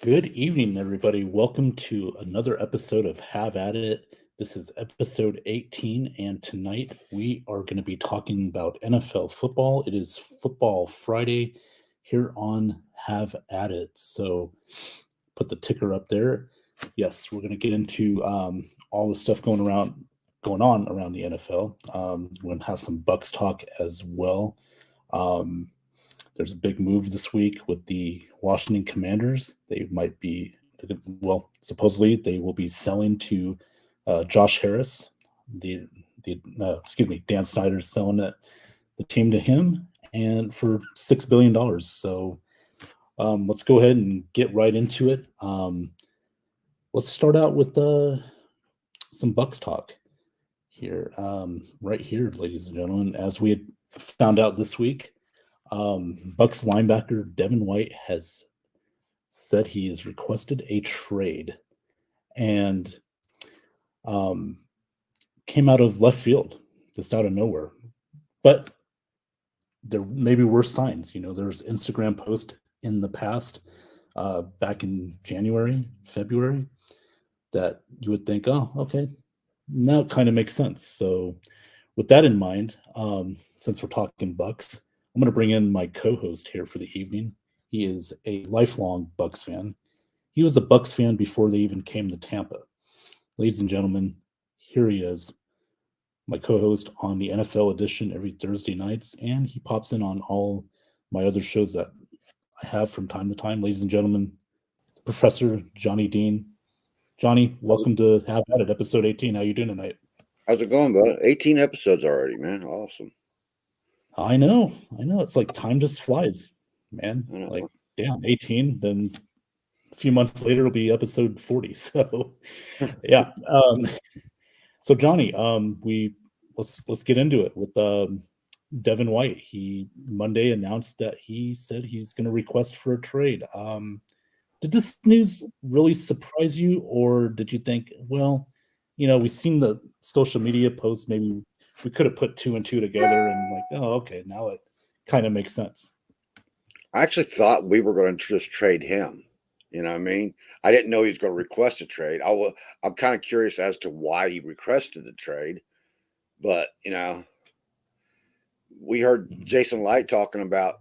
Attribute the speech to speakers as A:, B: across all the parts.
A: Good evening, everybody. Welcome to another episode of Have At It. This is episode 18, and tonight we are going to be talking about NFL football. It is Football Friday here on Have At It. So put the ticker up there. Yes, we're going to get into all the stuff going on around the NFL. We're going to have some Bucks talk as well. Um, there's a big move this week with the Washington Commanders. They might be, well, supposedly they will be selling to Josh Harris. Dan Snyder's selling the team to him, and for $6 billion. So let's go ahead and get right into it. Let's start out with some Bucks talk here, right here, ladies and gentlemen. As we had found out this week, Bucks linebacker Devin White has said he has requested a trade, and came out of left field, just out of nowhere. But there maybe were signs. There's Instagram post in the past, back in January, February, that you would think, oh, okay, now it kind of makes sense. So, with that in mind, since we're talking Bucks, I'm going to bring in my co-host here for the evening. He is a lifelong Bucks fan. He was a Bucks fan before they even came to Tampa. Ladies and gentlemen, here he is, my co-host on the NFL edition every Thursday nights, and he pops in on all my other shows that I have from time to time. Ladies and gentlemen, Professor Johnny Dean. Johnny, welcome to Have At It, episode 18. How you doing tonight?
B: How's it going, bud? 18 episodes already, man. Awesome.
A: I know. It's like time just flies, man.
B: I know.
A: Like, damn, 18. Then a few months later, it'll be episode 40. So, yeah. So Johnny, let's get into it with Devin White. He Monday announced that he said he's going to request for a trade. Did this news really surprise you, or did you think, well, we've seen the social media posts, maybe we could have put two and two together and like, oh, okay, now it kind of makes sense.
B: I actually thought we were going to just trade him. You know what I mean? I didn't know he was going to request a trade. I'm kind of curious as to why he requested the trade. But, we heard Jason Light talking about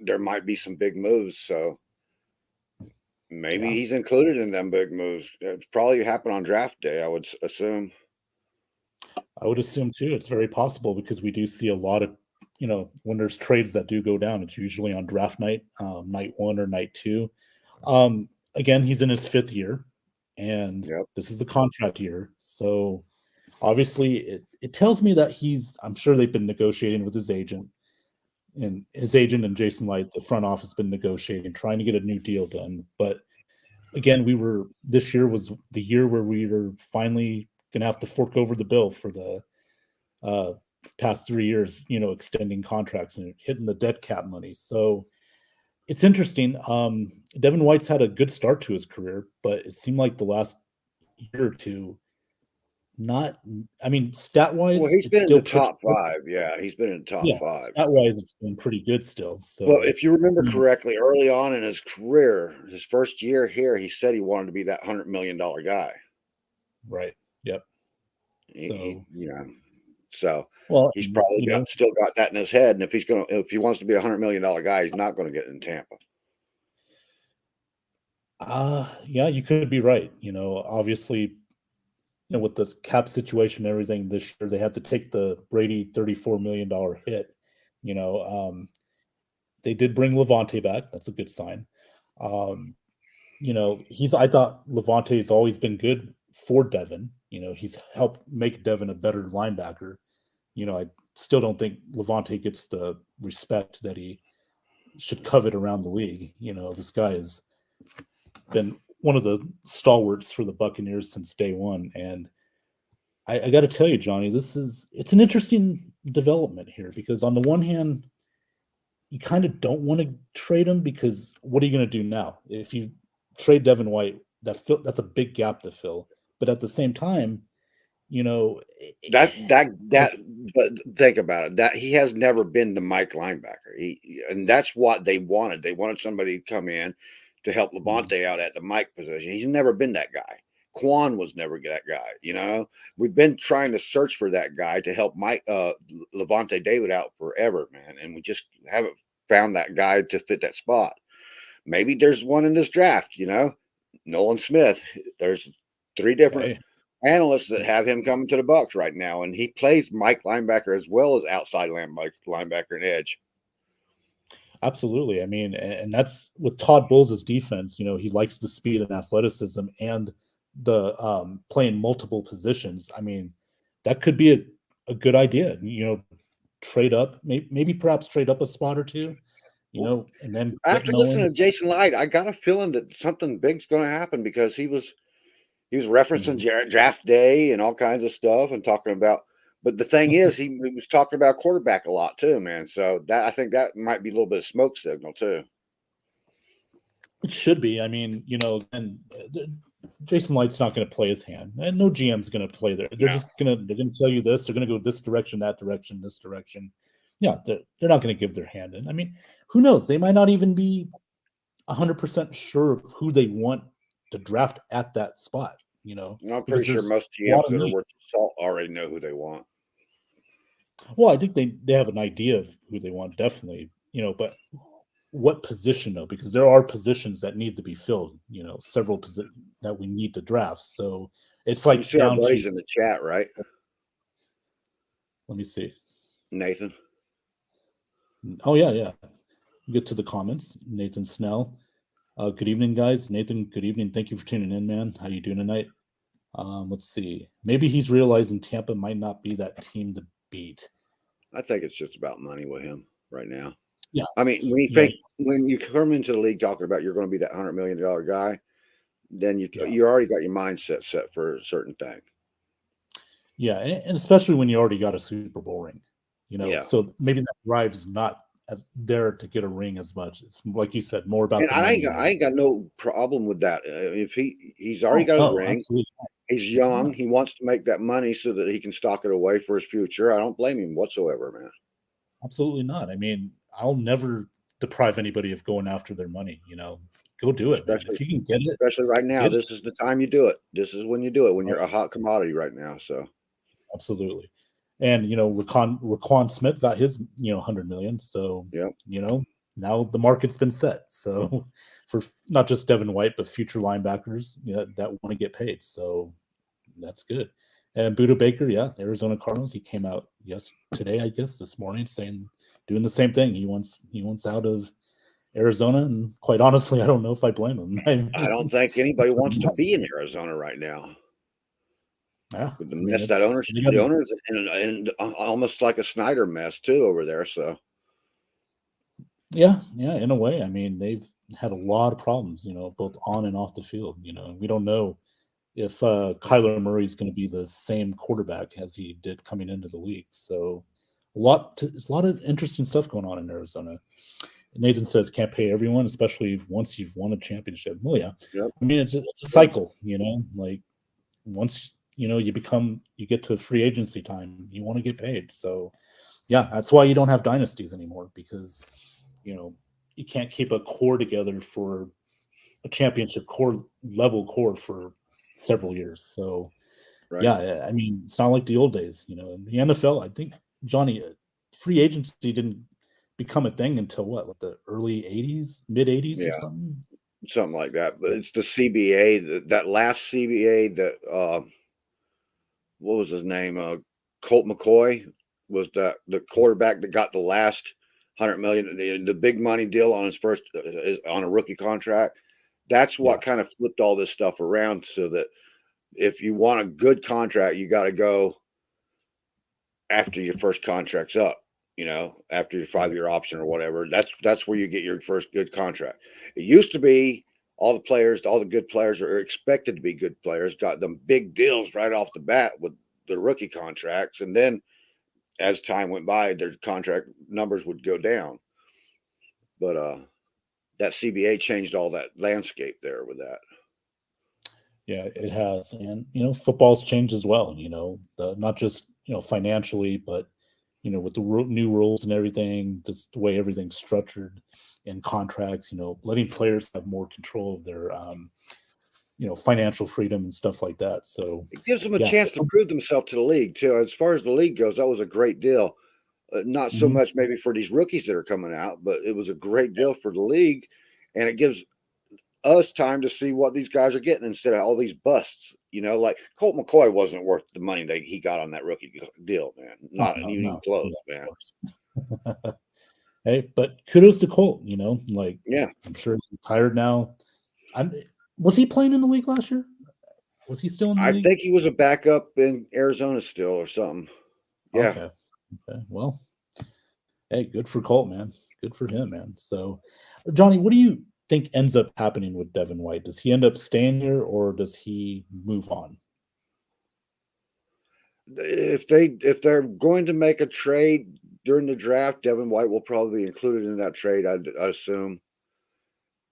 B: there might be some big moves. So maybe he's included in them big moves. It's probably happen on draft day, I would assume.
A: I would assume too. It's very possible because we do see a lot of, when there's trades that do go down, it's usually on draft night, night one or night two. Again, he's in his fifth year, and this is a contract year. So obviously it tells me that I'm sure they've been negotiating with his agent, and Jason Light, the front office, been negotiating, trying to get a new deal done. But again, this year was the year where we were finally going to have to fork over the bill for the past 3 years, extending contracts and hitting the dead cap money. So it's interesting. Devin White's had a good start to his career, but it seemed like the last year or two, stat wise,
B: well, he's been in the top five. Yeah, he's been in the top five.
A: Stat wise, it's been pretty good still. So,
B: well, if you remember correctly, early on in his career, his first year here, he said he wanted to be that $100 million guy.
A: Right. Yep.
B: So well, he's probably still got that in his head. And if he wants to be $100 million guy, he's not going to get in Tampa.
A: Yeah, you could be right. Obviously, with the cap situation and everything this year, they had to take the Brady $34 million hit. They did bring Levante back. That's a good sign. I thought Levante has always been good for Devin. He's helped make Devin a better linebacker. I still don't think Levante gets the respect that he should covet around the league. This guy has been one of the stalwarts for the Buccaneers since day one. And I got to tell you, Johnny, it's an interesting development here, because on the one hand, you kind of don't want to trade him, because what are you going to do now? If you trade Devin White, that's a big gap to fill. But at the same time, You know,
B: That but think about it, that he has never been the Mike linebacker. And that's what they wanted. They wanted somebody to come in to help
A: Mhm.
B: Levante out at the Mike position. He's never been that guy. Quan was never that guy, you know. We've been trying to search for that guy to help Mike Levante David out forever, man, and we just haven't found that guy to fit that spot. Maybe there's one in this draft, you know. Nolan Smith. There's three different
A: Hey,
B: analysts that have him coming to the Bucks right now, and he plays Mike linebacker as well as outside linebacker and edge.
A: absolutely. I mean, and that's with Todd Bowles' defense. You know, he likes the speed and athleticism and the playing multiple positions. I mean, that could be a good idea. You know, trade up, maybe perhaps trade up a spot or two. You
B: Well,
A: know, and then get
B: after listening
A: Nolan.
B: to Jason Light, I got a feeling that something big's going to happen because he was referencing
A: Mhm.
B: draft day and all kinds of stuff and talking about. But the thing is, he was talking about quarterback a lot too, man. So that I think that might be a little bit of smoke signal too.
A: It should be. I mean, you know, and Jason Light's not going to play his hand, and no GM's going to play there. They're
B: No,
A: just they're going to tell you this. They're going to go this direction, that direction, this direction. Yeah, they're not going to give their hand in. I mean, who knows? They might not even be 100% sure of who they want to draft at that spot. You know,
B: and I'm pretty
A: because
B: sure
A: there's
B: most
A: a lot
B: GMs
A: of
B: that are
A: need.
B: worth salt already know who they want.
A: Well, I think they have an idea of who they want, definitely. You know, but what position though? Because there are positions that need to be filled. You know, several positions that we need to draft. So it's
B: You
A: like
B: see our
A: down to,
B: buddies in the chat, right?
A: let me see.
B: Nathan.
A: Oh yeah, yeah. Get to the comments. Nathan Snell. Good evening, guys. Nathan, good evening. Thank you for tuning in, man. How you doing tonight? Let's see. Maybe he's realizing Tampa might not be that team to beat.
B: I think it's just about money with him right now.
A: Yeah,
B: I mean,
A: yeah,
B: when you come into the league talking about you're going to be that $100 million guy, then
A: yeah,
B: you already got your mindset set for a certain thing.
A: yeah, and especially when you already got a Super Bowl ring. You know,
B: Yeah,
A: so maybe that drive's not there to get a ring as much. It's like you said, more about
B: and
A: the money and
B: I
A: everything.
B: ain't got no problem with that. If he's already
A: Oh
B: got his
A: no,
B: ring,
A: absolutely,
B: he's
A: yeah,
B: young, he wants to make that money so that he can stock it away for his future. I don't blame him whatsoever, man.
A: absolutely not. I mean, I'll never deprive anybody of going after their money. You know, go do it, man.
B: Especially
A: If you can get it,
B: especially right now.
A: get it.
B: This is the time you do it. This is when you do it when
A: Oh,
B: you're a hot commodity right now. So
A: absolutely. And you know, Raquan Smith got his 100 million. So
B: yeah,
A: you know now the market's been set. So for not just Devin White but future linebackers that want to get paid. So that's good. And Buda Baker, yeah, Arizona Cardinals. He came out today, I guess, this morning, saying doing the same thing. He wants out of Arizona, and quite honestly, I don't know if I blame him. I
B: I don't
A: mean,
B: think anybody
A: it's a
B: wants to be
A: mess.
B: in Arizona right now.
A: Yeah,
B: With the
A: I mean
B: mess that
A: it's
B: ownership,
A: they got
B: the owners, and almost like a Snyder mess too over there. So
A: yeah, yeah, in a way. I mean, they've had a lot of problems, both on and off the field. We don't know if Kyler Murray's going to be the same quarterback as he did coming into the league. So, it's a lot of interesting stuff going on in Arizona. Nathan says can't pay everyone, especially once you've won a championship. Well, yeah,
B: yep,
A: I mean it's a
B: yep,
A: cycle. Like once you get to free agency time, you want to get paid. So yeah, that's why you don't have dynasties anymore because you know you can't keep a core together for a championship core for several years. So
B: right.
A: yeah, I mean it's not like the old days. In the NFL, I think Johnny, free agency didn't become a thing until what, like the early '80s, mid '80s or
B: Yeah,
A: something.
B: something like that. But it's the CBA that last CBA that what was his name? Colt McCoy was the quarterback that got the last 100 million, the big money deal on his first on a rookie contract. That's
A: Yeah,
B: what kind of flipped all this stuff around so that if you want a good contract, you got to go after your first contract's up, after your
A: right.
B: 5 year option or whatever. That's where you get your first good contract. It used to be all the good players are expected to be good players, got them big deals right off the bat with the rookie contracts. And then as time went by, their contract numbers would go down. But that CBA changed all that landscape there with that.
A: Yeah, it has. And, football's changed as well, not just, financially, but, with the new rules and everything, just the way everything's structured in contracts, letting players have more control of their, financial freedom and stuff like that. So,
B: It gives them a
A: yeah.
B: chance to prove themselves to the league too. As far as the league goes, that was a great deal. Not so
A: Mhm.
B: much maybe for these rookies that are coming out, but it was a great deal for the league, and it gives us time to see what these guys are getting instead of all these busts. Like Colt McCoy wasn't worth the money that he got on that rookie deal, man.
A: Oh,
B: Not
A: no,
B: even
A: no,
B: close,
A: no, of
B: man.
A: course. Hey, but kudos to Colt, like,
B: Yeah,
A: I'm sure he's retired now. I'm Was he playing in the league last year? Was he still in the
B: I
A: league?
B: think he was a backup in Arizona still or something. Yeah,
A: Okay. Okay. Well, hey, good for Colt, man. Good for him, man. So, Johnny, what do you think ends up happening with Devin White? Does he end up staying here or does he move on?
B: if they're going to make a trade during the draft, Devin White will probably be included in that trade. I assume.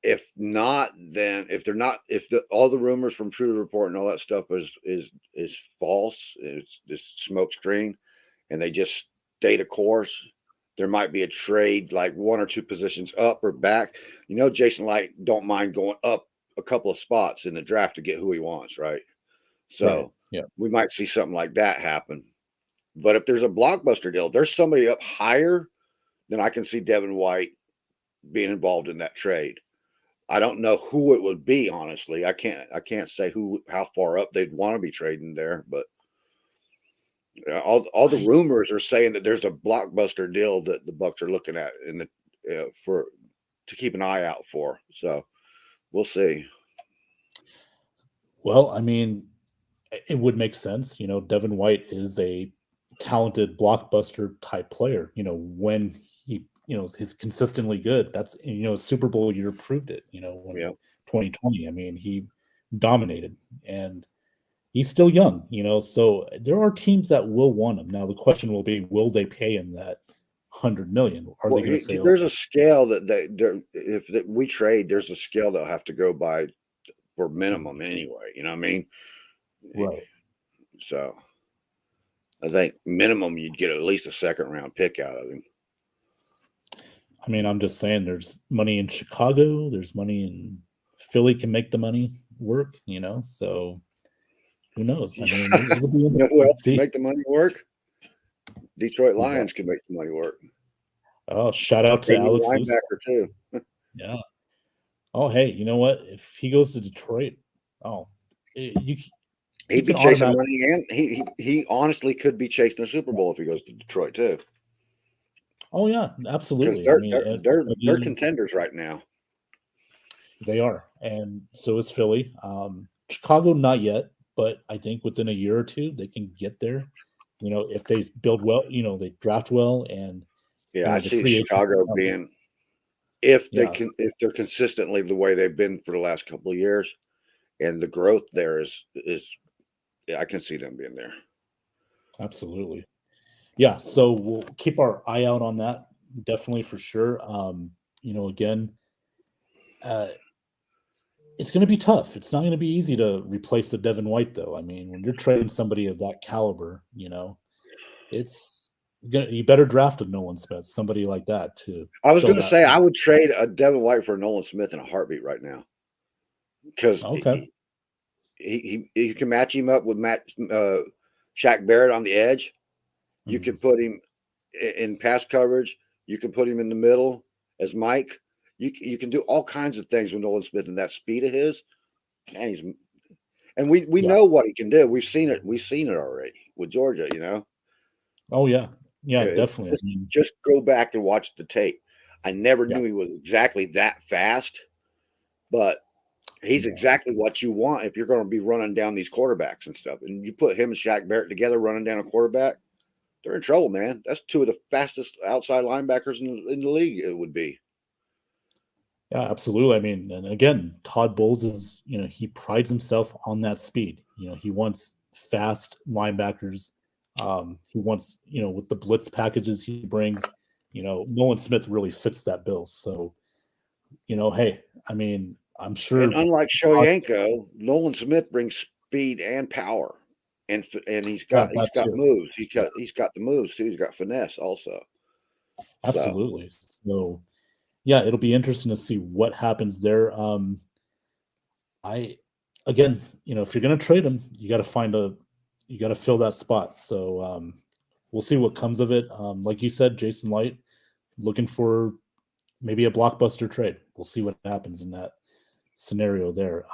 B: If not, then if they're not, if all the rumors from True Report and all that stuff is false, it's this smoke screen, and they just stay the course, there might be a trade like one or two positions up or back. Jason Light don't mind going up a couple of spots in the draft to get who he wants, right?
A: Right.
B: So
A: Yeah.
B: we might see something like that happen. But if there's a blockbuster deal, there's somebody up higher, then I can see Devin White being involved in that trade. I don't know who it would be, honestly. I can't say how far up they'd want to be trading there, but all the
A: I
B: rumors are saying that there's a blockbuster deal that the Bucks are looking at in the for to keep an eye out for. So we'll see.
A: Well, I mean, it would make sense. Devin White is a talented blockbuster type player. When he's consistently good. That's Super Bowl year proved it. When
B: Yeah,
A: 2020, I mean, he dominated, and he's still young. So there are teams that will want him. Now the question will be, will they pay him that 100 million? Are they
B: well,
A: going to say,
B: there's
A: okay,
B: a scale if that we trade, there's a scale they'll have to go by for minimum anyway. You know what I mean?
A: right?
B: So I think minimum you'd get at least a second round pick out of him.
A: I mean, I'm just saying, there's money in Chicago. There's money in Philly can make the money work. So who knows? I mean, it'll be
B: You know who else
A: interesting to
B: can
A: see.
B: make the money work? Detroit
A: Who's that?
B: Lions can make the money work.
A: Oh, shout out to
B: They need
A: Alex Lucy.
B: linebacker too.
A: Yeah. Oh, hey, you know what? If he goes to Detroit, oh, you
B: He'd be
A: can
B: chasing
A: automatically.
B: money, and he honestly could be chasing a Super Bowl if he goes to Detroit too,
A: Oh yeah,
B: because
A: absolutely. I
B: they're
A: mean,
B: they're they're they're
A: again,
B: contenders right now.
A: they are, and so is Philly. Chicago, not yet, but I think within a year or two they can get there. If they build well, they draft well, and
B: Yeah, I
A: the
B: see
A: free agents that
B: Chicago
A: come.
B: being if they
A: Yeah,
B: can if they're consistently the way they've been for the last couple of years, and the growth there is yeah, I can see them being there.
A: absolutely. Yeah, so we'll keep our eye out on that, definitely for sure. Again, uh, it's going to be tough. It's not going to be easy to replace the Devin White, though. I mean, when you're trading somebody of that caliber, it's you better draft a Nolan Smith, somebody like that, to
B: I was
A: fill
B: going to
A: that.
B: say I would trade a Devin White for Nolan Smith in a heartbeat right now because
A: Okay.
B: you can match him up with Shaq Barrett on the edge. You
A: Mhm.
B: can put him in pass coverage. You can put him in the middle as Mike. You can do all kinds of things with Nolan Smith and that speed of his. And we
A: Yeah.
B: know what he can do. We've seen it. We've seen it already with Georgia.
A: Oh yeah. Yeah.
B: Uh,
A: Definitely. I
B: just
A: mean,
B: just go back and watch the tape. I never
A: yeah.
B: knew he was exactly that fast, but he's
A: Yeah.
B: exactly what you want if you're going to be running down these quarterbacks and stuff. And you put him and Shaq Barrett together running down a quarterback, they're in trouble, man. That's two of the fastest outside linebackers in the league. It would be.
A: Yeah. Absolutely. I mean, and again, Todd Bowles is he prides himself on that speed. He wants fast linebackers. He wants with the blitz packages he brings. Nolan Smith really fits that bill. So hey, I mean, I'm sure.
B: And unlike Shoyanko, Nolan Smith brings speed and power, and he's
A: Yeah,
B: got
A: that too.
B: moves.
A: Yeah,
B: He's got the moves too. He's got finesse also. So
A: absolutely. So yeah, it'll be interesting to see what happens there. I again, if you're gonna trade him, you got to fill that spot. So we'll see what comes of it. Like you said, Jason Light looking for maybe a blockbuster trade. We'll see what happens in that scenario there.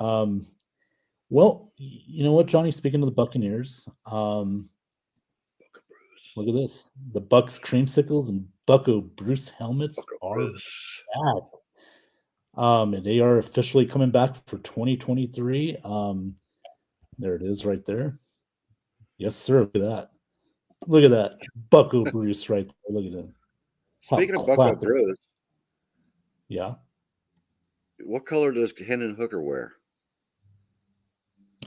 A: Well, you know what, Johnny? Speaking of the Buccaneers, look at this: the Bucks creamsicles and Bucko Bruce helmets are
B: Bruce.
A: back. And they are officially coming back for 2023. There it is, right there. Yes, sir. Look at that. Look at that. Bucko Bruce right there. Look at him. How
B: Speaking of Bucko
A: classic.
B: Bruce,
A: Yeah.
B: what color does Hendon Hooker wear?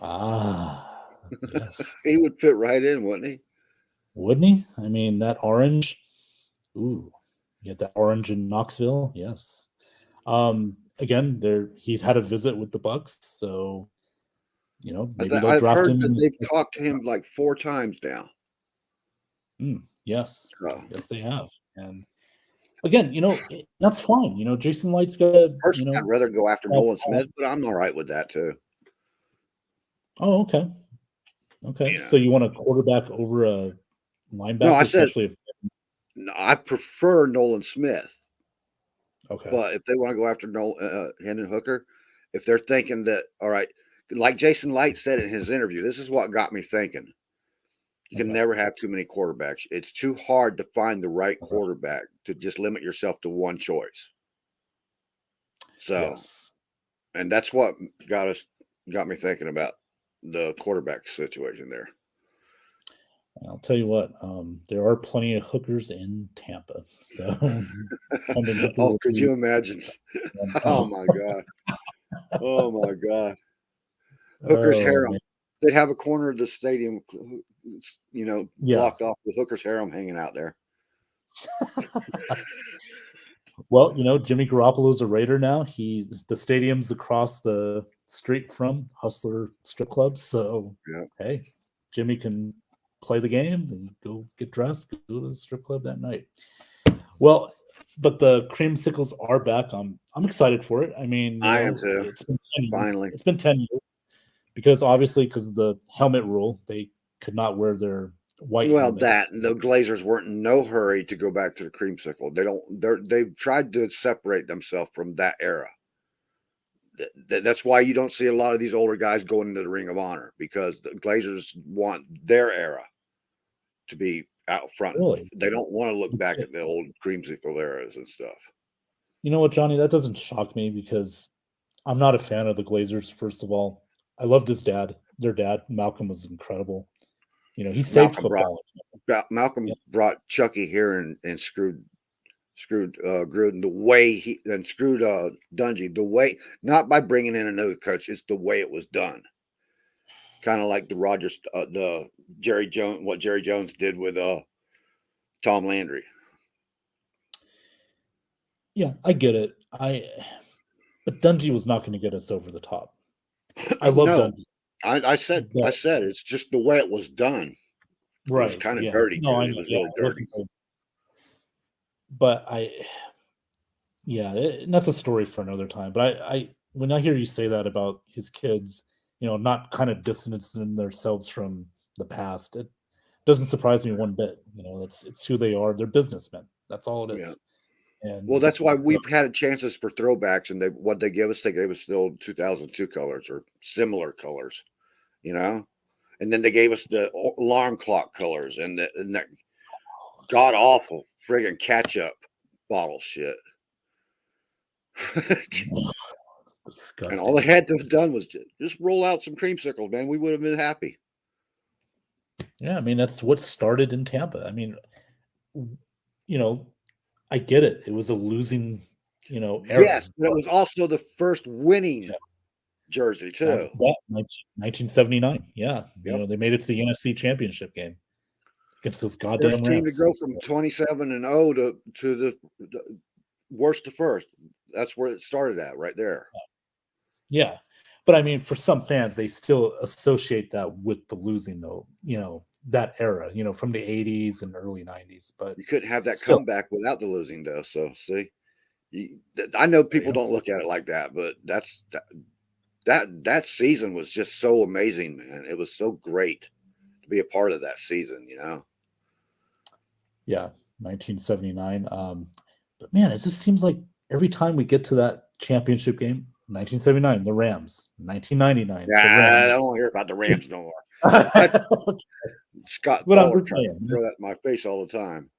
A: Ah, yes.
B: He would fit right in, wouldn't he?
A: Wouldn't he? I mean, that orange. Ooh, you get that orange in Knoxville. Yes. Again, he's had a visit with the Bucks, so maybe they'll
B: I've
A: draft
B: heard
A: him.
B: that they've talked to him like 4 times now.
A: Yes,
B: So,
A: yes, they have. And again, that's fine. Jason Light's got.
B: personally, I'd rather go after Nolan Smith, but I'm all right with that too.
A: Oh, okay. Okay.
B: Yeah.
A: So you want a quarterback over a linebacker,
B: No, I said
A: especially if.
B: I prefer Nolan Smith,
A: Okay.
B: but if they want to go after Hendon Hooker, if they're thinking that, all right, like Jason Light said in his interview, this is what got me thinking. You can never have too many quarterbacks. It's too hard to find the right quarterback to just limit yourself to one choice. So,
A: Yes.
B: and that's what got me thinking about the quarterback situation there.
A: I'll tell you what, there are plenty of hookers in Tampa. So,
B: Oh, could you imagine? Oh my God. Oh my God. Hooker's harem.
A: man.
B: They'd have a corner of the stadium,
A: Yeah.
B: blocked off with Hooker's harem hanging out there.
A: Well, Jimmy Garoppolo's a Raider now. The stadium's across the street from Hustler Strip Club. So, hey, Jimmy can play the game and go get dressed, go to the strip club that night. Well, but the creamsicles are back. I'm excited for it. I mean,
B: I am too.
A: It's been 10 years.
B: Finally.
A: It's been 10 years because of the helmet rule, they could not wear their white.
B: Well,
A: helmets.
B: that the Glazers weren't in no hurry to go back to the creamsicle. They've tried to separate themselves from that era. That's why you don't see a lot of these older guys going into the Ring of Honor, because the Glazers want their era to be out front.
A: Really?
B: They don't want to look back at the old creamsicle eras and stuff.
A: You know what, Johnny? That doesn't shock me because I'm not a fan of the Glazers. First of all, I loved his dad. Their dad, Malcolm, was incredible. He saved football.
B: Malcolm brought Chucky here and screwed Gruden the way screwed Dungy the way, not by bringing in another coach. It's the way it was done. Kind of like the Jerry Jones, what Jerry Jones did with Tom Landry.
A: Yeah, I get it. But Dungy was not going to get us over the top. I love Dungy.
B: I said it's just the way it was done.
A: Right.
B: It was kind of dirty. No, it was really dirty.
A: But that's a story for another time. But I when I hear you say that about his kids, not kind of distancing themselves from the past, it doesn't surprise me one bit. It's who they are. They're businessmen. That's all it is.
B: Yeah. And that's why we've had chances for throwbacks, and what they gave us the old 2002 colors or similar colors, and then they gave us the alarm clock colors and that god awful friggin' ketchup bottle shit.
A: Disgusting.
B: And all they had to have done was just roll out some creamsicles, man. We would have been happy.
A: Yeah, I mean, that's what started in Tampa. I mean, I get it. It was a losing, era.
B: Yes, but it was also the first winning jersey too.
A: 1979. Yeah, they made it to the NFC Championship game against those goddamn
B: first team
A: Rams.
B: to go from 27-0 to the worst to first. That's where it started at, right there.
A: Yeah. But I mean, for some fans, they still associate that with the losing, though, that era, from the 80s and early 90s. But
B: You couldn't have that
A: still,
B: comeback without the losing, though. So see, I know people
A: yeah.
B: don't look at it like that, but that season was just so amazing, man. It was so great to be a part of that season, you know.
A: Yeah, 1979. But man, it just seems like every time we get to that championship game, 1979, the Rams, 1999,
B: Yeah,
A: the
B: I
A: Rams.
B: don't hear about the Rams no more. That
A: But
B: Scott
A: I'm
B: Thaler
A: just
B: tries to
A: saying.
B: throw that in my face all the time.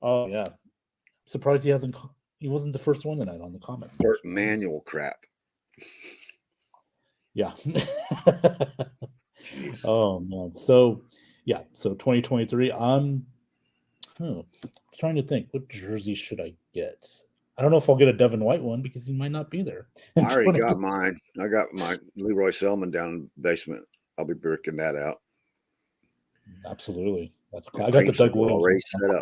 A: Oh yeah, surprised he hasn't. He wasn't the first one tonight on the comments
B: Burt
A: section.
B: Manuel crap.
A: Yeah.
B: Jeez.
A: Oh man. So yeah. So 2023. I'm trying to think. What jersey should I get? I don't know if I'll get a Devin White one because he might not be there.
B: I already got mine. I got my Leroy Selman down in the basement. I'll be breaking that out.
A: Absolutely. That's
B: The
A: I got the Doug
B: creamsicle
A: Williams
B: already
A: one.
B: set up.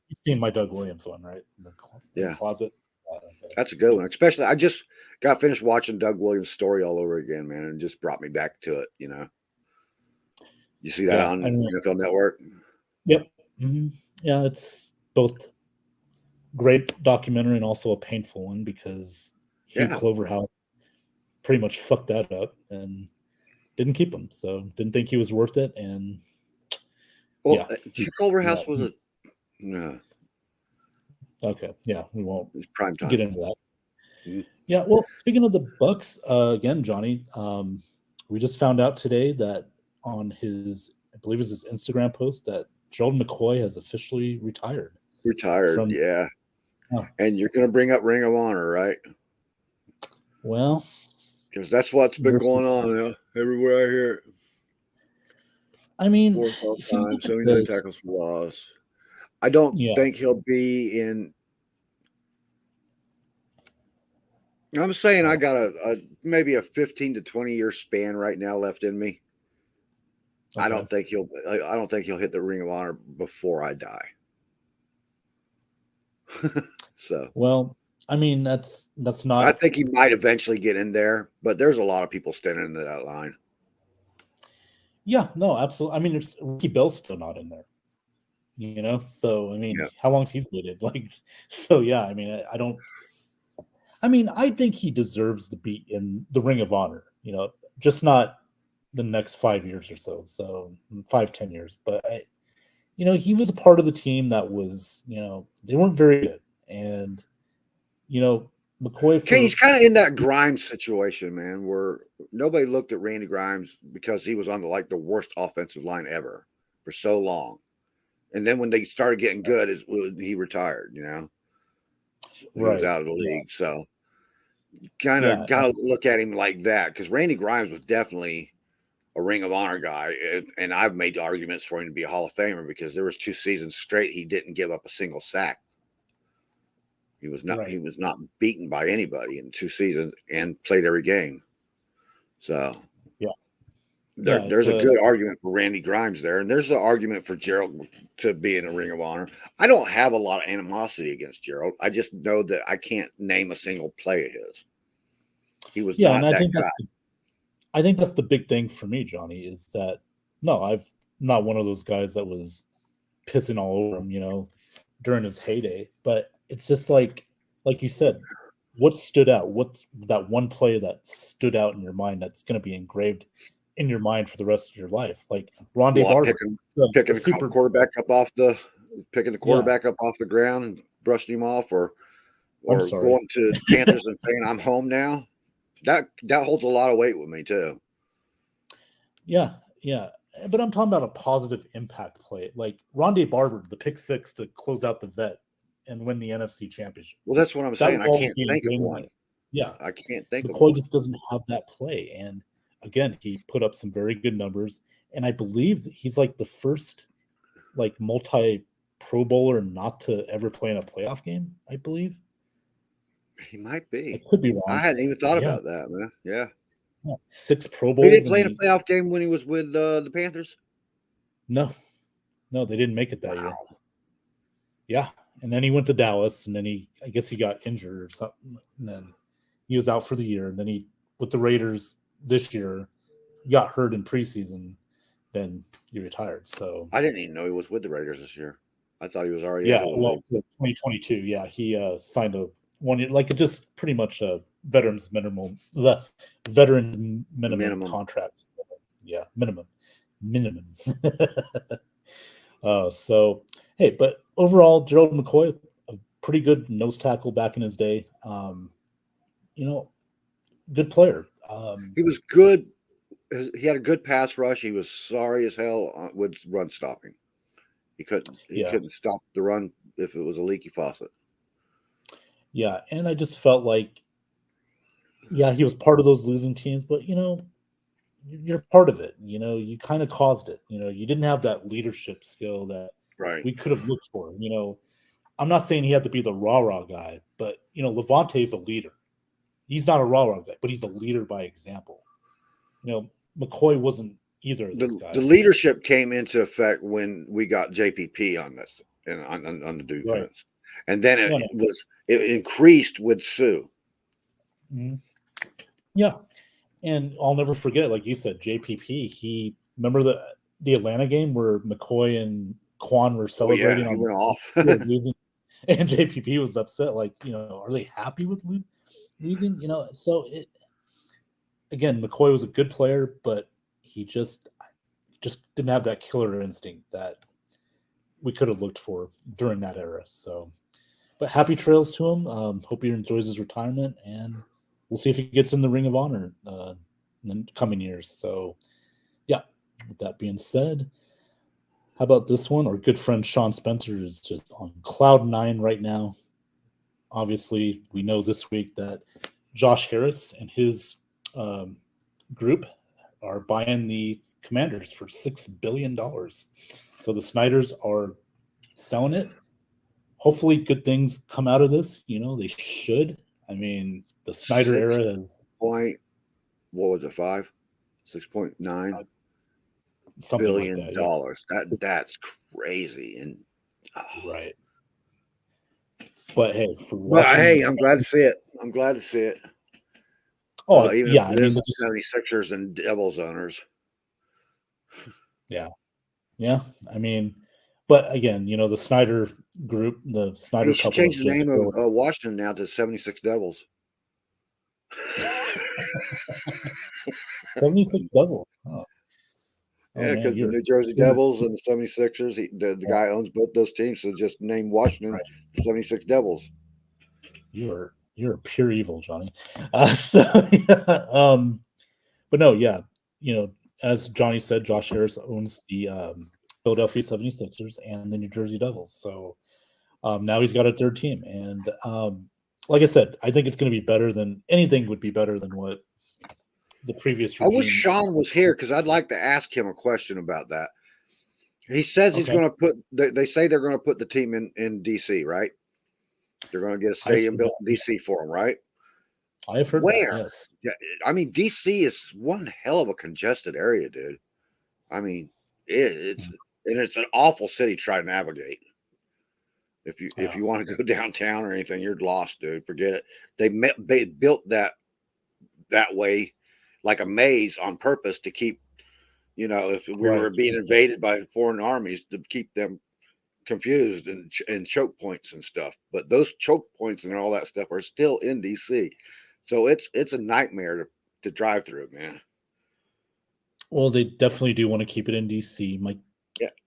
A: You've seen my Doug Williams one, right? In the
B: Yeah.
A: closet. Okay.
B: That's a good one. Especially, I just got finished watching Doug Williams' story all over again, man, and it just brought me back to it. You know, you see that
A: Yeah,
B: on
A: I mean,
B: NFL Network?
A: yep. Mhm. Yeah, it's both great documentary and also a painful one because Hugh
B: Yeah.
A: Cloverhouse pretty much fucked that up and didn't keep him. So didn't think he was worth it. And
B: Well,
A: yeah,
B: Hugh Culverhouse was a no.
A: Okay, yeah, we won't
B: It was prime
A: get
B: time.
A: into that.
B: Mhm.
A: Yeah, well, speaking of the Bucks, again, Johnny, we just found out today that on his, I believe, it's his Instagram post that Gerald McCoy has officially retired
B: Retired,
A: from.
B: yeah.
A: Oh,
B: And you're going to bring up Ring of Honor, right?
A: well,
B: Because that's what's been
A: this
B: going
A: is,
B: on, everywhere I hear it.
A: I mean,
B: 4 all
A: if you
B: time,
A: look at
B: 79
A: this,
B: tackles for loss. I don't
A: yeah,
B: think he'll be in. I'm saying I got a maybe a 15 to 20-year span right now left in me. I
A: okay.
B: don't think he'll hit the Ring of Honor before I die. So
A: Well, I mean, that's
B: I
A: not.
B: think he might eventually get in there, but there's a lot of people standing into that line.
A: Yeah, no, absolutely. I mean, Ricky Bell's still not in there. So I mean,
B: Yeah.
A: how long's he waited? Like, so yeah, I mean, I don't. I mean, I think he deserves to be in the Ring of Honor. Just not the next 5 years or so. So 5-10 years, but he was a part of the team that was, they weren't very good, and McCoy.
B: Okay, he's kind of in that Grimes situation, man, where nobody looked at Randy Grimes because he was on the worst offensive line ever for so long. And then when they started getting good, is when he retired, He was
A: Right.
B: out of the
A: Yeah.
B: league. So kind
A: Yeah.
B: of got to look at him like that because Randy Grimes was definitely a Ring of Honor guy. And I've made arguments for him to be a Hall of Famer because there was 2 seasons straight he didn't give up a single sack. He was not beaten by anybody in 2 seasons and played every game. So
A: Yeah.
B: there's a good argument for Randy Grimes there, and there's an argument for Gerald to be in a Ring of Honor. I don't have a lot of animosity against Gerald. I just know that I can't name a single play of his. He was not
A: and
B: that guy.
A: I think that's the big thing for me, Johnny, is that no, I've not one of those guys that was pissing all over him, during his heyday. But it's just like you said, what stood out? What's that one play that stood out in your mind that's going to be engraved in your mind for the rest of your life? Like Rondé Barber,
B: picking the quarterback up off the ground and brushing him off, or going to Panthers and saying I'm home now. That holds a lot of weight with me too.
A: Yeah. But I'm talking about a positive impact play, like Rondé Barber, the pick 6 to close out the vet and win the NFC Championship.
B: Well, that's what I'm saying. I can't think of one.
A: Yeah,
B: I can't think of
A: McCoy
B: one.
A: just doesn't have that play, and again, he put up some very good numbers, and I believe he's like the first multi Pro Bowler not to ever play in a playoff game. I believe
B: he might be.
A: I could be wrong.
B: I hadn't even thought about that, man. Yeah.
A: 6 Pro Bowls.
B: He didn't play in a playoff game when he was with the Panthers?
A: No, they didn't make it that year. Yeah, and then he went to Dallas, and then I guess he got injured or something, and then he was out for the year, and then he with the Raiders this year, he got hurt in preseason, then he retired. So
B: I didn't even know he was with the Raiders this year. I thought he was already
A: yeah,
B: out of the
A: well,
B: league.
A: for 2022, yeah, he signed a 1 year, like just pretty much a veteran minimum
B: Minimum.
A: contract. So, yeah, minimum. So hey, but overall, Gerald McCoy, a pretty good nose tackle back in his day. Good player.
B: He was good. He had a good pass rush. He was sorry as hell with run stopping. He
A: Yeah.
B: couldn't stop the run if it was a leaky faucet.
A: Yeah, and I just felt like, yeah, he was part of those losing teams, but you're part of it. You kind of caused it. You didn't have that leadership skill that
B: Right.
A: we could have looked for. I'm not saying he had to be the rah-rah guy, but Levante is a leader. He's not a rah-rah guy, but he's a leader by example. McCoy wasn't either of those guys.
B: The leadership came into effect when we got JPP on this and on the defense,
A: Right.
B: and then it increased with Sue.
A: Mm-hmm. Yeah, and I'll never forget, like you said, JPP. He remember the Atlanta game where McCoy and Quan were celebrating.
B: He went off.
A: Losing, and JPP was upset. Like, are they happy with losing? So again, McCoy was a good player, but he just didn't have that killer instinct that we could have looked for during that era. So, but happy trails to him. Hope he enjoys his retirement, and we'll see if he gets in the Ring of Honor in the coming years. So, yeah, with that being said, how about this one? Our good friend Sean Spencer is just on cloud 9 right now. Obviously, we know this week that Josh Harris and his group are buying the Commanders for $6 billion. So the Snyders are selling it. Hopefully good things come out of this. They should. I mean, the Snyder era is
B: what was it, 6.9 billion
A: like that,
B: dollars. Yeah. That's crazy. And
A: right. But hey,
B: I'm glad to see it.
A: Oh,
B: even
A: yeah.
B: if it is the 76ers and Devils owners.
A: Yeah. Yeah. I mean, but again, the Snyder group, the Snyder couple.
B: Changed the name of Washington now to 76 Devils.
A: 76 Devils. Oh.
B: Yeah, because the New Jersey Devils and the 76ers, the guy owns both those teams, so just name Washington 76 Devils.
A: You're pure evil, Johnny. But no, yeah, as Johnny said, Josh Harris owns the Philadelphia 76ers and the New Jersey Devils. So now he's got a third team. And like I said, I think it's going to be better than anything would be better than what the previous regime.
B: I wish Sean was here because I'd like to ask him a question about that. He says he's going to put, they say they're going to put the team in D.C., right? They're going to get a stadium built in D.C. for him, right?
A: I've heard
B: where.
A: That, yes.
B: Yeah, I mean, D.C. is one hell of a congested area, dude. I mean, it's an awful city to try to navigate. If you want to go downtown or anything, you're lost, dude. Forget it. They built that way, like a maze on purpose to keep, if we were being invaded by foreign armies, to keep them confused and choke points and stuff. But those choke points and all that stuff are still in DC. So it's a nightmare to drive through, man.
A: Well, they definitely do want to keep it in DC.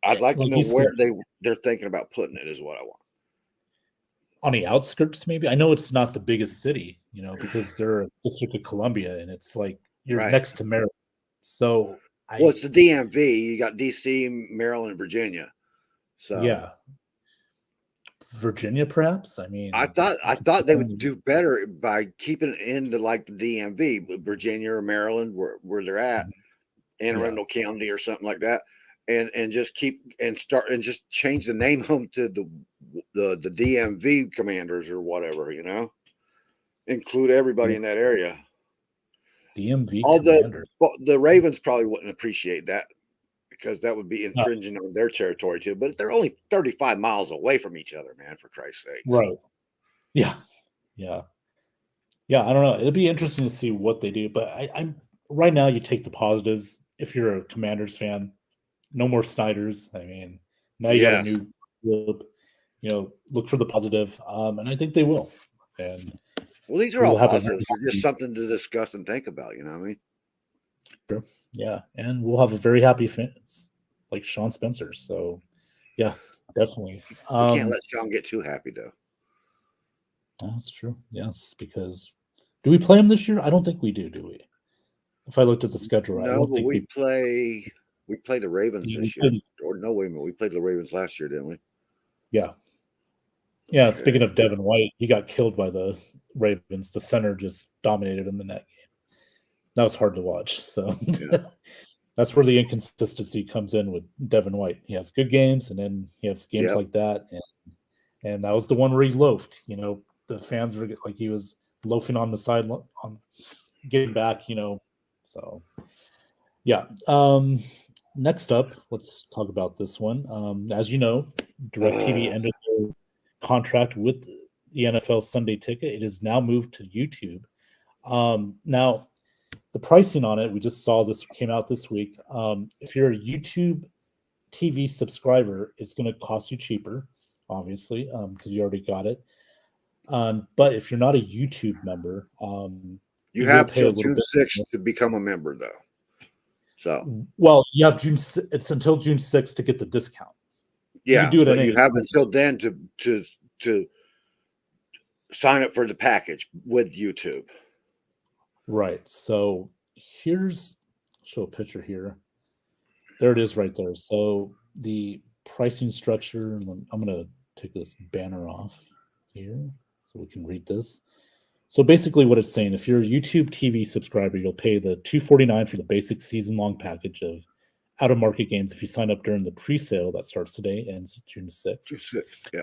B: I'd like to know where they're thinking about putting it is what I want.
A: On the outskirts, maybe. I know it's not the biggest city, because they're a District of Columbia, and it's like you're next to Maryland. So,
B: it's the DMV. You got DC, Maryland, and Virginia. So
A: yeah, Virginia, perhaps. I mean,
B: I thought they would do better by keeping it into like the DMV, Virginia or Maryland, where they're at, Anne Arundel County or something like that, and just just change the name of them to the DMV commanders or whatever, include everybody in that area.
A: DMV commanders.
B: The Ravens probably wouldn't appreciate that because that would be infringing on their territory too. But they're only 35 miles away from each other, man, for Christ's sake.
A: Right. Yeah. Yeah. Yeah, I don't know. It'll be interesting to see what they do, but I'm right now. You take the positives. If you're a Commanders fan, no more Snyders. I mean, now you got a
B: Yes.
A: new group. Look for the positive, and I think they will. And
B: Well, these are
A: we
B: all
A: will have a very
B: positives. They're just
A: happy,
B: something to discuss and think about. You know what I mean?
A: yeah, and we'll have a very happy fans like Sean Spencer. So, yeah, definitely.
B: We can't let Sean get too happy though.
A: That's true. Yes, because do we play him this year? I don't think we do. Do we? If I looked at the schedule, I
B: No,
A: don't
B: but
A: think
B: we play the Ravens
A: we
B: this year.
A: played.
B: Or no, wait a minute, we played the Ravens last year, didn't we?
A: Yeah, yeah.
B: Okay.
A: Speaking of Devin White, he got killed by the Ravens. The center just dominated him in that game. That was hard to watch. So
B: Yeah.
A: that's where the inconsistency comes in with Devin White. He has good games, and then he has games
B: Yep.
A: like that, and that was the one where he loafed. The fans were like he was loafing on the side on getting back. So yeah. Next up, let's talk about this one. As you know, DirecTV ended their contract with the NFL Sunday Ticket. It is now moved to YouTube. Now, the pricing on it, we just saw this came out this week. If you're a YouTube TV subscriber, it's going to cost you cheaper, obviously, because you already got it. But if you're not a YouTube member,
B: You
A: will
B: have
A: pay a
B: till
A: little
B: June
A: bit.
B: 6th to become a member, though. So
A: Well, you have June. It's until June 6th to get the discount. You
B: yeah,
A: can do it at
B: but you
A: any
B: have
A: time.
B: until then to sign up for the package with YouTube.
A: Right. So here's show a picture here. There it is right there. So the pricing structure, and I'm going to take this banner off here so we can read this. So basically what it's saying, if you're a YouTube TV subscriber, you'll pay the $249 for the basic season-long package of out-of-market games if you sign up during the pre-sale that starts today and ends June 6th.
B: Yeah.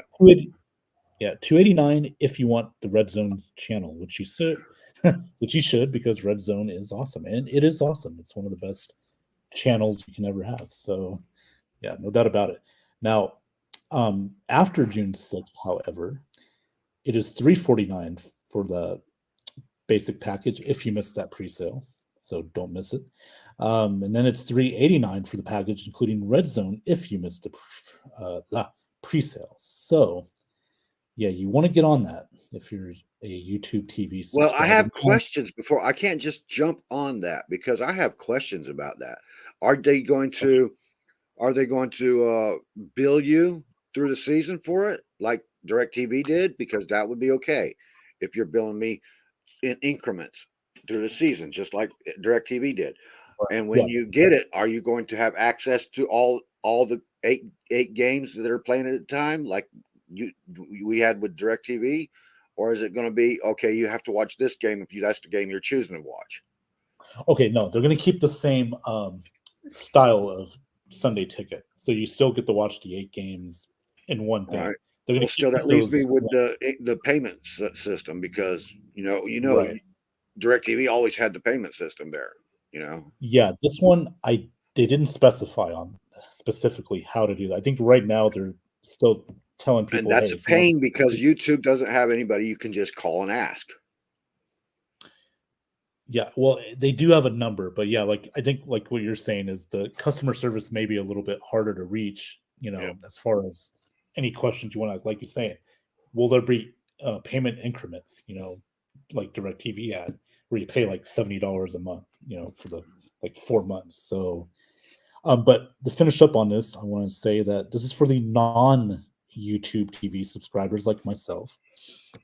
A: Yeah, $289 if you want the Red Zone channel, which you should because Red Zone is awesome, and it is awesome. It's one of the best channels you can ever have. So, yeah, no doubt about it. Now, after June 6th, however, it is $349 for the basic package if you missed that pre-sale. So don't miss it. And then it's $389 for the package, including Red Zone, if you missed the pre-sale. So, yeah, you want to get on that if you're a YouTube TV subscriber.
B: Well, I have questions before. I can't just jump on that because I have questions about that. Are they going to bill you through the season for it like DirecTV did? Because that would be okay if you're billing me in increments through the season, just like DirecTV did. And when you get it, are you going to have access to all the eight games that are playing at a time, like we had with DirecTV? Or is it going to be okay? You have to watch this game if that's the game you're choosing to watch.
A: Okay, no, they're going to keep the same style of Sunday Ticket, so you still get to watch the 8 games in one thing.
B: All right.
A: They're going
B: Well,
A: to
B: still, that leaves me with the payment system because
A: right.
B: DirecTV always had the payment system there.
A: Yeah, this one they didn't specify on specifically how to do that. I think right now they're still telling people,
B: and that's
A: hey,
B: a pain because YouTube doesn't have anybody you can just call and ask.
A: Yeah, well, they do have a number, but yeah, I think what you're saying is the customer service may be a little bit harder to reach, as far as any questions you want to, like you're saying, will there be payment increments, like DirecTV had, where you pay like $70 a month, for the 4 months. So, but to finish up on this, I want to say that this is for the non-YouTube TV subscribers like myself.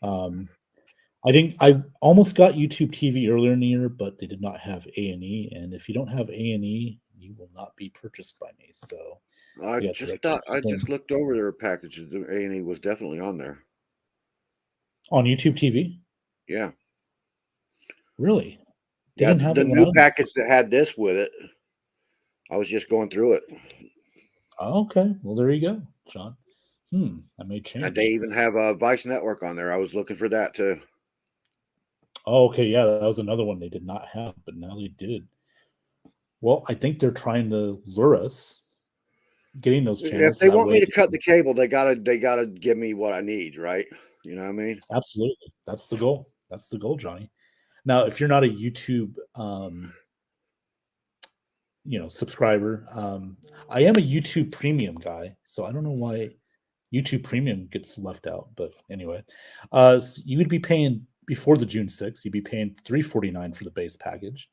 A: I almost got YouTube TV earlier in the year, but they did not have A&E, and if you don't have A&E, you will not be purchased by me. So
B: I just looked over their packages. The A&E was definitely on there
A: on YouTube TV.
B: Yeah,
A: really. They
B: yeah,
A: didn't have
B: the new package that had this with it. I was just going through it.
A: Okay, well there you go, John. I may change.
B: And they even have a Vice Network on there. I was looking for that too.
A: Oh, okay, yeah, that was another one they did not have, but now they did. Well, I think they're trying to lure us, getting those channels.
B: If they want me to cut the cable, they gotta give me what I need, right? You know what I mean?
A: Absolutely, that's the goal. That's the goal, Johnny. Now, if you're not a YouTube, subscriber, I am a YouTube Premium guy, so I don't know why YouTube Premium gets left out. But anyway, you would be paying before the June 6th, you'd be paying $349 for the base package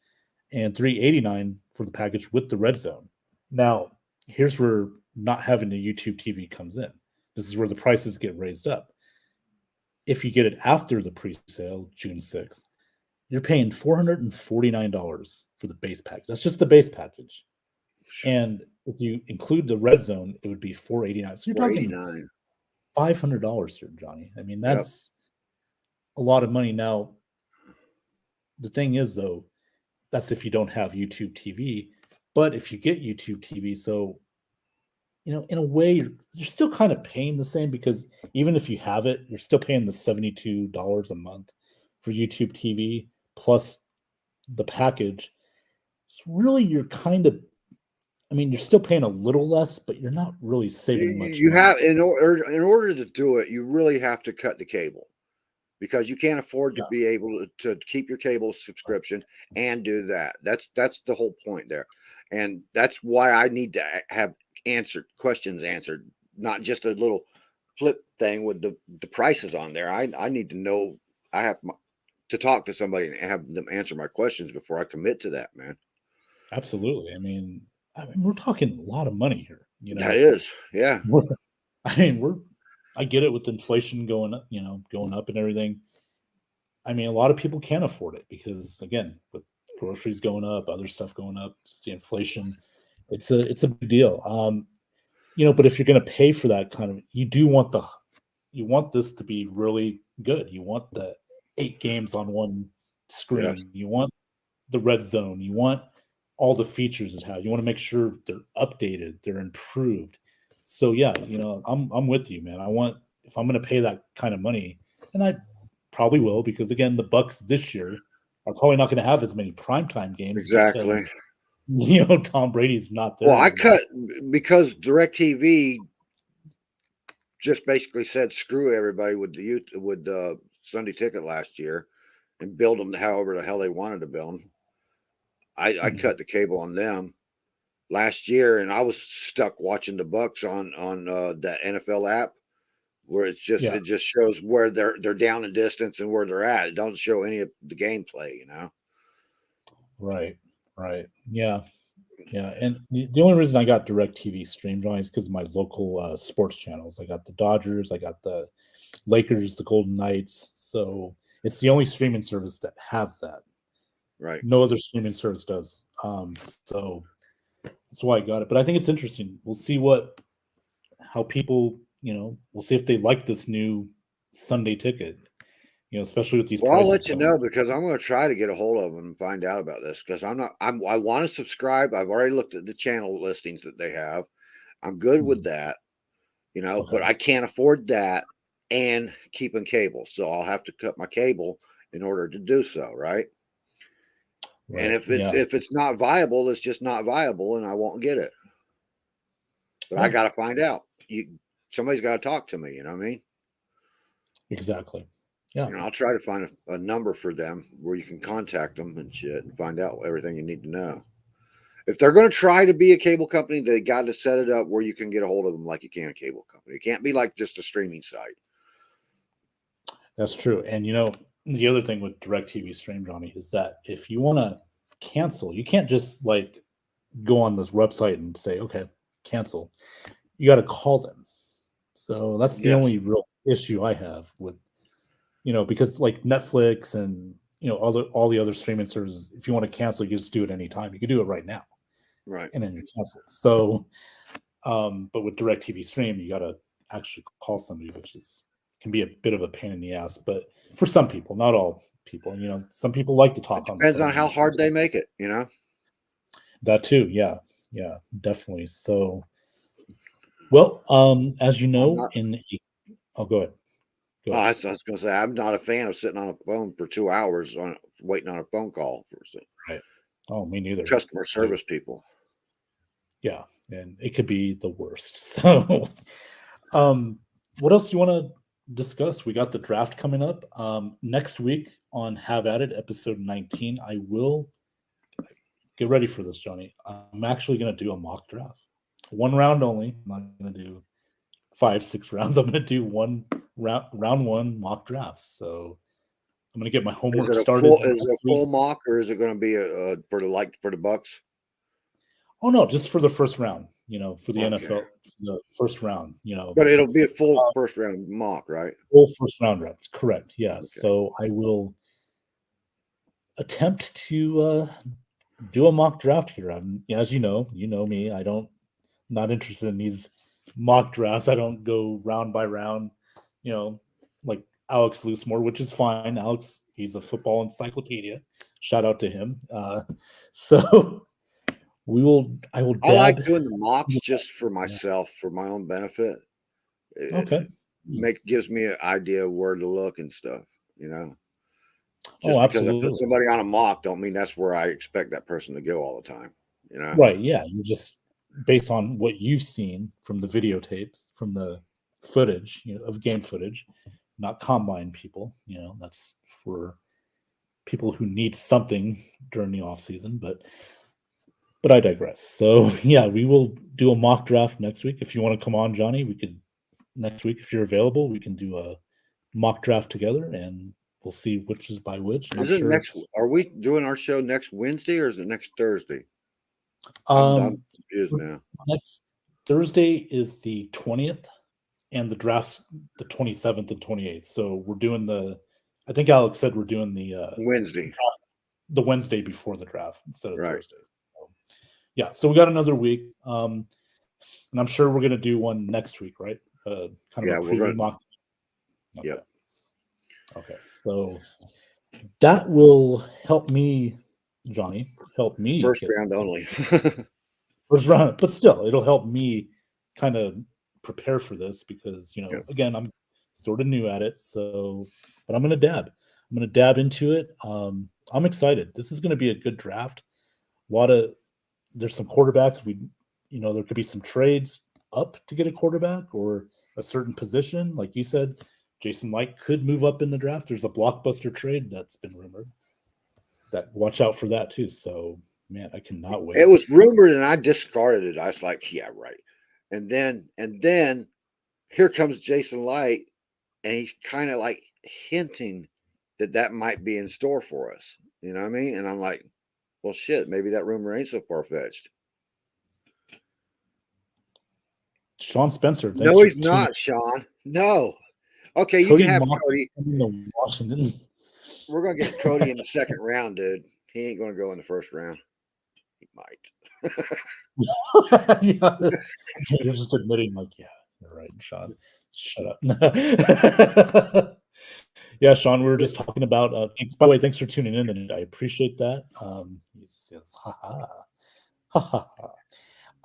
A: and $389 for the package with the red zone. Now, here's where not having the YouTube TV comes in. This is where the prices get raised up. If you get it after the pre-sale, June 6th, you're paying $449 for the base package. That's just the base package. And if you include the red zone, it would be $489. So you're talking $500 here, Johnny. I mean, that's a lot of money. Now, the thing is, though, that's if you don't have YouTube TV. But if you get YouTube TV, so in a way, you're still kind of paying the same, because even if you have it, you're still paying the $72 a month for YouTube TV plus the package. So really, you're kind of, you're still paying a little less, but you're not really saving much.
B: You have, in order to do it, you really have to cut the cable, because you can't afford to be able to keep your cable subscription and do that. That's the whole point there. And that's why I need to have questions answered, not just a little flip thing with the prices on there. I need to know. I have to talk to somebody and have them answer my questions before I commit to that, man.
A: Absolutely. I mean, we're talking a lot of money here.
B: That is, yeah.
A: I get it with inflation going up and everything. I mean, a lot of people can't afford it because, again, with groceries going up, other stuff going up, just the inflation, it's a big deal. But if you're going to pay for that kind of, you want this to be really good. You want the 8 games on one screen. Yeah. You want the red zone. You want all the features it has. You want to make sure they're updated, they're improved. So yeah, I'm with you, man. if I'm going to pay that kind of money, and I probably will, because again, the Bucks this year are probably not going to have as many primetime games.
B: Exactly.
A: Because, Tom Brady's not there.
B: Well, I cut because DirecTV just basically said screw everybody with the Sunday Ticket last year and build them however the hell they wanted to build them. I cut the cable on them last year, and I was stuck watching the Bucks on the NFL app, where it just shows where they're down in distance and where they're at. It doesn't show any of the gameplay,
A: Right. Yeah. And the only reason I got DirecTV streamed on is because of my local sports channels. I got the Dodgers, I got the Lakers, the Golden Knights. So it's the only streaming service that has that.
B: Right.
A: No other streaming service does. So that's why I got it. But I think it's interesting. We'll see how people, we'll see if they like this new Sunday Ticket, especially with these.
B: Well, I'll let you know, because I'm going to try to get a hold of them and find out about this, because I want to subscribe. I've already looked at the channel listings that they have. I'm good with that, okay. But I can't afford that and keeping cable. So I'll have to cut my cable in order to do so. Right. Right. And if it's not viable, it's just not viable, and I won't get it. But I got to find out. Somebody's got to talk to me. You know what I mean?
A: Exactly. Yeah.
B: And I'll try to find a number for them where you can contact them and shit and find out everything you need to know. If they're going to try to be a cable company, they got to set it up where you can get a hold of them like you can a cable company. It can't be like just a streaming site.
A: That's true. And the other thing with DirecTV Stream, Johnny, is that if you want to cancel, you can't just go on this website and say, okay, cancel. You got to call them. So that's the only real issue I have with, because like Netflix and, all the other streaming services, if you want to cancel, you just do it anytime. You can do it right now.
B: Right.
A: And then you cancel. So, but with DirecTV Stream, you got to actually call somebody, which can be a bit of a pain in the ass, but for some people, not all people, some people like to talk on the phone.
B: Depends on how hard they make it,
A: That too. Yeah, definitely. So, well, as you know, go ahead.
B: I was going to say, I'm not a fan of sitting on a phone for 2 hours waiting on a phone call.
A: Right. Oh, me neither.
B: Customer service people.
A: Yeah, and it could be the worst. So, what else do you want to discuss? We got the draft coming up next week. on Have At It, episode 19, I will get ready for this, Johnny. I'm actually going to do a mock draft. 1 round only. I'm not going to do 5, 6 rounds. I'm going to do round 1 mock draft. So I'm going to get my homework started.
B: Is it a full mock, or is it going to be for the Bucks?
A: Oh no, just for the first round. For the
B: Okay.
A: NFL, the first round.
B: But it'll be a full first round mock, right?
A: Full first round reps, correct? Yeah.
B: Okay.
A: So I will attempt to do a mock draft here. As you know me. Not interested in these mock drafts. I don't go round by round. Like Alex Loosemore, which is fine. Alex, he's a football encyclopedia. Shout out to him. So I will.
B: I like doing the mocks just for myself, for my own benefit.
A: Okay.
B: Gives me an idea of where to look and stuff. Just
A: Oh,
B: because I
A: absolutely.
B: put somebody on a mock don't mean that's where I expect that person to go all the time.
A: Right. Yeah. You just based on what you've seen from the videotapes, from the footage, of game footage, not combine people. That's for people who need something during the off season. But I digress. So yeah, we will do a mock draft next week. If you want to come on, Johnny, we could next week if you're available. We can do a mock draft together, and we'll see which is by which.
B: Is it next? Are we doing our show next Wednesday or is it next Thursday? I'm confused now.
A: Next Thursday is the 20th, and the draft's the 27th and 28th. So we're doing I think Alex said we're doing the
B: Wednesday,
A: the Wednesday before the draft instead of
B: right.
A: Thursdays. So, yeah, so we got another week, and I'm sure we're going to do one next week, right? Kind of a preview mock.
B: Okay. Yep.
A: Okay, so that will help me, Johnny. Help me
B: first round only.
A: First round, but still, it'll help me kind of prepare for this because again, I'm sort of new at it. So, but I'm going to dab. I'm going to dab into it. I'm excited. This is going to be a good draft. There's some quarterbacks. There could be some trades up to get a quarterback or a certain position. Like you said, Jason Light could move up in the draft. There's a blockbuster trade that's been rumored. Watch out for that too. So, man, I cannot wait.
B: It was rumored and I discarded it. I was like, yeah, right. And then here comes Jason Light, and he's kind of like hinting that might be in store for us. You know what I mean? And I'm like, well, shit, maybe that rumor ain't so far-fetched.
A: Sean Spencer.
B: No, he's not, Sean. No. Okay, you can have Cody.
A: Washington.
B: We're going to get Cody in the second round, dude. He ain't going to go in the first round. He might.
A: Yeah. You're just admitting, like, yeah, you're right, Sean. Shut up. Yeah, Sean, we were just talking about. By the way, thanks for tuning in, and I appreciate that. He says, ha.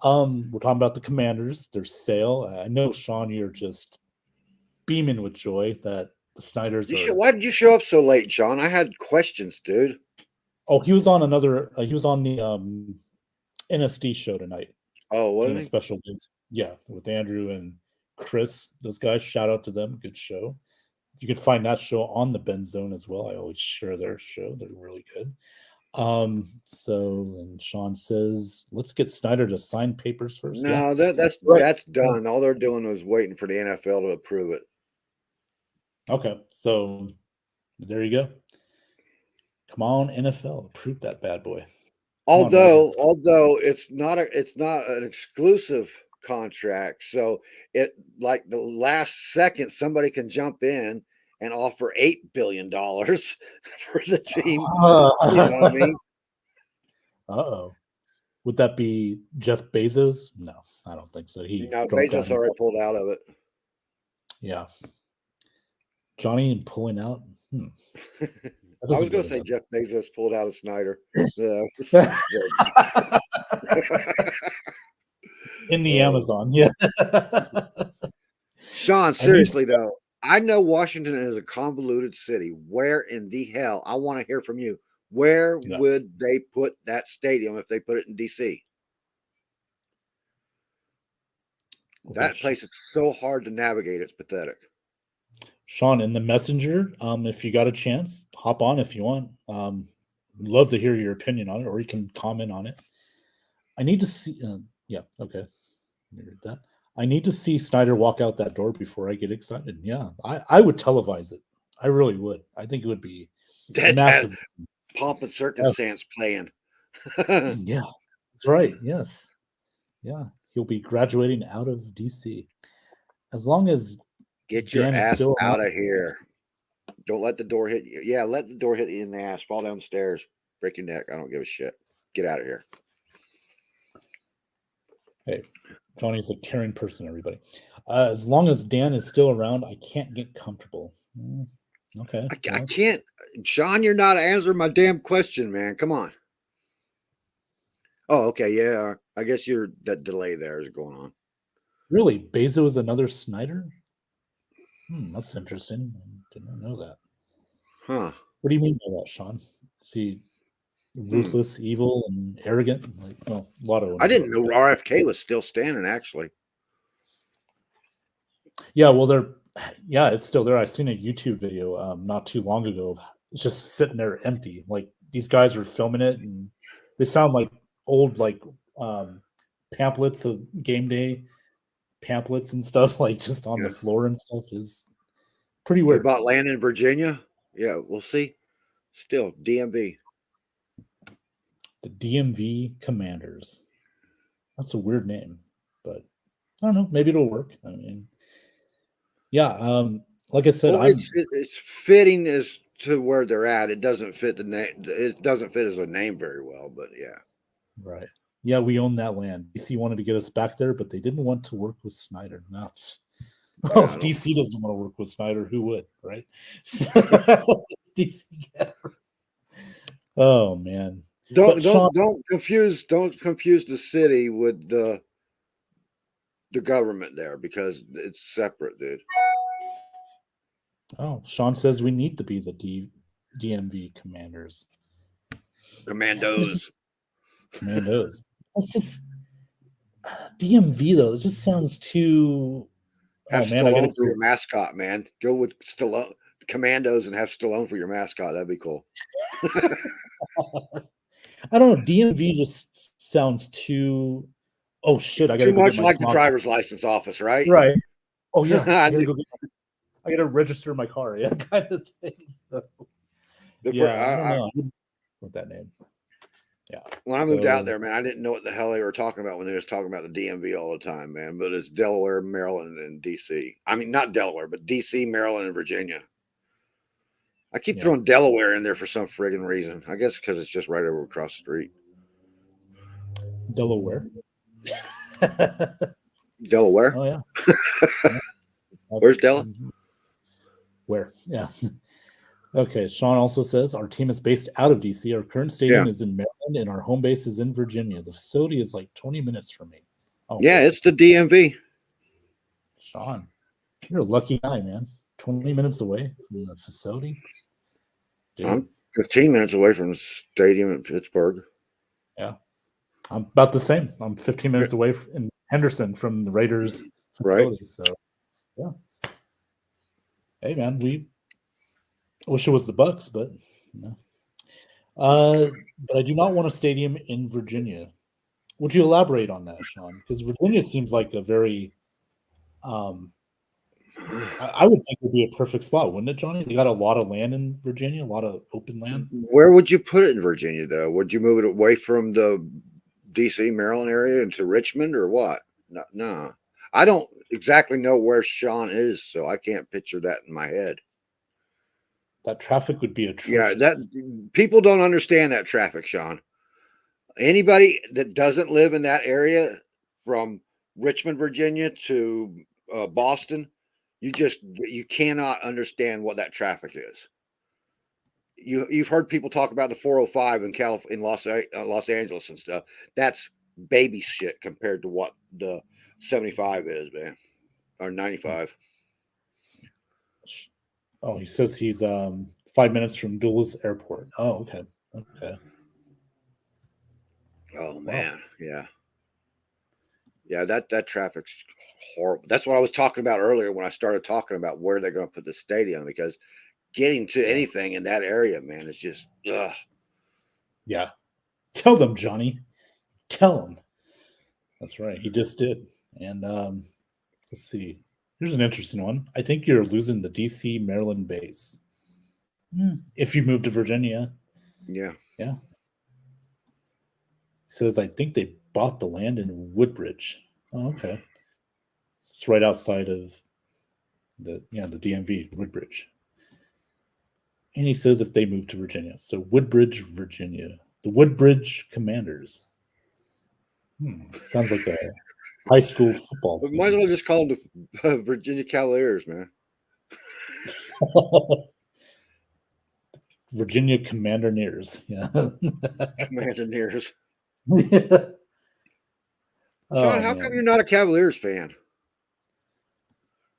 A: We're talking about the Commanders, their sale. I know, Sean, you're just beaming with joy that the Snyders
B: Why did you show up so late, Sean? I had questions, dude.
A: Oh, he was on he was on the NSD show tonight.
B: Oh, what?
A: A special visit. Yeah, with Andrew and Chris. Those guys, shout out to them. Good show. You can find that show on the Ben Zone as well. I always share their show. They're really good. And Sean says, let's get Snyder to sign papers first.
B: No, that's done. All they're doing is waiting for the NFL to approve it.
A: Okay, so there you go. Come on, NFL, approve that bad boy.
B: Although it's not an exclusive contract, so it like the last second somebody can jump in and offer $8 billion for the team. You know what I mean?
A: Would that be Jeff Bezos? No, I don't think so.
B: Bezos already pulled out of it.
A: Yeah. Johnny and pulling out.
B: I was going to say Jeff Bezos pulled out of Snyder.
A: In the Amazon, yeah.
B: Sean, seriously though, I know Washington is a convoluted city. Where in the hell? I want to hear from you. Where would they put that stadium if they put it in DC? That place is so hard to navigate. It's pathetic.
A: Sean, in the messenger, if you got a chance, hop on if you want. Love to hear your opinion on it, or you can comment on it. I need to see. Yeah, okay. Read that. I need to see Snyder walk out that door before I get excited. Yeah, I would televise it. I really would. I think it would be
B: That's
A: massive.
B: pomp and
A: Yeah,
B: circumstance playing.
A: yeah, that's right. Yes. Yeah. He'll be graduating out of DC. As long as
B: Get your
A: Dan is
B: ass
A: still
B: out
A: around.
B: of here. Don't let the door hit you. Yeah, let the door hit you in the ass. Fall down the stairs. Break your neck. I don't give a shit. Get out of here.
A: Hey, Johnny's a caring person, everybody. As long as Dan is still around, I can't get comfortable. Okay.
B: I
A: Well,
B: can't. Sean, you're not answering my damn question, man. Come on. Oh, okay. Yeah. I guess that delay there is going on.
A: really, Bezo is another Snyder? That's interesting. I did not know that.
B: Huh.
A: What do you mean by that, Sean? Is he ruthless, evil, and arrogant? Like, well, a lot of them
B: I didn't
A: are.
B: know
A: But
B: RFK was still standing, actually.
A: yeah, well, yeah, it's still there. I seen a YouTube video not too long ago. It's just sitting there empty. Like these guys were filming it, and they found like old um, pamphlets of game day pamphlets and stuff, like just on the
B: Yeah.
A: floor and stuff. Is pretty
B: They
A: weird.
B: bought land in Virginia. Yeah, we'll see. Still, DMV.
A: The DMV Commanders. That's a weird name, but I don't know. Maybe it'll work. I mean, yeah. Like I said,
B: Well, it's fitting as to where they're at. It doesn't fit the name. It doesn't fit as a name very well, but yeah.
A: right. Yeah, we own that land. DC wanted to get us back there, but they didn't want to work with Snyder. No. Well,
B: Yeah,
A: if DC doesn't want to work with Snyder, who would, right? DC. Oh man. But Sean,
B: don't confuse the city with the government there because it's separate, dude.
A: Sean says we need to be the DMV commanders.
B: Commandos.
A: Commandos. That's just DMV though. It just sounds too.
B: Have
A: Oh man, I gotta
B: Stallone for your mascot, man. Go with Stallone Commandos and have Stallone for your mascot. That'd be cool.
A: I don't know. DMV just sounds too. Oh shit! I gotta
B: Too
A: go get
B: much
A: my
B: like the
A: smog.
B: driver's license office, right?
A: Right. Oh yeah.
B: I
A: I gotta
B: knew-
A: go get. I gotta register my car. Yeah, kind of thing. So,
B: the fir-
A: yeah, I don't know. I wouldn't with that name. Yeah.
B: when I moved out
A: So
B: there, man, I didn't know what the hell they were talking about when they was talking about the DMV all the time, man. But it's Delaware, Maryland, and DC. I mean, not Delaware, but DC, Maryland, and Virginia. I keep
A: Yeah.
B: throwing Delaware in there for some friggin' reason. I guess because it's just right over across the street.
A: Delaware.
B: Delaware?
A: Oh yeah.
B: Where's Della?
A: Where? Yeah. Okay. Sean also says our team is based out of DC. Our current stadium is in Maryland, and our home base is in Virginia. The facility is like 20 minutes from me. Oh
B: Yeah, it's the DMV.
A: Sean, you're a lucky guy, man. 20 minutes away from the facility. Dude,
B: I'm 15 minutes away from the stadium in Pittsburgh.
A: yeah. I'm about the same. I'm 15 minutes away in Henderson from the Raiders facility.
B: Right.
A: So yeah. Hey man, we wish it was the Bucks, but no. But I do not want a stadium in Virginia. Would you elaborate on that, Sean? Because Virginia seems like a very I would think it would be a perfect spot, wouldn't it, Johnny? They got a lot of land in Virginia, a lot of open land.
B: Where would you put it in Virginia, though? Would you move it away from the DC, Maryland area into Richmond or what? No. I don't exactly know where Sean is, so I can't picture that in my head.
A: That traffic would be atrocious.
B: Yeah, that people don't understand that traffic, Sean. Anybody that doesn't live in that area from Richmond, Virginia to Boston, you cannot understand what that traffic is. You've heard people talk about the 405 in Los Angeles and stuff. That's baby shit compared to what the 75 is, man, or 95.
A: Oh, he says he's 5 minutes from Dulles Airport. Oh, okay. Okay.
B: Oh man, yeah. Yeah, that traffic's horrible. That's what I was talking about earlier when I started talking about where they're going to put the stadium, because getting to anything in that area, man, is just ugh.
A: Yeah. Tell them, Johnny. Tell them. That's right. He just did. And let's see. Here's an interesting one. I think you're losing the DC Maryland base. If you move to Virginia.
B: Yeah.
A: Yeah. Says I think they bought the land in Woodbridge. Oh, okay. It's right outside of the DMV, Woodbridge. And he says if they move to Virginia. So Woodbridge, Virginia. The Woodbridge Commanders. Sounds like a high school football
B: We
A: team.
B: might as well just call them the Virginia Cavaliers, man.
A: Virginia Commanderneers. Yeah.
B: Commanderneers.
A: Yeah.
B: Sean, how come you're not a Cavaliers fan?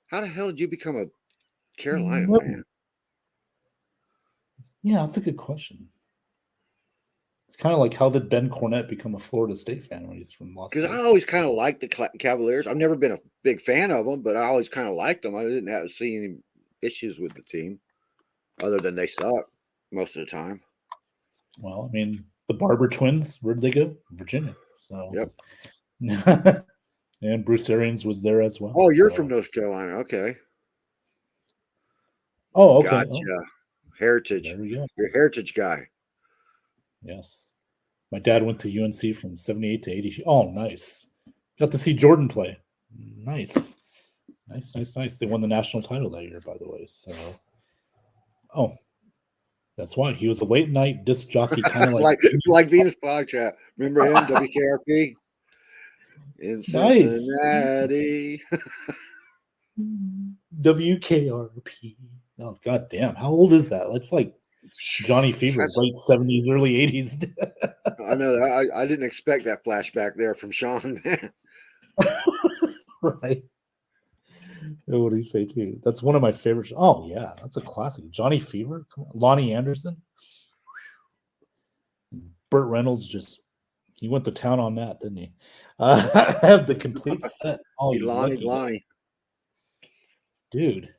B: How the hell did you become a Carolina fan?
A: Yeah, that's a good question. It's kind of like, how did Ben Cornett become a Florida State fan when he's from Las Vegas?
B: Because I always kind of liked the Cavaliers. I've never been a big fan of them, but I always kind of liked them. I didn't have to see any issues with the team, other than they suck most of the time.
A: Well, I mean, the Barber twins, where did they go? Virginia. So.
B: Yep.
A: And Bruce Arians was there as well.
B: Oh, you're from North Carolina. Okay.
A: Oh, okay.
B: Gotcha.
A: Oh.
B: Heritage.
A: There we go.
B: You're a heritage guy.
A: Yes. My dad went to UNC from 78 to 80. Oh, nice. Got to see Jordan play. Nice. Nice. They won the national title that year, by the way. So, that's why. He was a late night disc jockey, kind of
B: like Venus Flytrap. Remember him, WKRP? In Cincinnati.
A: WKRP. Oh, god damn. How old is that? That's like Johnny Fever, late 70s, early 80s.
B: I know. I didn't expect that flashback there from Sean, man.
A: Right. What do you say, too? That's one of my favorites. Oh, yeah. That's a classic. Johnny Fever. Come on. Lonnie Anderson. Burt Reynolds he went to town on that, didn't he? I have the complete set. Oh,
B: Lonnie.
A: Dude.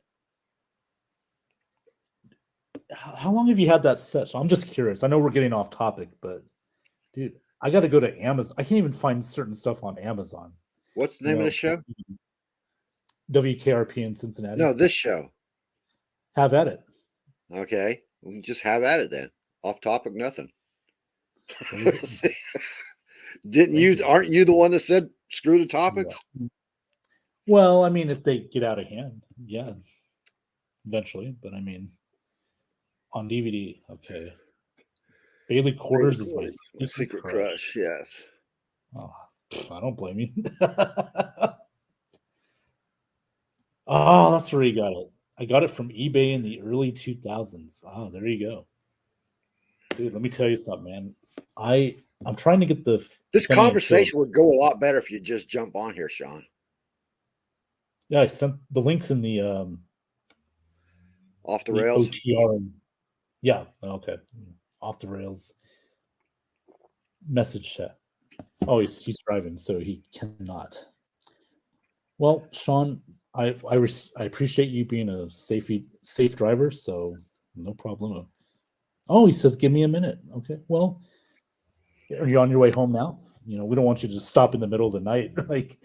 A: How long have you had that set? So I'm just curious. I know we're getting off topic, but dude, I got to go to Amazon. I can't even find certain stuff on Amazon.
B: What's the name of the show?
A: WKRP in Cincinnati.
B: No, this show.
A: Have at it.
B: Okay. We can just have at it then. Off topic, nothing. Aren't you the one that said screw the topics?
A: Yeah. Well, I mean, if they get out of hand, yeah. Eventually. But I mean, on DVD, okay. Bailey Quarters is my
B: secret crush. Yes.
A: Oh, I don't blame you. Oh, that's where you got it. I got it from eBay in the early 2000s. Oh, there you go. Dude, let me tell you something, man. I'm trying to get
B: this conversation would go a lot better if you just jump on here, Sean.
A: Yeah, I sent the links in the
B: Off the Rails.
A: OTR. Yeah, okay. Off the Rails message chat. Oh, he's driving, so he cannot. Well, Sean, I appreciate you being a safe driver, so no problem. Oh, he says, give me a minute. Okay, well, are you on your way home now? You know, we don't want you to stop in the middle of the night, like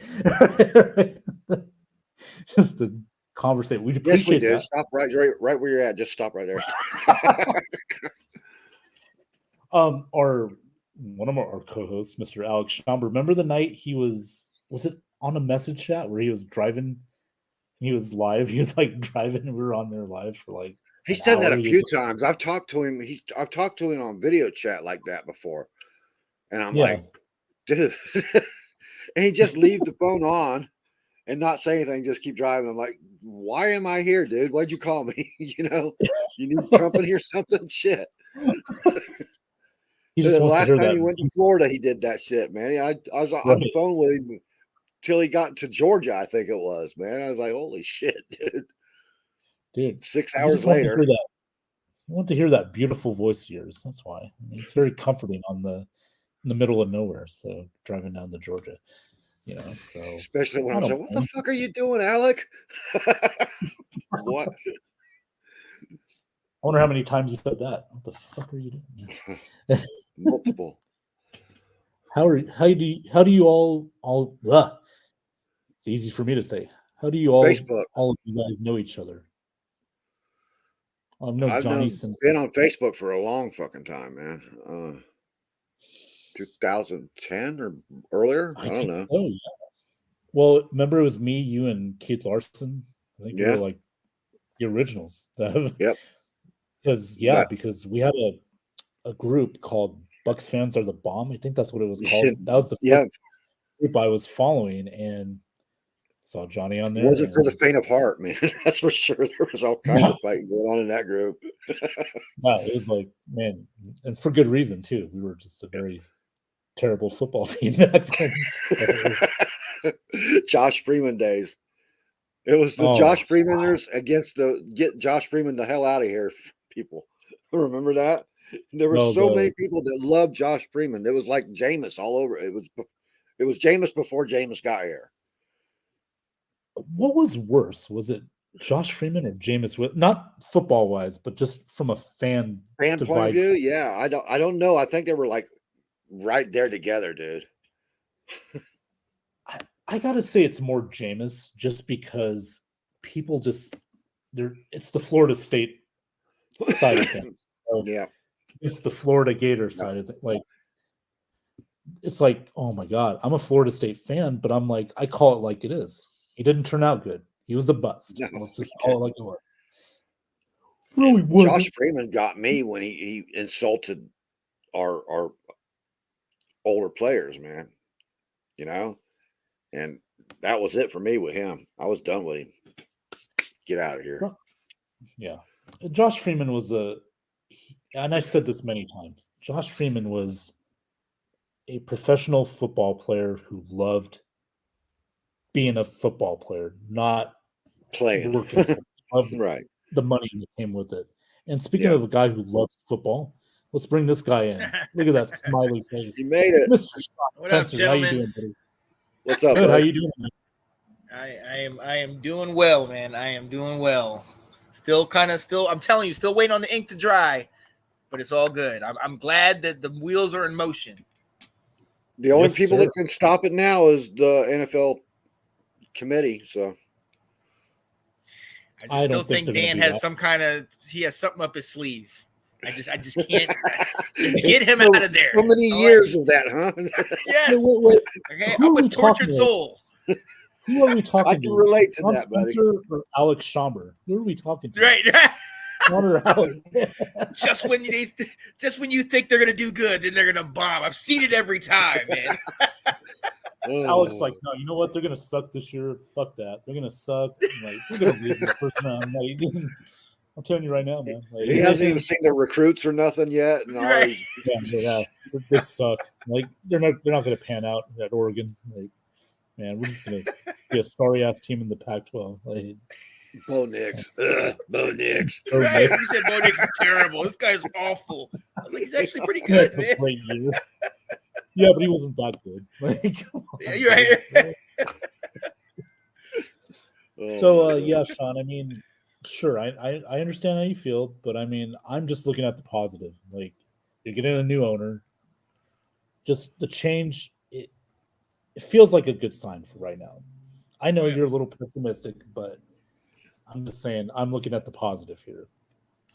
A: just to conversate. We'd appreciate that.
B: Stop right where you're at. Just stop right there.
A: One of our co-hosts, Mr. Alex Schomburg, remember the night he was it on a message chat where he was driving? He was live. He was like driving, and we were on there live for like.
B: He's done that a few times. I've talked to him. I've talked to him on video chat like that before, and I'm like, dude, and he just leaves the phone on and not say anything, just keep driving. I'm like, why am I here, dude? Why'd you call me? You need company or something? Shit. The last time he went to Florida, he did that shit, man. I was on the phone with him till he got to Georgia, I think it was, man. I was like, holy shit, dude. 6 hours later.
A: I want to hear that beautiful voice of yours. That's why. I mean, it's very comforting in the middle of nowhere. So driving down to Georgia. You know, so
B: Especially when
A: I
B: I'm
A: don't
B: saying, "What the
A: blame
B: fuck are you doing, Alec?" What?
A: I wonder how many times you said that. What the fuck are you doing?
B: Multiple.
A: How do you all ugh, it's easy for me to say. How do you
B: Facebook.
A: all of you guys know each other? I've known
B: I've
A: Johnny
B: known
A: since
B: been on Facebook for a long fucking time, man. 2010 or earlier. I
A: I
B: don't
A: think
B: know.
A: so. Yeah. Well, remember it was me, you, and Keith Larson. I think we were
B: Yeah.
A: like the originals.
B: Yep.
A: Because we had a group called Bucks Fans Are the Bomb. I think that's what it was called. That was the
B: Yeah.
A: first group I was following, and saw Johnny on
B: It
A: there.
B: wasn't for the
A: And
B: faint of heart, man. That's for sure. There was all kinds of fighting going on in that group.
A: wow, it was like, man, and for good reason too. We were just a very terrible football team back then. So,
B: Josh Freeman days. It was the
A: oh,
B: Josh Freemaners against the get Josh Freeman the hell out of here people. Remember that? There were
A: no,
B: so many people that loved Josh Freeman. It was like Jameis all over. It was Jameis before Jameis got here.
A: what was worse? Was it Josh Freeman or Jameis? Not football wise, but just from a fan
B: Fan point of
A: divide.
B: view, yeah. I don't know. I think they were like right there together, dude.
A: I gotta say it's more Jameis just because people just it's the Florida State side of things. So
B: Yeah.
A: it's the Florida Gator side of it. Like it's like, oh my god, I'm a Florida State fan, but I'm like, I call it like it is. He didn't turn out good. He was a bust.
B: No,
A: Let's just
B: he
A: call it like it was. No, he
B: Josh
A: wasn't.
B: Freeman got me when he insulted our older players, man. You know, and that was it for me with him. I was done with him. Get out of here.
A: Yeah. Josh Freeman was and I've said this many times. Josh Freeman was a professional football player who loved being a football player, not
B: Playing.
A: working. Loved
B: Right.
A: the money that came with it. And speaking
B: Yeah.
A: of a guy who loves football, let's bring this guy in. Look at that smiley face.
B: You made it.
A: Mr. Sean
C: What up,
A: Spencer, how you
C: gentlemen?
A: doing, buddy?
B: What's up,
A: Good. How
B: buddy?
A: you doing, man?
C: I am doing well, man. I am doing well. Still I'm telling you, still waiting on the ink to dry, but it's all good. I'm glad that the wheels are in motion.
B: The only
A: Yes,
B: people
A: sir.
B: that can stop it now is the NFL committee. So
A: I
C: still
A: don't think
C: think
A: they're gonna
C: Dan
A: do
C: has
A: that.
C: some kind of something up his sleeve. I just can't get
B: It's
C: him
B: so,
C: out of there.
B: so many
C: All
B: years of that, huh?
C: Yes.
A: Wait.
C: Okay.
A: Who
C: I'm
A: are we
C: a tortured
A: talking about?
C: soul.
A: Who are we talking
B: I
A: to?
B: can relate to
A: Sean
B: that, buddy.
A: Spencer or Alex Schomber? Who are we talking to?
C: Right.
A: Sean or Alex?
C: just when you think they're gonna do good, then they're gonna bomb. I've seen it every time, man.
A: Alex, like, no, you know what? They're gonna suck this year. Fuck that. They're gonna suck. Like, we're gonna lose in the first round. Like, I'm telling you right now, man. Like,
B: He hasn't even seen their recruits or nothing yet. And
C: Right.
A: yeah, they suck. Like, they're not gonna pan out at Oregon. Like, man, we're just gonna be a sorry ass team in the Pac-12. Like,
B: Bo Nix. Bo Nix.
C: Right. He said Bo Nix is terrible. This guy's awful. I was like, he's actually pretty good,
A: that's a
C: man.
A: great year. Yeah, but he wasn't that good. Like, come on,
C: Yeah, you're right.
B: Oh,
A: So
B: my
A: yeah,
B: God.
A: Sean, I mean, sure, I understand how you feel, but I mean, I'm just looking at the positive. Like, you're getting a new owner. Just the change, it feels like a good sign for right now. I know
C: Yeah.
A: you're a little pessimistic, but I'm just saying I'm looking at the positive here.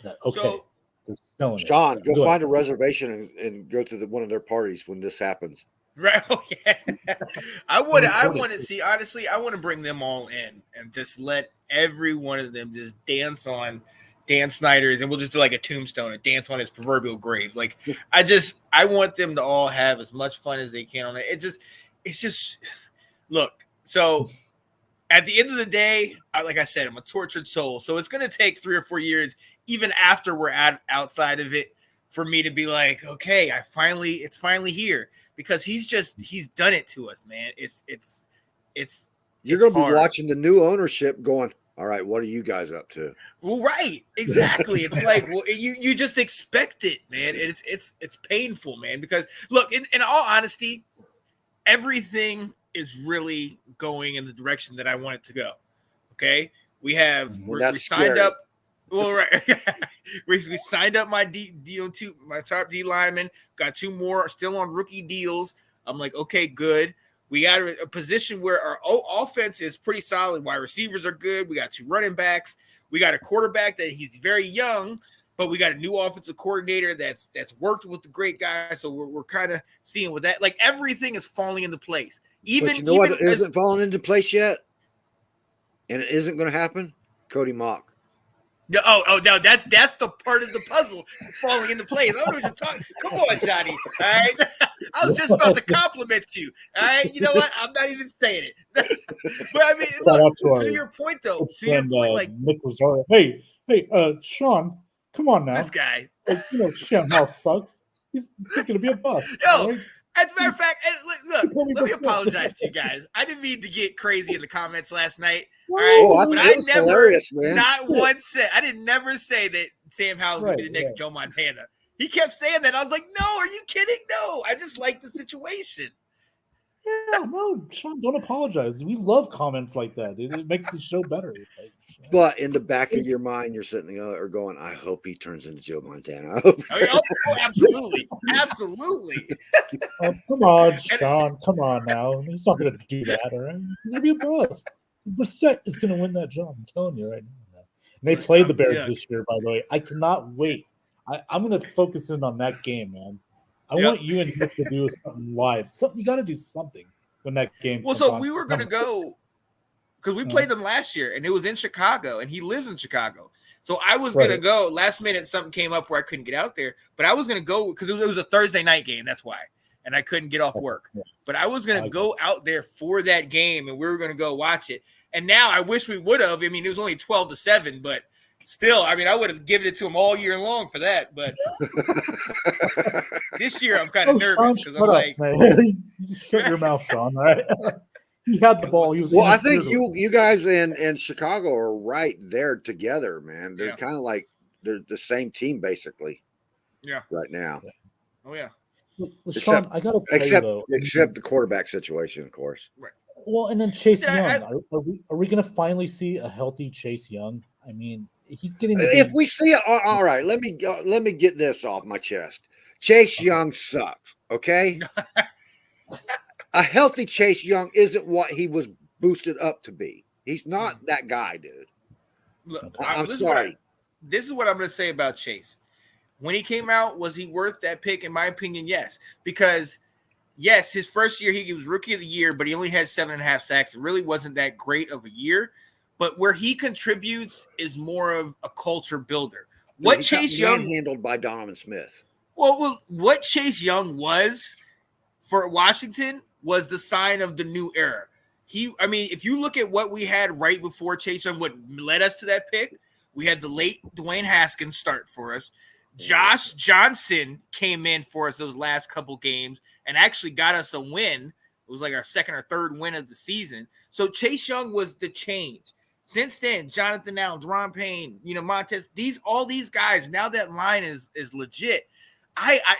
A: That okay,
C: So
A: they're selling
B: Sean,
A: it.
B: go
A: Go
B: find a reservation and go to one of their parties when this happens.
C: right, oh, yeah. I want
A: recording.
C: to see, honestly, I want to bring them all in and just let every one of them just dance on Dan Snyder's, and we'll just do like a tombstone and dance on his proverbial grave. Like, I want them to all have as much fun as they can on it. It's just look, so at the end of the day, like I said, I'm a tortured soul. So it's going to take 3 or 4 years, even after we're outside of it, for me to be like, okay, it's finally here, because he's done it to us, man.
B: You're going to be
C: hard.
B: watching the new ownership going, all right, what are you guys up to?
C: Well, right. Exactly. It's like, well, you just expect it, man. It's painful, man, because look, in all honesty, everything is really going in the direction that I want it to go. Okay, we have we
B: that's
C: signed
B: scary.
C: up. Well, right, we signed up my my top D lineman. Got 2 more still on rookie deals. I'm like, okay, good. We got a position where our offense is pretty solid. Wide receivers are good. We got 2 running backs. We got a quarterback that he's very young, but we got a new offensive coordinator that's worked with the great guys. So we're kind of seeing with that, like everything is falling into place. Even
B: but you know what
C: even
B: isn't falling into place yet, and it isn't going to happen. Cody Mock.
C: No, that's the part of the puzzle falling into place. I don't know what you're talking. Come on, Johnny. All right, I was just about to compliment you. All right, you know what? I'm not even saying it. But I mean,
A: Shout out
C: look,
A: to
C: to
A: our
C: your point though.
A: good
C: To your
A: friend,
C: point, like
A: Nick Rosario. Hey, Sean, come on now.
C: this guy.
A: Like, Shenhouse sucks. He's going to be a bust.
C: Yo,
A: all right?
C: as a matter of fact, look, let me
A: 20%.
C: apologize to you guys. I didn't mean to get crazy in the comments last night. All
B: Oh,
C: right,
B: I
C: but
B: thought
C: I
B: it was
C: never,
B: hilarious, man.
C: not once said, I didn't never say that Sam Howell's gonna be the next Joe Montana. He kept saying that. I was like, no, are you kidding? No, I just like the situation.
A: Yeah, no, Sean, don't apologize. We love comments like that. It makes the show better. Like,
B: But in the back of your mind, you're sitting there or going, I hope he turns into Joe Montana. I hope
C: Oh, absolutely, absolutely.
A: come on, Sean. Come on now. He's not going to do that, all right? He's going to be a bust. Brissett is going to win that job. I'm telling you right now. And they played the Bears this year, by the way. I cannot wait. I'm going to focus in on that game, man. I want you and Nick to do something live. You got to do something when that game.
C: Well, so we were going to go because we played them last year, and it was in Chicago, and he lives in Chicago. So I was going to go. Last minute, something came up where I couldn't get out there, but I was going to go because it was a Thursday night game. That's why. And I couldn't get off work. But I was going to go out there for that game, and we were going to go watch it. And now I wish we would have. I mean, it was only 12-7, but still, I mean, I would have given it to him all year long for that. But this year, I'm kind of nervous because I'm like,
A: you just shut your mouth, Sean. All right? He had the ball.
B: Well, I think you guys and Chicago are right there together, man. They're kind of like they're the same team basically.
C: Yeah.
B: Right now.
C: Oh yeah.
A: Well, Sean, I got to tell you though,
B: except the quarterback situation, of course.
C: Right.
A: Well, and then Chase Young. Are we going to finally see a healthy Chase Young? I mean, he's getting.
B: If we see it, all right. Let me get this off my chest. Chase Young sucks. Okay. A healthy Chase Young isn't what he was boosted up to be. He's not that guy, dude.
C: Look,
B: I'm sorry.
C: This is what I'm going to say about Chase. When he came out, was he worth that pick? In my opinion, yes. Because, yes, his first year, he was rookie of the year, but he only had 7.5 sacks. It really wasn't that great of a year. But where he contributes is more of a culture builder. What Chase Young
B: handled by Donovan Smith.
C: Well, what Chase Young was for Washington was the sign of the new era. If you look at what we had right before Chase Young, what led us to that pick, we had the late Dwayne Haskins start for us. Josh Johnson came in for us those last couple games and actually got us a win. It was like our second or third win of the season. So Chase Young was the change. Since then, Jonathan Allen, Deron Payne, Montez, all these guys, now that line is legit.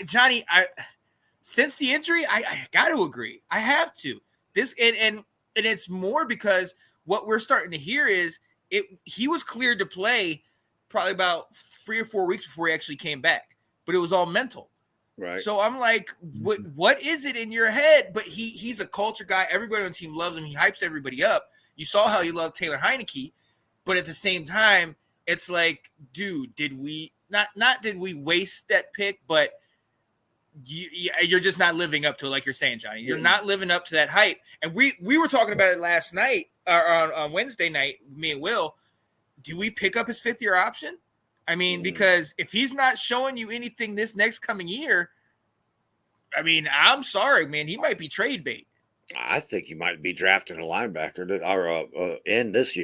C: Johnny, since the injury, I got to agree. I have to. This and it's more because what we're starting to hear is he was cleared to play probably about 3 or 4 weeks before he actually came back, but it was all mental.
B: Right.
C: So I'm like, what is it in your head? But he's a culture guy. Everybody on the team loves him. He hypes everybody up. You saw how he loved Taylor Heineke, but at the same time, it's like, dude, did we waste that pick? But you're just not living up to it, like you're saying, Johnny. You're not living up to that hype. And we were talking about it last night, or on Wednesday night, me and Will. Do we pick up his 5th-year option? I mean, because if he's not showing you anything this next coming year, I mean, I'm sorry, man. He might be trade bait.
B: I think you might be drafting a linebacker or edge this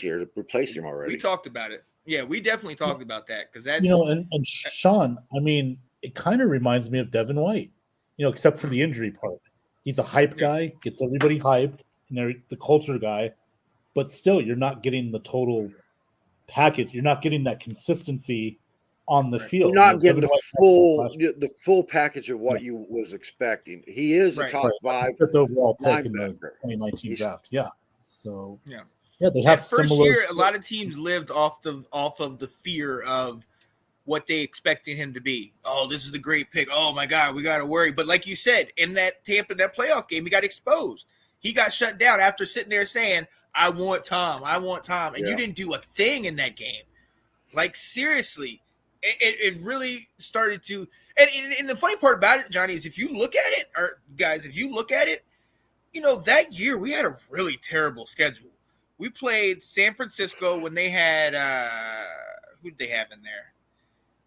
B: year to replace him already.
C: We talked about it. Yeah, we definitely talked about that because that's
A: and Sean. I mean, it kind of reminds me of Devin White, except for the injury part. He's a hype guy, gets everybody hyped, and the culture guy, but still, you're not getting the total package. You're not getting that consistency on the
C: Right.
A: field.
B: You're not
A: You know,
B: getting
A: Devin White
B: the full package of what you was expecting. He is a
C: Right.
B: top
A: right,
B: five
A: he's the overall pick in the
B: linebacker.
A: 2019
B: He's-
A: draft. Yeah. So
C: Yeah.
A: they have
C: That first
A: similar.
C: year, a lot of teams lived off of the fear of what they expected him to be. Oh, this is the great pick. Oh my God, we got to worry. But like you said, in that that playoff game, he got exposed. He got shut down after sitting there saying, I want Tom. And
B: Yeah.
C: you didn't do a thing in that game. Like, seriously, it really started to. And the funny part about it, Johnny, is if you look at it, or guys, if you look at it, that year we had a really terrible schedule. We played San Francisco when they had, who did they have in there?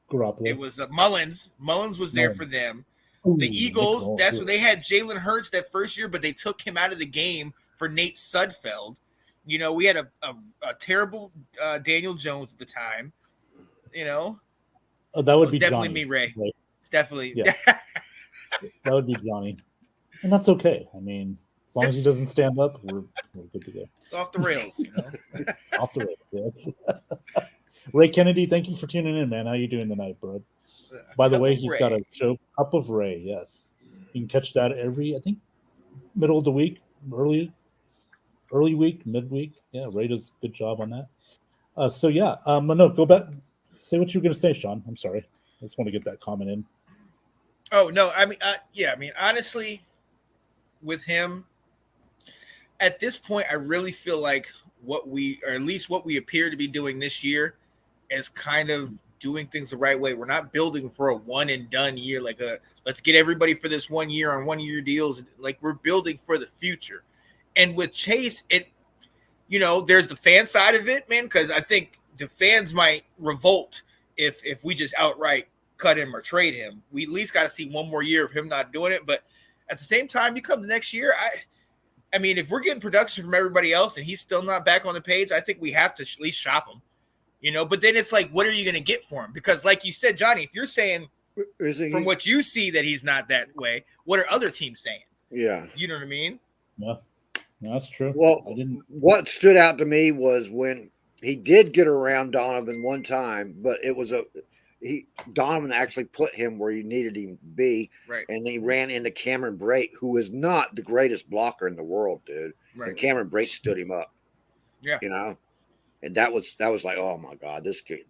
A: Garoppolo.
C: It was Mullins. Mullins was there for them.
A: Ooh,
C: The Eagles,
A: Nick
C: that's
A: Mullins,
C: when they had Jalen Hurts that first year, but they took him out of the game for Nate Sudfeld. We had a terrible Daniel Jones at the time.
A: Oh, that would
C: It's
A: be
C: definitely
A: Johnny.
C: me, Ray.
A: Right?
C: It's definitely
A: Yeah. That would be Johnny, and that's okay. I mean, as long as he doesn't stand up, we're good to go.
C: It's off the rails,
A: Off the rails, yes. Ray Kennedy, thank you for tuning in, man. How you doing tonight, bro? By the way, he's got a show, Cup of Ray. Yes, you can catch that every, I think, middle of the week, early week, midweek. Yeah, Ray does a good job on that. So yeah, no, go back. Say what you were going to say, Sean. I'm sorry. I just want to get that comment in.
C: Oh no, I mean, honestly, with him, at this point, I really feel like what we appear to be doing this year is kind of doing things the right way. We're not building for a one and done year, like let's get everybody for this 1 year on 1 year deals. Like, we're building for the future. And with Chase, there's the fan side of it, man, because I think the fans might revolt if we just outright cut him or trade him. We at least got to see 1 more year of him not doing it. But at the same time, you come the next year, I mean, if we're getting production from everybody else and he's still not back on the page, I think we have to at least shop him. But then it's like, what are you going to get for him? Because like you said, Johnny, if you're saying from what you see that he's not that way, what are other teams saying?
B: Yeah.
C: You know what I mean?
A: Yeah, that's true.
B: Well,
A: I didn't.
B: What stood out to me was when he did get around Donovan one time, but it was Donovan actually put him where he needed him to be.
C: Right.
B: And he ran into Cameron Brate, who is not the greatest blocker in the world, dude.
C: Right.
B: And Cameron Brate stood him up.
C: Yeah.
B: And that was like, oh my God, this kid,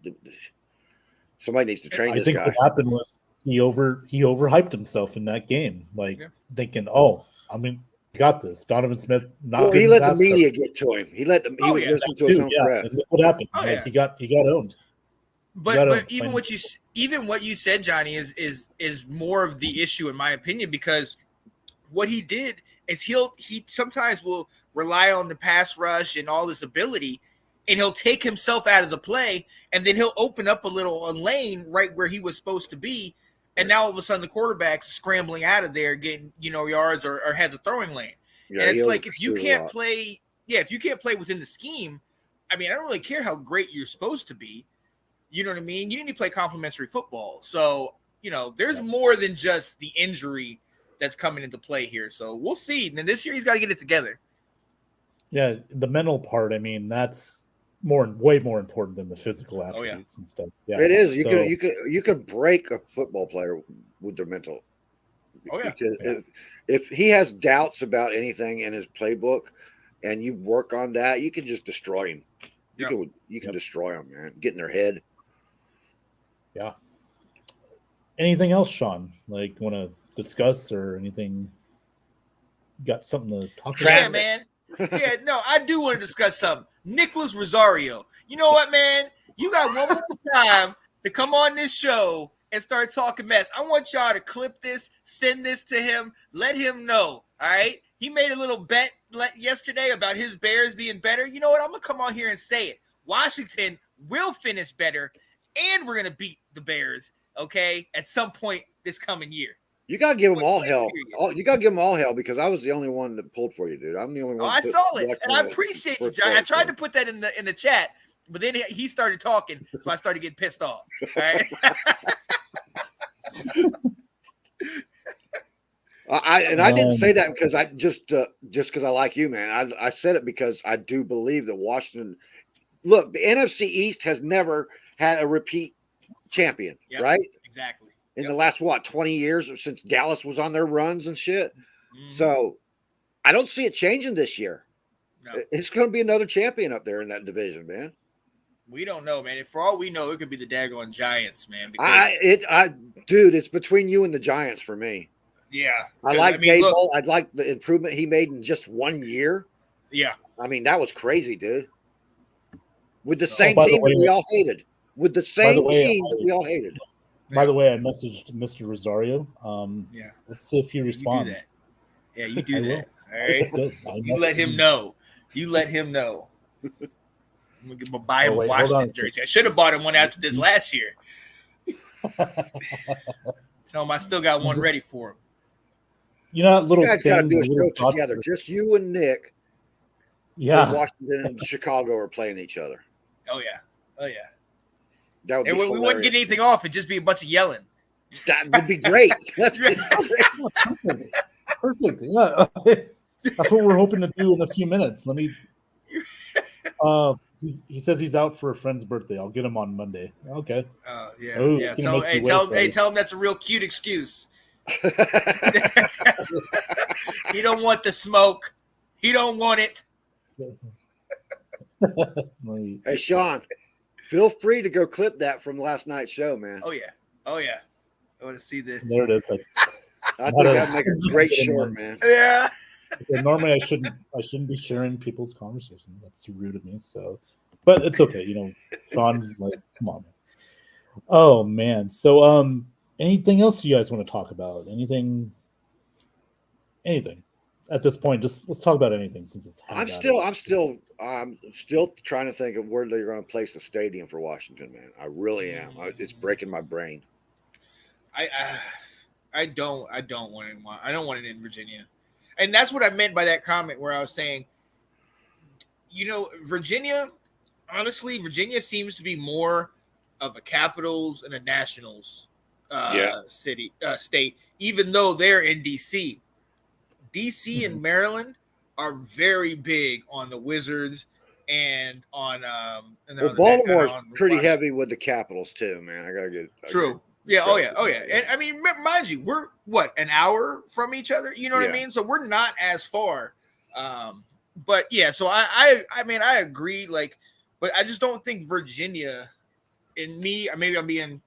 B: somebody needs to train this
A: I think
B: guy.
A: what happened was he overhyped himself in that game, thinking, "Oh, I mean, got this." Donovan Smith.
B: He let the media get to him. He was listening to his own press.
A: And look what happened?
C: Oh,
A: he got owned.
C: But even what you said, Johnny, is more of the issue in my opinion, because what he did is he sometimes will rely on the pass rush and all this ability, and he'll take himself out of the play, and then he'll open up a lane right where he was supposed to be, and now all of a sudden the quarterback's scrambling out of there, getting yards or has a throwing lane.
B: Yeah,
C: and it's like, if you can't play within the scheme, I mean, I don't really care how great you're supposed to be. You know what I mean? You need to play complementary football. So, there's more than just the injury that's coming into play here. So we'll see. And then this year he's got to get it together.
A: Yeah, the mental part, I mean, that's way more important than the physical attributes and stuff. Yeah,
B: it is. You can break a football player with their mental.
C: Oh yeah.
B: Because if he has doubts about anything in his playbook, and you work on that, you can just destroy him. You can destroy them, man. Get in their head.
A: Yeah. Anything else, Sean? Like, want to discuss or anything? Got something to talk about?
C: Yeah, man. Yeah, no, I do want to discuss something. Nicholas Rosario. You know what, man? You got one more time to come on this show and start talking mess. I want y'all to clip this, send this to him, let him know. All right. He made a little bet yesterday about his Bears being better. You know what? I'm going to come on here and say it. Washington will finish better, and we're going to beat the Bears, okay, at some point this coming year.
B: You got to give them all hell. You got to give them all hell, because I was the only one that pulled for you, dude. I'm the only one.
C: Oh, I saw it, and I appreciate you, John. I tried to put that in the chat, but then he started talking, so I started getting pissed off. All right?
B: I didn't say that because I just because I like you, man. I said it because I do believe that Washington. Look, the NFC East has never had a repeat champion,
C: Yep.
B: right?
C: Exactly.
B: In
C: Yep.
B: the last 20 years since Dallas was on their runs and shit.
C: Mhm.
B: So I don't see it changing this year.
C: No,
B: It's going to be another champion up there in that division, man.
C: we don't know, man. And for all we know, it could be the daggone Giants, man. Because
B: Dude, it's between you and the Giants for me.
C: yeah,
B: I
C: 'cause,
B: like
C: look,
B: Dable. I like the improvement he made in just 1 year.
C: yeah,
B: I mean, that was crazy, dude. With the
C: So-
B: same
A: by the
B: team that
A: way-
B: we all hated. With the
A: By the
B: same
A: way,
B: team that we all hated.
A: By the way, I messaged Mr. Rosario.
C: Yeah.
A: Let's see if he
C: You do
A: responds.
C: that. Yeah, you do
A: I
C: that.
A: will.
C: All right.
A: It's good. I
C: You let
A: messaged
C: him know. You let him know. I'm gonna buy him
A: Oh,
C: a
A: wait, hold on.
C: Washington jersey. I should have bought him one after this last year. Tell him I still got one
A: Just-
C: ready for him.
A: You know that little
B: You guys got to
A: thing,
B: do a
A: the little
B: show
A: dots
B: together.
A: that-
B: Just you and Nick.
A: Yeah.
B: Washington and Chicago are playing each other.
C: Oh yeah. Oh yeah.
B: That would be
C: And we wouldn't get
B: hilarious.
C: anything off. It'd just be a bunch of yelling.
B: That would be great. That's
A: Perfect. Yeah. That's what we're hoping to do in a few minutes. Let me. He says he's out for a friend's birthday. I'll get him on Monday. Okay.
C: Yeah.
A: Oh,
C: Yeah.
A: it's gonna make you wait,
C: Tell
A: buddy.
C: him that's a real cute excuse. He don't want the smoke. He don't want it.
B: Hey, Sean, feel free to go clip that from last night's show, man.
C: Oh yeah. Oh yeah. I want to see this.
A: There it is.
B: I think that'd make a great short, man.
C: Yeah.
A: Normally, I shouldn't be sharing people's conversations. That's rude of me. So, but it's okay. You know, Sean's like, come on. Man. Oh man. So, anything else you guys want to talk about? Anything at this point? Just let's talk about anything since it's.
B: I'm still trying to think of where they're going to place the stadium for Washington, man. I really am. It's breaking my brain.
C: I don't want it. I don't want it in Virginia, and that's what I meant by that comment where I was saying, you know, Virginia. Honestly, Virginia seems to be more of a Capitals and a Nationals state, even though they're in DC. DC and Maryland are very big on the Wizards and on
B: Baltimore's pretty
C: Washington.
B: heavy with the Capitals too, man. I gotta get
C: True. Yeah. Oh yeah. Oh yeah. And I mean, mind you, we're what, an hour from each other. You know what I mean? So we're not as far. But yeah. So I mean, I agree. Like, but I just don't think Virginia. And me, maybe I'm being,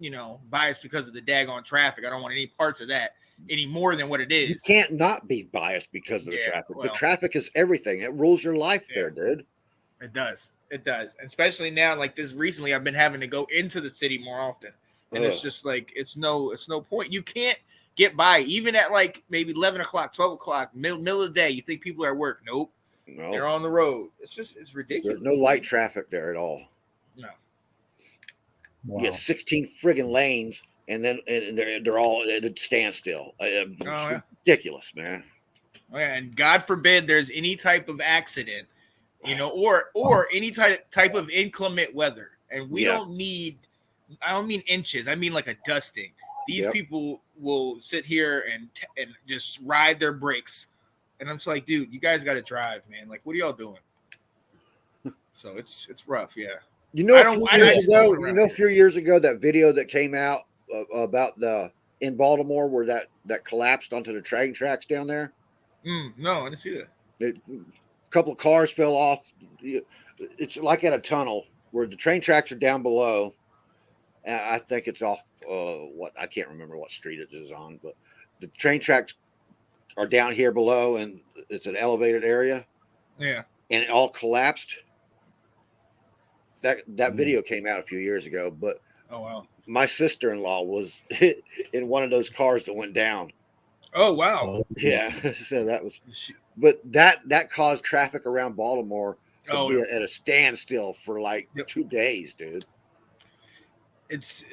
C: you know, biased because of the daggone traffic. I don't want any parts of that any more than what it is.
B: You can't not be biased because of the traffic.
C: Well,
B: the traffic is everything. It rules your life there, dude.
C: It does. It does. Especially now, like this recently, I've been having to go into the city more often. And it's just like, it's no point. You can't get by, even at like maybe 11 o'clock, 12 o'clock, middle of the day. You think people are at work. Nope.
B: No.
C: They're on the road. It's ridiculous.
B: There's no light traffic there at all.
C: No.
A: Wow.
B: You get 16 friggin' lanes, and then they're all at a standstill. It's ridiculous, man.
C: Oh, yeah, and God forbid there's any type of accident, you know, or any type of inclement weather. And we don't need, I don't mean inches, I mean like a dusting. These people will sit here and just ride their brakes. And I'm just like, dude, you guys got to drive, man. Like, what are y'all doing? So it's rough, yeah.
B: You know, a few years ago, that video that came out about in Baltimore where that collapsed onto the train tracks down there.
C: No, I didn't see that.
B: A couple of cars fell off. It's like at a tunnel where the train tracks are down below. And I think it's off I can't remember what street it is on, but the train tracks are down here below, and it's an elevated area.
C: Yeah,
B: and it all collapsed. That video came out a few years ago, but
C: oh wow,
B: my sister-in-law was in one of those cars that went down.
C: Oh wow,
B: yeah. So that was, but that caused traffic around Baltimore to be at a standstill for like 2 days, dude.
C: It's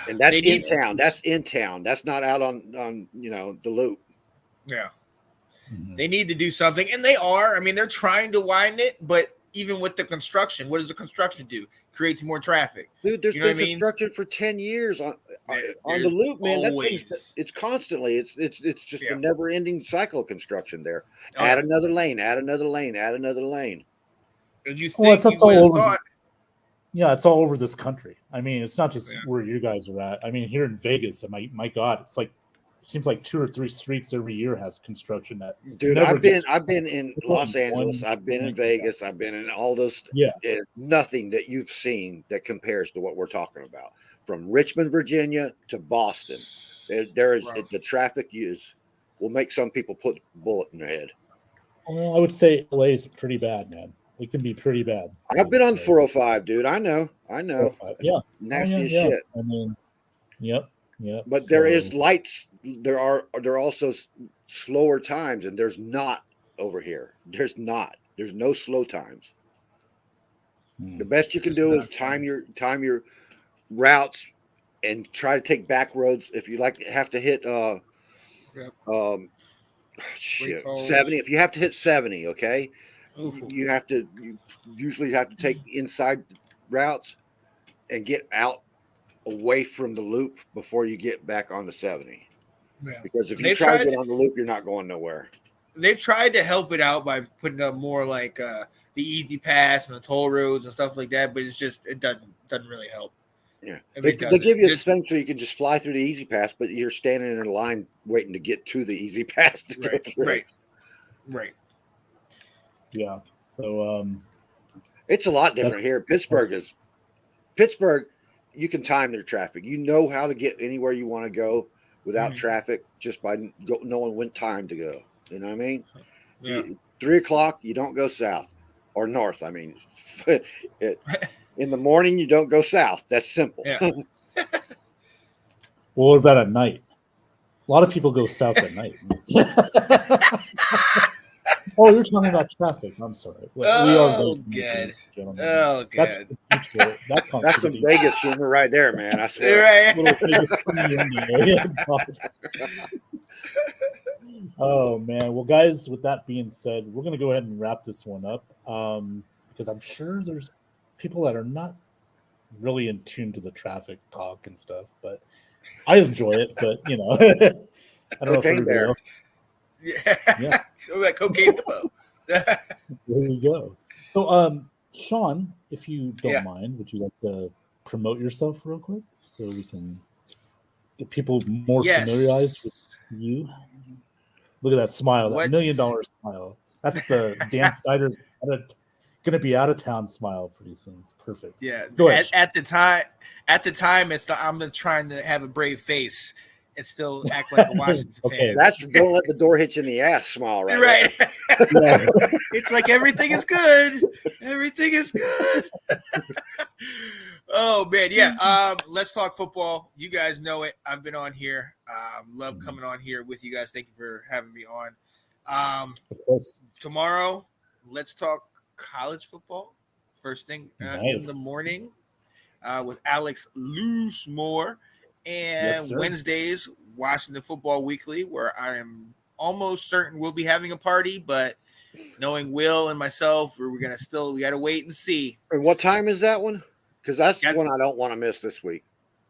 B: and that's in town. That's in town. That's not out on the loop.
C: Yeah, they need to do something, and they are. I mean, they're trying to widen it, but even with the construction, what does the construction do? Creates more traffic.
B: Dude, there's been construction for 10 years on the loop, man. It's constantly. It's just a never-ending cycle of construction there. Add another lane. Add another lane. Add another lane.
C: And you think
A: Yeah, it's all over this country. I mean, it's not just
C: Yeah.
A: where you guys are at. I mean, here in Vegas, my God, it's like seems like 2 or 3 streets every year has construction that
B: Dude,
A: never gets.
B: I've been in
A: It's
B: Los
A: only
B: Angeles,
A: one
B: I've been in
A: link.
B: Vegas, I've been in all those.
A: Yeah,
B: Nothing that you've seen that compares to what we're talking about. From Richmond, Virginia to Boston, there is
C: Wow.
B: the traffic use will make some people put a bullet in their head.
A: well, I would say LA is pretty bad, man. It can be pretty bad. I
B: I've been
A: would
B: on
A: say.
B: 405, dude. I know.
A: 405. Yeah. Oh,
B: Nasty
A: yeah,
B: as
A: yeah.
B: shit.
A: I mean, yep.
B: But there is
A: So,
B: lights. There are also slower times, and there's not over here. There's not. There's no slow times. The best you can
C: It's
B: do
C: not
B: is time your routes and try to take back roads. If you have to hit
C: Yep.
B: shit
C: calls.
B: 70. If you have to hit 70, okay,
C: Ooh.
B: you usually have to take inside routes and get out away from the loop before you get back on the 70.
C: Yeah.
B: Because if you
C: They've
B: try to
C: tried
B: get on the loop, you're not going nowhere.
C: They've tried to help it out by putting up more like the Easy Pass and the toll roads and stuff like that, but it doesn't really help.
B: Yeah,
C: If
B: they
C: it doesn't,
B: give you a
C: just-
B: thing so you can just fly through the Easy Pass, but you're standing in a line waiting to get to the Easy Pass to go through.
C: Right.
A: yeah. So,
B: It's a lot different here. Pittsburgh. You can time their traffic. You know how to get anywhere you want to go without
C: Mhm.
B: traffic just by knowing when time to go. You know what I mean?
C: Yeah.
B: 3 o'clock, you don't go south or north. I mean, in the morning, you don't go south. That's simple.
C: Yeah.
A: well, what about at night? A lot of people go south at night. Oh, you're talking about traffic. I'm sorry. We
C: Oh,
A: late,
C: good.
A: gentlemen.
C: Oh,
A: That's
C: God.
A: that
B: That's some
A: conversation.
B: Vegas humor right there, man. I swear.
C: Right.
A: Little Vegas in there. Oh man. Well, guys, with that being said, we're gonna go ahead and wrap this one up. Because I'm sure there's people that are not really in tune to the traffic talk and stuff, but I enjoy it. But I don't know if
B: Cocaine
A: everybody
B: Bear.
A: else.
C: Yeah.
A: Yeah.
C: Like cocaine depot.
A: There you go. So, Sean, if you don't
C: Yeah.
A: mind, would you like to promote yourself real quick so we can get people more familiarized with you? Look at that smile, that
C: What-
A: $1 million smile. That's the Dan Snyder's going to be out of town smile pretty soon. It's perfect.
C: Yeah.
A: Go ahead.
C: At the time, I'm trying to have a brave face and still act like a Washington
A: Okay.
C: fan.
B: That's don't let the door hit you in the ass smile right
C: Right.
A: Yeah.
C: It's like everything is good. Everything is good. Oh man, yeah. Let's talk football. You guys know it. I've been on here. Love coming on here with you guys. Thank you for having me on.
A: Of course.
C: Tomorrow, let's talk college football. First thing in
A: Nice.
C: the morning with Alex Loosemore. And
A: Yes, sir.
C: Wednesdays, Washington Football Weekly, where I am almost certain we'll be having a party, but knowing Will and myself, we got to wait and see.
B: And what time is that one? Because that's the
C: That's-
B: one I don't want to miss this week.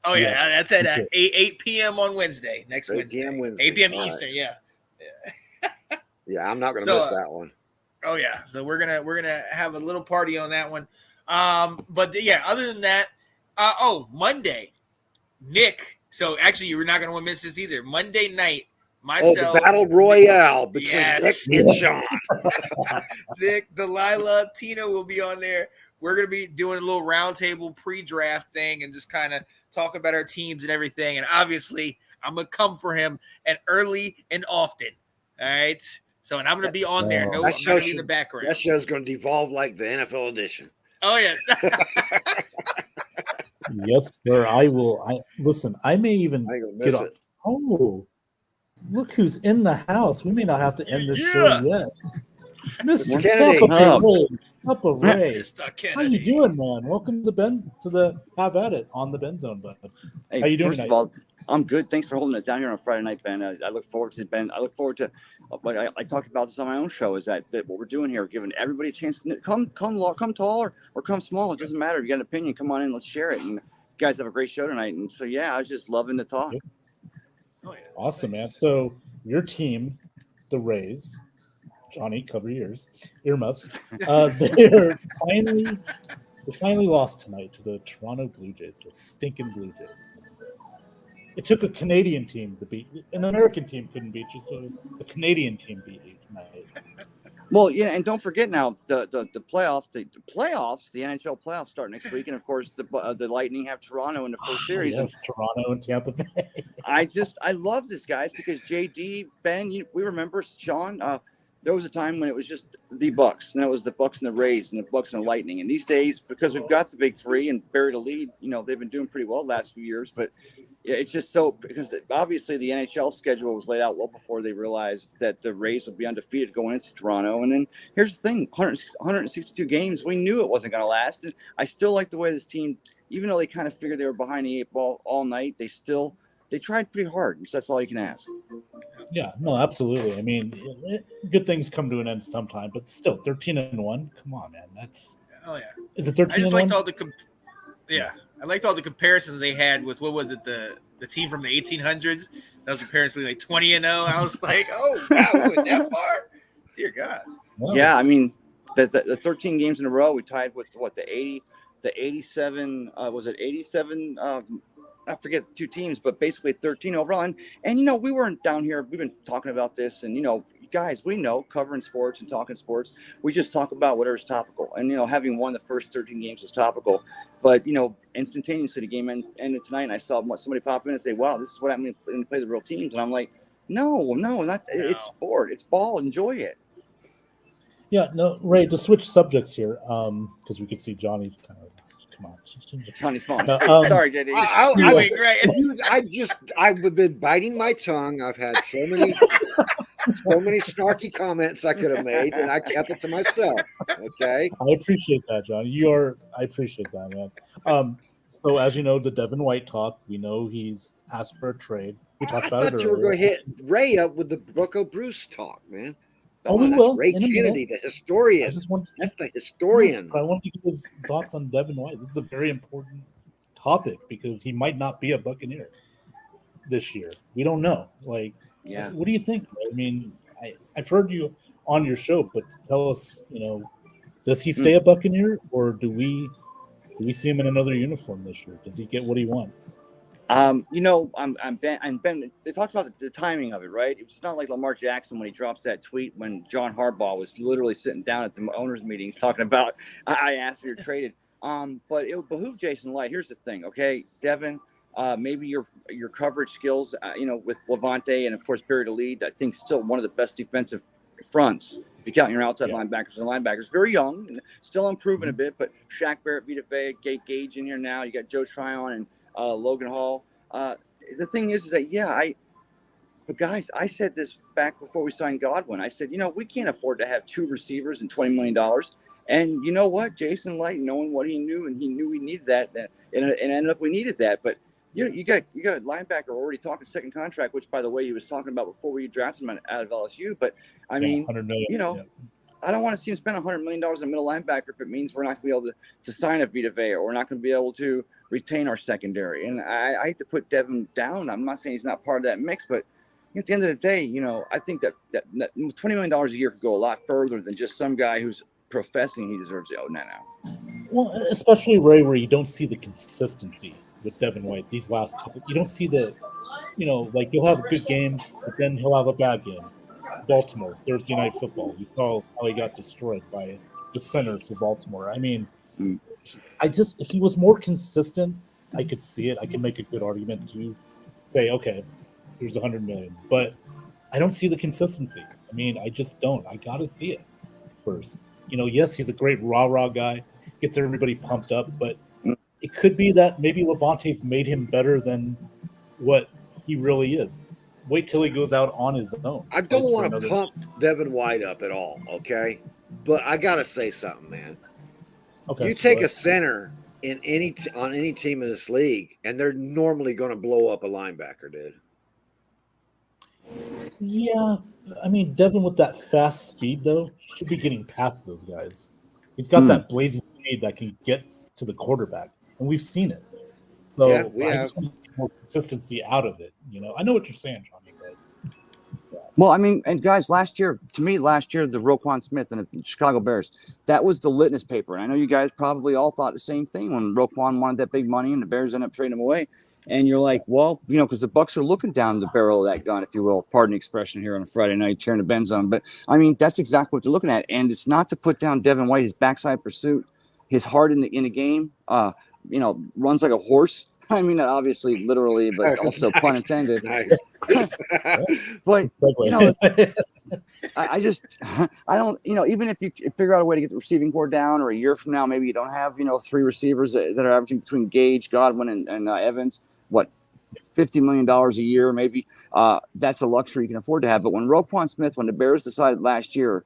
C: Oh, yeah,
A: Yes,
C: that's at
A: me too.
C: 8 p.m. on Wednesday, next
B: 8
C: Wednesday.
B: p.m. Wednesday.
C: 8 p.m.
B: All right.
C: Eastern, yeah.
B: Yeah, I'm not going to
C: So,
B: miss that one.
C: Oh yeah, so we're gonna have a little party on that one. But yeah, other than that, Monday, Nick. So actually, you're not gonna want to miss this either. Monday night,
B: Oh,
C: myself,
B: the battle royale between
C: Yes.
B: Nick and Sean.
C: Nick, Delilah, Tina will be on there. We're gonna be doing a little roundtable pre-draft thing and just kind of talk about our teams and everything. And obviously, I'm gonna come for him and early and often. All right. So, and I'm gonna be on there. No,
B: That
C: I'm
B: show
C: not gonna be in
B: should-
C: the background.
B: That show's going to devolve like the NFL edition.
C: Oh yeah.
A: Yes, sir. I will. Listen. I may even
B: I ain't going to
A: get
B: miss
A: on.
B: it.
A: Oh, look who's in the house. We may not have to end this
C: Yeah.
A: show yet. Mr.
B: Kennedy.
A: Papa Ray.
C: Mr.
A: How
C: Kennedy.
A: you doing, man? Welcome to the Have At It on the Ben Zone, bud.
D: Hey,
A: How you doing
D: first of
A: tonight?
D: all, I'm good. Thanks for holding it down here on Friday night, Ben. I look forward to Ben. I look forward to what I talked about this on my own show. Is that what we're doing here, giving everybody a chance to come tall or come small. It doesn't matter. If you got an opinion, come on in. Let's share it. And you guys have a great show tonight. And so yeah, I was just loving the talk.
A: Yep.
C: Oh, yeah.
A: Awesome, man. So your team, the Rays, Johnny, cover your earmuffs. They're finally We finally lost tonight to the Toronto Blue Jays, the stinking Blue Jays. It took a Canadian team to beat you. An American team couldn't beat you, so a Canadian team beat you tonight.
D: Well, yeah, and don't forget now the playoffs, the NHL playoffs start next week, and of course the Lightning have Toronto in the first series.
A: Yes, Toronto and Tampa Bay.
D: I love this, guys, because JD, Ben, we remember Sean. There was a time when it was just the Bucks, and it was the Bucks and the Rays, and the Bucks and the Lightning. And these days, because we've got the big three and buried a lead, they've been doing pretty well the last few years. But yeah, it's just so because obviously the NHL schedule was laid out well before they realized that the Rays would be undefeated going into Toronto. And then here's the thing: 162 games. We knew it wasn't going to last. And I still like the way this team, even though they kind of figured they were behind the 8 ball all night, they tried pretty hard. So that's all you can ask.
A: Yeah, no, absolutely. I mean, good things come to an end sometime, but still, 13-1. Come on, man. That's
C: yeah.
A: Is it
C: I
A: 13-1?
C: just liked all the I liked all the comparisons they had with what was it, the team from the 1800s that was apparently like 20-0. I was like, oh wow, we went that far. Dear God.
A: Well,
D: Yeah, I mean, the 13 games in a row, we tied with the 87. Was it 87? I forget the two teams, but basically 13 overall. And we weren't down here. We've been talking about this, and guys, we know covering sports and talking sports. We just talk about whatever's topical. And having won the first 13 games was topical. But instantaneously the game ended tonight, and I saw somebody pop in and say, "Wow, this is what happened when you play the real teams." And I'm like, "No, not. It's sport. It's ball. Enjoy it."
A: Yeah, no, Ray, to switch subjects here, because we could see Johnny's kind of come on.
D: Johnny's fine.
A: No,
D: Sorry, JD.
B: I've been biting my tongue. I've had so many snarky comments I could have made, and I kept it to myself. Okay.
A: I appreciate that, John. I appreciate that, man. So as you know, the Devin White talk, we know he's asked for a trade. We talked about it
B: I thought you were
A: earlier.
B: going to hit Ray up with the Bucko Bruce talk, man.
A: Oh, we
B: That's
A: will.
B: Ray
A: In a
B: Kennedy,
A: minute.
B: the historian.
A: I just want
B: That's the historian.
A: Yes, I want to get his thoughts on Devin White. This is a very important topic because he might not be a Buccaneer this year. We don't know. Like,
D: Yeah.
A: what do you think? I mean, I've heard you on your show, but tell us, does he stay a Buccaneer, or do we see him in another uniform this year? Does he get what he wants?
D: I'm Ben. They talked about the timing of it, right? It's not like Lamar Jackson when he drops that tweet when John Harbaugh was literally sitting down at the owners' meetings talking about, I asked if you're traded. But it would behoove Jason Light. Here's the thing, okay, Devin. Maybe your coverage skills, with Levante and of course Barry to lead. I think still one of the best defensive fronts if you count your outside linebackers and linebackers. Very young, and still improving a bit. But Shaq Barrett, Vita Vea, Gage in here now. You got Joe Tryon and Logan Hall. The thing is that but guys, I said this back before we signed Godwin. I said, we can't afford to have 2 receivers and $20 million. And you know what, Jason Light, knowing what he knew, and he knew we needed that, and ended up we needed that, but. You got a linebacker already talking second contract, which, by the way, he was talking about before we drafted him out of LSU. But I mean,
A: 100 million,
D: I don't want to see him spend $100 million on a middle linebacker if it means we're not going to be able to sign a Vita Vea, or we're not going to be able to retain our secondary. And I hate to put Devin down. I'm not saying he's not part of that mix, but at the end of the day, I think that $20 million a year could go a lot further than just some guy who's professing he deserves it. Oh, no.
A: Well, especially Ray, where you don't see the consistency with Devin White these last couple. You don't see like you'll have good games, but then he'll have a bad game. Baltimore, Thursday Night Football. We saw how he got destroyed by the center for Baltimore. I mean, if he was more consistent, I could see it. I can make a good argument to say, okay, here's $100 million. But I don't see the consistency. I mean, I just don't. I got to see it first. Yes, he's a great rah-rah guy, gets everybody pumped up, but it could be that maybe Levante's made him better than what he really is. Wait till he goes out on his own.
B: I don't want to pump Devin White up at all, okay? But I got to say something, man.
A: Okay.
B: You take a center on any team in this league, and they're normally going to blow up a linebacker, dude.
A: Yeah. I mean, Devin with that fast speed, though, should be getting past those guys. He's got that blazing speed that can get to the quarterback. And we've seen it. So I just want to see more consistency out of it. I know what you're saying, Johnny, but
D: Well, I mean, and guys, last year, the Roquan Smith and the Chicago Bears, that was the litmus paper. And I know you guys probably all thought the same thing when Roquan wanted that big money and the Bears ended up trading him away. And you're like, well, because the Bucs are looking down the barrel of that gun, if you will, pardon the expression here on a Friday night, tearing the Benz on. But I mean, that's exactly what they're looking at. And it's not to put down Devin White, his backside pursuit, his heart in the game, runs like a horse. I mean, obviously, literally, but also pun intended.
B: Nice.
D: But I don't, even if you figure out a way to get the receiving core down, or a year from now, maybe you don't have, 3 receivers that are averaging between Gage, Godwin, and Evans, $50 million a year, maybe. That's a luxury you can afford to have. But when Roquan Smith, when the Bears decided last year,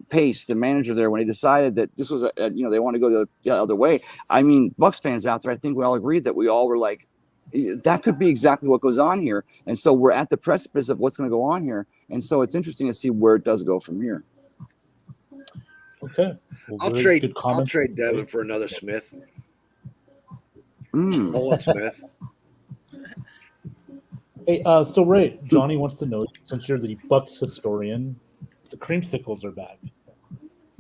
D: Pace, the manager there, when he decided that this was they want to go the other way. I mean, Bucs fans out there, I think we all agreed that we all were like, that could be exactly what goes on here. And so we're at the precipice of what's going to go on here. And so it's interesting to see where it does go from here.
A: Okay. Well,
B: I'll trade Devin for another Smith. Nolan Smith.
A: Hey, so Ray, Johnny wants to know, since you're the Bucs historian, the creamsicles are back.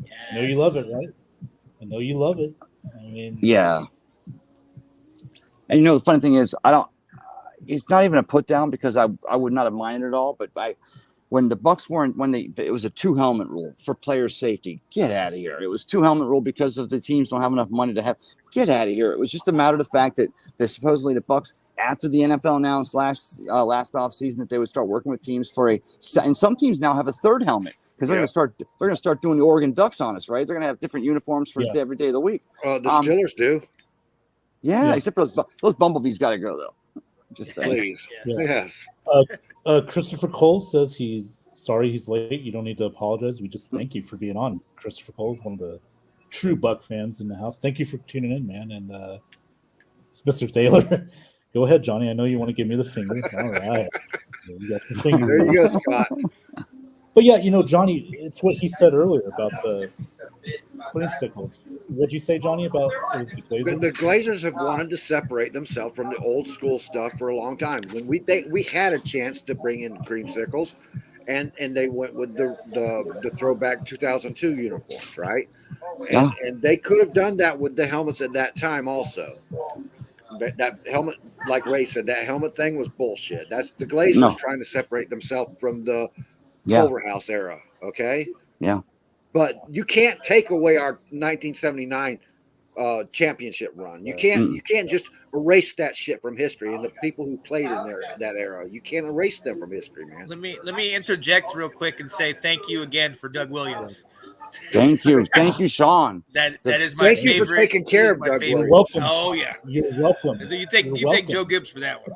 C: Yes.
A: I know you love it, right? I know you love it. I mean,
D: yeah. And the funny thing is, it's not even a put down because I would not have minded at all. But when the Bucs it was a 2 helmet rule for player safety. Get out of here. It was 2 helmet rule because of the teams don't have enough money to have. Get out of here. It was just a matter of the fact that supposedly the Bucs, after the NFL announced last offseason that they would start working with teams and some teams now have a 3rd helmet because they're going to start doing the Oregon Ducks on us, right? They're going to have different uniforms for every day of the week.
B: The Steelers do.
D: Yeah, except for those bumblebees got to go though. Just saying.
B: Please.
C: Yes.
A: Christopher Cole says he's sorry he's late. You don't need to apologize. We just thank you for being on, Christopher Cole, one of the true Buck fans in the house. Thank you for tuning in, man. And it's Mr. Taylor. Go ahead, Johnny. I know you want to give me the finger. All right. You got the finger.
B: There you go, Scott.
A: But yeah, Johnny, it's what he said earlier about the creamsicles. What'd you say, Johnny, about it was the Glazers?
B: The Glazers have wanted to separate themselves from the old school stuff for a long time. When we had a chance to bring in creamsicles, and they went with the throwback 2002 uniforms, right? And they could have done that with the helmets at that time also. But that helmet, like Ray said, that helmet thing was bullshit. That's the Glazers trying to separate themselves from the Culverhouse era, okay?
D: Yeah.
B: But you can't take away our 1979 championship run. You can't just erase that shit from history. And the people who played in that era, you can't erase them from history, man.
C: Let me interject real quick and say thank you again for Doug Williams.
D: Thank you, Sean.
C: That is my favorite.
B: Thank you for taking care of Doug Williams.
A: You're welcome.
C: Oh yeah,
A: you're welcome.
C: You take Joe Gibbs for that one.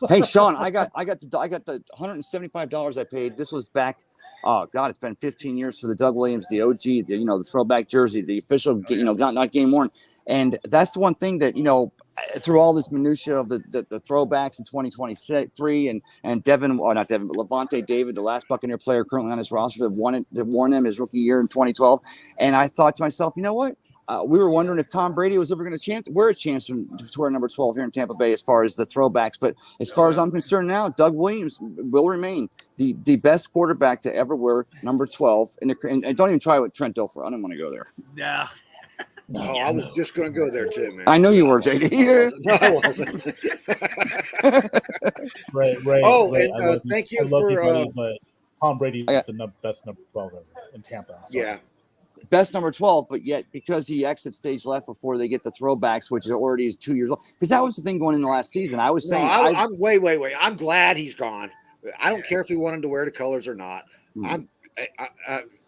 D: Hey Sean, I got the $175 I paid. This was back. Oh God, it's been 15 years for the Doug Williams, the OG, the throwback jersey, the official, not game worn. And that's the one thing that through all this minutia of the throwbacks in 2023 and Levante David, the last Buccaneer player currently on his roster that worn them his rookie year in 2012. And I thought to myself, you know what? We were wondering if Tom Brady was ever going to wear a chance to wear number 12 here in Tampa Bay as far as the throwbacks. But as far as I'm concerned now, Doug Williams will remain the best quarterback to ever wear number 12. And don't even try with Trent Dilfer. I don't want to go there.
C: Yeah.
B: No, I was just going to go there too, man.
D: I know you were, JD.
B: No, I wasn't.
A: Right.
B: Oh,
A: Ray,
B: and thank you
A: for
B: for.
A: But Tom Brady is the best number 12 ever in Tampa. So.
B: Yeah.
D: Best number 12, but yet because he exits stage left before they get the throwbacks, which is already 2 years old. Because that was the thing going in the last season. I was saying,
B: I'm wait. I'm glad he's gone. I don't care if he wanted to wear the colors or not.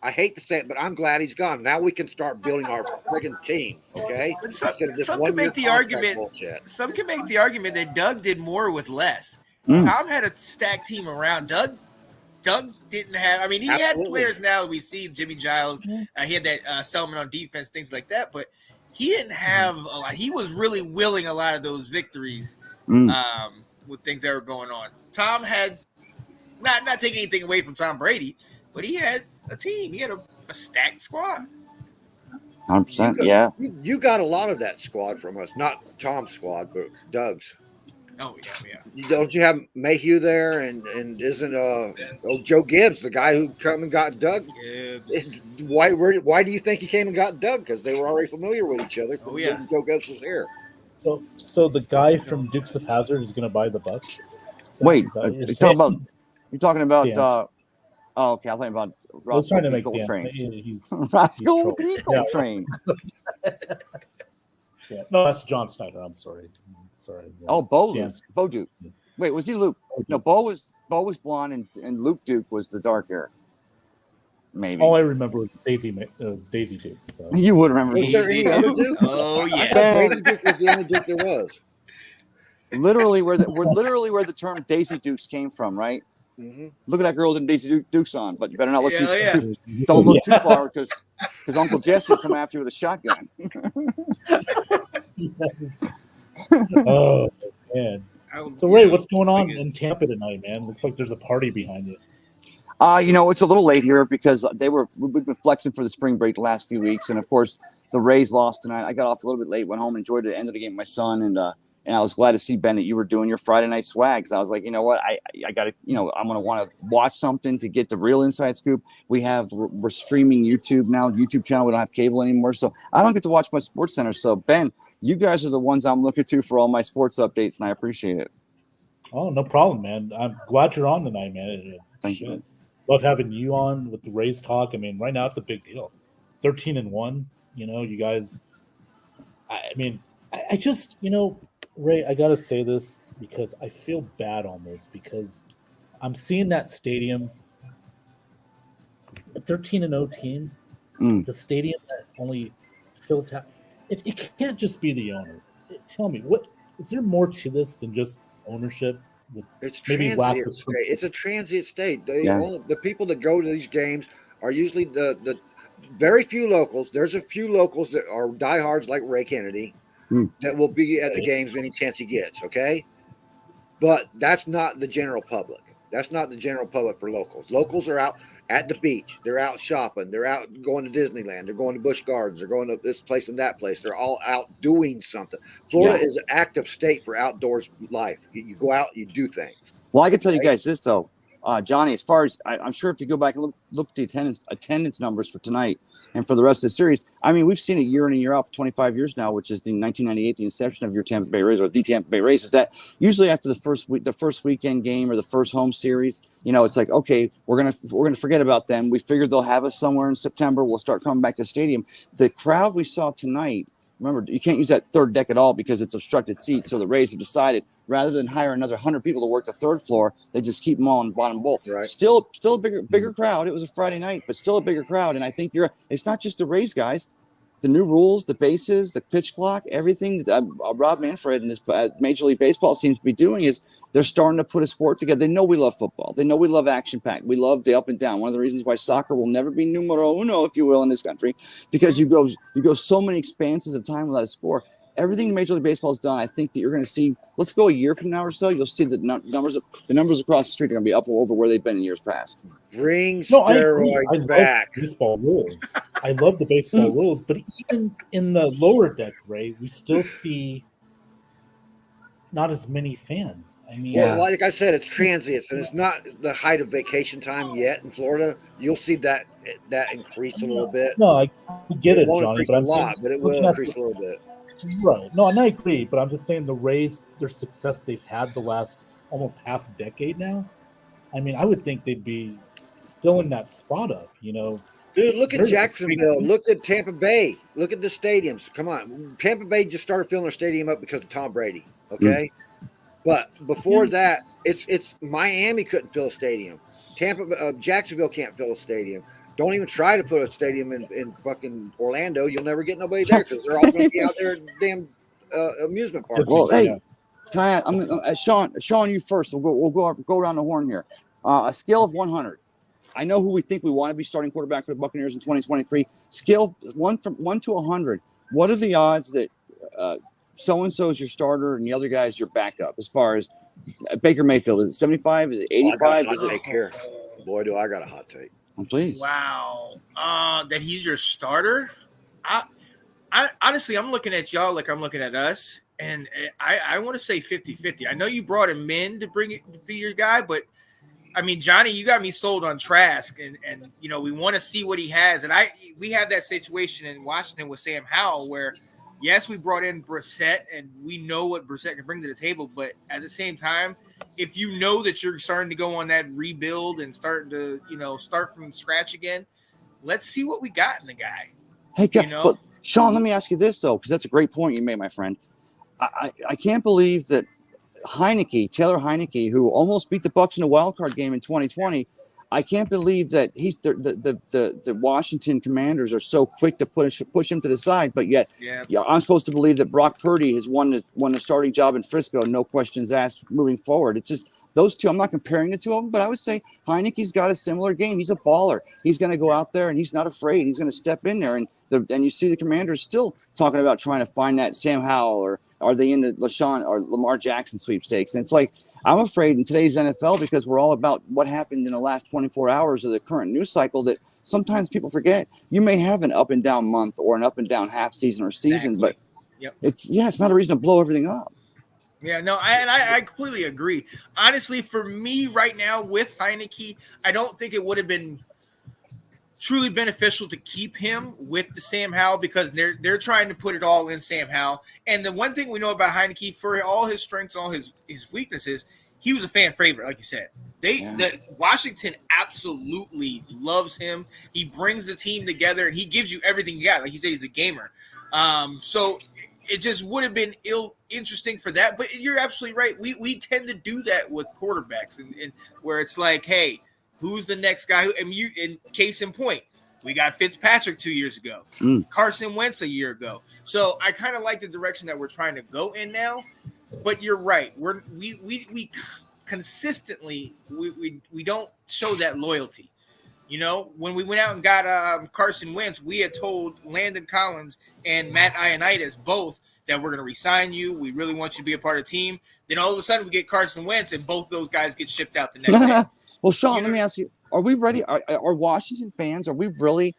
B: I hate to say it, but I'm glad he's gone. Now we can start building our friggin' team. Okay.
C: Some can make the argument that Doug did more with less. Tom had a stacked team around. Doug didn't have. I mean, he had players now that we see. Jimmy Giles. He had that Selman on defense, things like that. But he didn't have a lot. He was really willing a lot of those victories with things that were going on. Tom had not taking anything away from Tom Brady, but he had a team. He had a stacked squad.
D: 100%. Yeah.
B: You got a lot of that squad from us, not Tom's squad, but Doug's.
C: Oh yeah.
B: Don't you have Mayhew there, and isn't Joe Gibbs the guy who come and got Doug?
C: Gibbs.
B: Why do you think he came and got Doug? Because they were already familiar with each other.
C: Oh, yeah.
B: Joe Gibbs was here.
A: So the guy from Dukes of Hazzard is going to buy the Bucks.
D: Wait,
A: Is that what you're
D: you're talking about.
A: Dance.
D: Oh, okay. I'm talking about
A: I was trying to make
D: Roscoe
A: dance.
D: Train.
A: He's
D: Roscoe
A: trolling.
D: Pico
A: Yeah.
D: Train.
A: Yeah. No, that's John Snyder. I'm sorry.
D: Oh, Bo
A: Dance.
D: Duke. Wait, was he Luke? No, Bo was blonde, and Luke Duke was the dark hair. Maybe.
A: All I remember was Daisy Duke. So
D: You would remember.
B: Was there any other Duke?
C: Oh
B: I
C: yeah.
B: thought Daisy Duke was the only Duke there was.
D: Literally where the term Daisy Dukes came from, right?
B: Mm-hmm.
D: Look at that girl in Daisy Dukes on, but you better not look
C: Yeah,
D: too don't look too far because Uncle Jesse will come after you with a shotgun.
A: Oh man. So Ray, what's going on in Tampa tonight, man? Looks like there's a party behind you.
D: It's a little late here because we've been flexing for the spring break the last few weeks, and of course the Rays lost tonight. I got off a little bit late, went home, enjoyed the end of the game with my son, and I was glad to see, Ben, that you were doing your Friday night swags. I was like, you know what, I got to, I'm gonna want to watch something to get the real inside scoop. We're streaming YouTube channel. We don't have cable anymore, so I don't get to watch my Sports Center. So Ben, you guys are the ones I'm looking to for all my sports updates, and I appreciate it.
A: Oh, no problem, man. I'm glad you're on tonight, man.
D: Thank you.
A: Love having you on with the Rays talk. I mean, right now it's a big deal. 13-1. You guys. I mean, I just, Ray, I gotta say this because I feel bad almost because I'm seeing that stadium, a 13-0 team, the stadium that only fills. It can't just be the owner. Tell me, what is there more to this than just ownership?
B: It's
A: Maybe
B: transient state. It's a transient state. The people that go to these games are usually the very few locals. There's a few locals that are diehards like Ray Kennedy that will be at the games any chance he gets. Okay, but that's not the general public. That's not the general public for locals. Locals are out at the beach. They're out shopping. They're out going to Disneyland. They're going to Busch Gardens. They're going to this place and that place. They're all out doing something. Florida is an active state for outdoors life. You go out, you do things.
D: Well, I can tell you guys this though, Johnny. As far as I'm sure, if you go back and look at the attendance numbers for tonight and for the rest of the series, I mean, we've seen it year in and year out for 25 years now, which is the 1998, the inception of your Tampa Bay Rays or the Tampa Bay Rays. Is that usually after the first weekend game or the first home series, it's like, okay, we're gonna forget about them. We figured they'll have us somewhere in September. We'll start coming back to the stadium. The crowd we saw tonight. Remember, you can't use that third deck at all because it's obstructed seats. So the Rays have decided rather than hire another 100 people to work the third floor, they just keep them all in the bottom bowl.
B: Right.
D: Still a bigger crowd. It was a Friday night, but still a bigger crowd. And I think it's not just the Rays guys. The new rules, the bases, the pitch clock, everything that Rob Manfred and his Major League Baseball seems to be doing is they're starting to put a sport together. They know we love football. They know we love action-packed. We love the up and down. One of the reasons why soccer will never be numero uno, if you will, in this country, because you go so many expanses of time without a score. Everything Major League Baseball has done, I think that you're going to see. Let's go a year from now or so. You'll see the numbers across the street are going to be up over where they've been in years past.
B: Bring
A: I
B: steroids back.
A: love baseball rules. I love the baseball rules, but even in the lower deck, Ray, we still see not as many fans. I mean,
B: Well, like I said, it's transient, and it's not the height of vacation time yet in Florida. You'll see that increase a little bit.
A: No, I get it,
B: won't
A: Johnny,
B: increase
A: but I'm
B: a lot,
A: saying,
B: but it will increase a little bit.
A: Right. No, and I agree, but I'm just saying the Rays, their success they've had the last almost half decade now. I mean, I would think they'd be filling that spot up,
B: Dude, look at Jacksonville. Look at Tampa Bay. Look at the stadiums. Come on. Tampa Bay just started filling their stadium up because of Tom Brady. Okay? But before that, it's Miami couldn't fill a stadium. Jacksonville can't fill a stadium. Don't even try to put a stadium in fucking Orlando. You'll never get nobody there because they're all going to be out there at damn amusement parks.
D: Well, hey, Sean, you first. We'll go around the horn here. A scale of 100. I know who we think we want to be starting quarterback for the Buccaneers in 2023. Scale 1 to 100. What are the odds that so-and-so is your starter and the other guy is your backup as far as Baker Mayfield? Is it 75? Is it 85?
B: Is it here? Boy, do I got a hot take.
D: Please.
C: Wow. That he's your starter? Honestly, I'm looking at y'all like I'm looking at us, and I want to say 50-50. I know you brought him in to bring it to be your guy, but I mean, Johnny, you got me sold on Trask, and you know we want to see what he has, and we have that situation in Washington with Sam Howell where, yes, we brought in Brissett, and we know what Brissett can bring to the table, but at the same time, if you know that you're starting to go on that rebuild and starting to start from scratch again, let's see what we got in the guy.
D: Hey,
C: You know?
D: but Sean, let me ask you this though, because that's a great point you made, my friend. I can't believe that Taylor Heineke, who almost beat the Bucks in a wild card game in 2020, I can't believe that the Washington Commanders are so quick to push him to the side, but yet I'm supposed to believe that Brock Purdy has won the starting job in Frisco, no questions asked, moving forward. It's just those two. I'm not comparing the two of them, but I would say Heineke's got a similar game. He's a baller. He's going to go out there and he's not afraid. He's going to step in there, and you see the Commanders still talking about trying to find that Sam Howell, or are they in the LaShawn or Lamar Jackson sweepstakes? And it's like, I'm afraid in today's NFL, because we're all about what happened in the last 24 hours of the current news cycle, that sometimes people forget you may have an up and down month or an up and down half season or season, but it's not a reason to blow everything up.
C: Yeah, no, I completely agree. Honestly, for me right now with Heineke, I don't think it would have been truly beneficial to keep him with the Sam Howell, because they're trying to put it all in Sam Howell. And the one thing we know about Heineke, for all his strengths, all his weaknesses, he was a fan favorite, like you said. Washington absolutely loves him. He brings the team together, and he gives you everything you got. Like you said, he's a gamer. So it just would have been interesting for that. But you're absolutely right. We tend to do that with quarterbacks, and where it's like, hey, who's the next guy? In case in point, we got Fitzpatrick 2 years ago, Carson Wentz a year ago. So I kind of like the direction that we're trying to go in now. But you're right. We consistently we don't show that loyalty. You know, when we went out and got Carson Wentz, we had told Landon Collins and Matt Ioannidis both that we're going to re-sign you. We really want you to be a part of the team. Then all of a sudden we get Carson Wentz, and both those guys get shipped out the next day.
D: Well, Sean, let me ask you, are we ready? Are Washington fans, are we really,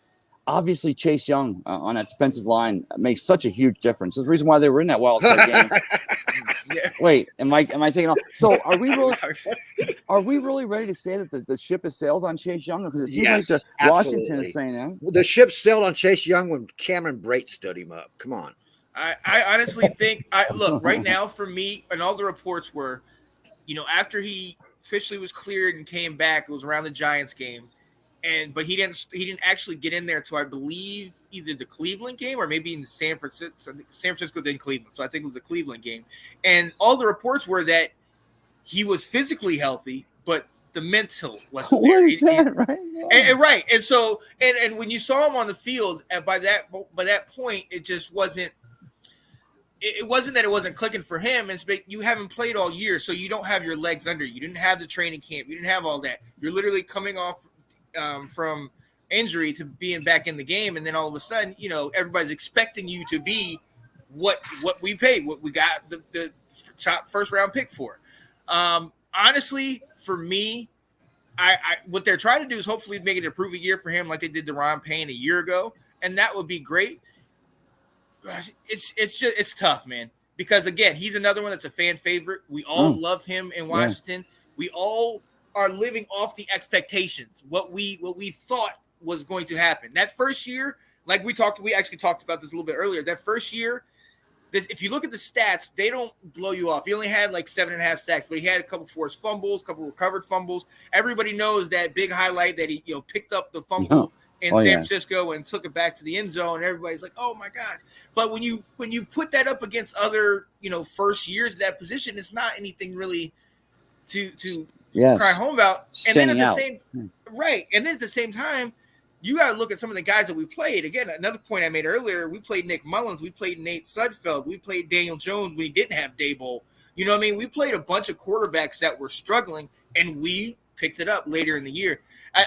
D: obviously Chase Young on that defensive line makes such a huge difference. There's the reason why they were in that wild card game. Wait, am I taking off? So are we really ready to say that the ship has sailed on Chase Young? Because it seems like Washington is saying that.
B: Well, the ship sailed on Chase Young when Cameron Brate stood him up. Come on.
C: I honestly think look, right now for me, and all the reports were, after he officially was cleared and came back, it was around the Giants game, but he didn't actually get in there until I believe either the Cleveland game or maybe in San Francisco. San Francisco then Cleveland, so I think it was the Cleveland game. And all the reports were that he was physically healthy, but the mental wasn't there.
D: What is that, right? Yeah.
C: Right, and so and when you saw him on the field, by that point, it just wasn't. It wasn't that it wasn't clicking for him. It's you haven't played all year, so you don't have your legs under you. You didn't have the training camp. You didn't have all that. You're literally coming off from injury to being back in the game, and then all of a sudden, everybody's expecting you to be what we paid, what we got the top first round pick for. Honestly, for me, I what they're trying to do is hopefully make it a prove a year for him, like they did Deron Payne a year ago, and that would be great. It's tough, man, because again, he's another one that's a fan favorite. We all love him in Washington. Yeah. We all are living off the expectations, what we thought was going to happen. That first year, like we actually talked about this a little bit earlier. That first year, if you look at the stats, they don't blow you off. He only had like 7.5 sacks, but he had a couple forced fumbles, a couple recovered fumbles. Everybody knows that big highlight that he picked up the fumble in San Francisco and took it back to the end zone. Everybody's like, "Oh my god!" But when you put that up against other first years of that position, it's not anything really to cry home about.
D: Standing out.
C: And then at the same time, you got to look at some of the guys that we played. Again, another point I made earlier: we played Nick Mullins, we played Nate Sudfeld, we played Daniel Jones when he didn't have Daboll. You know what I mean? We played a bunch of quarterbacks that were struggling, and we picked it up later in the year.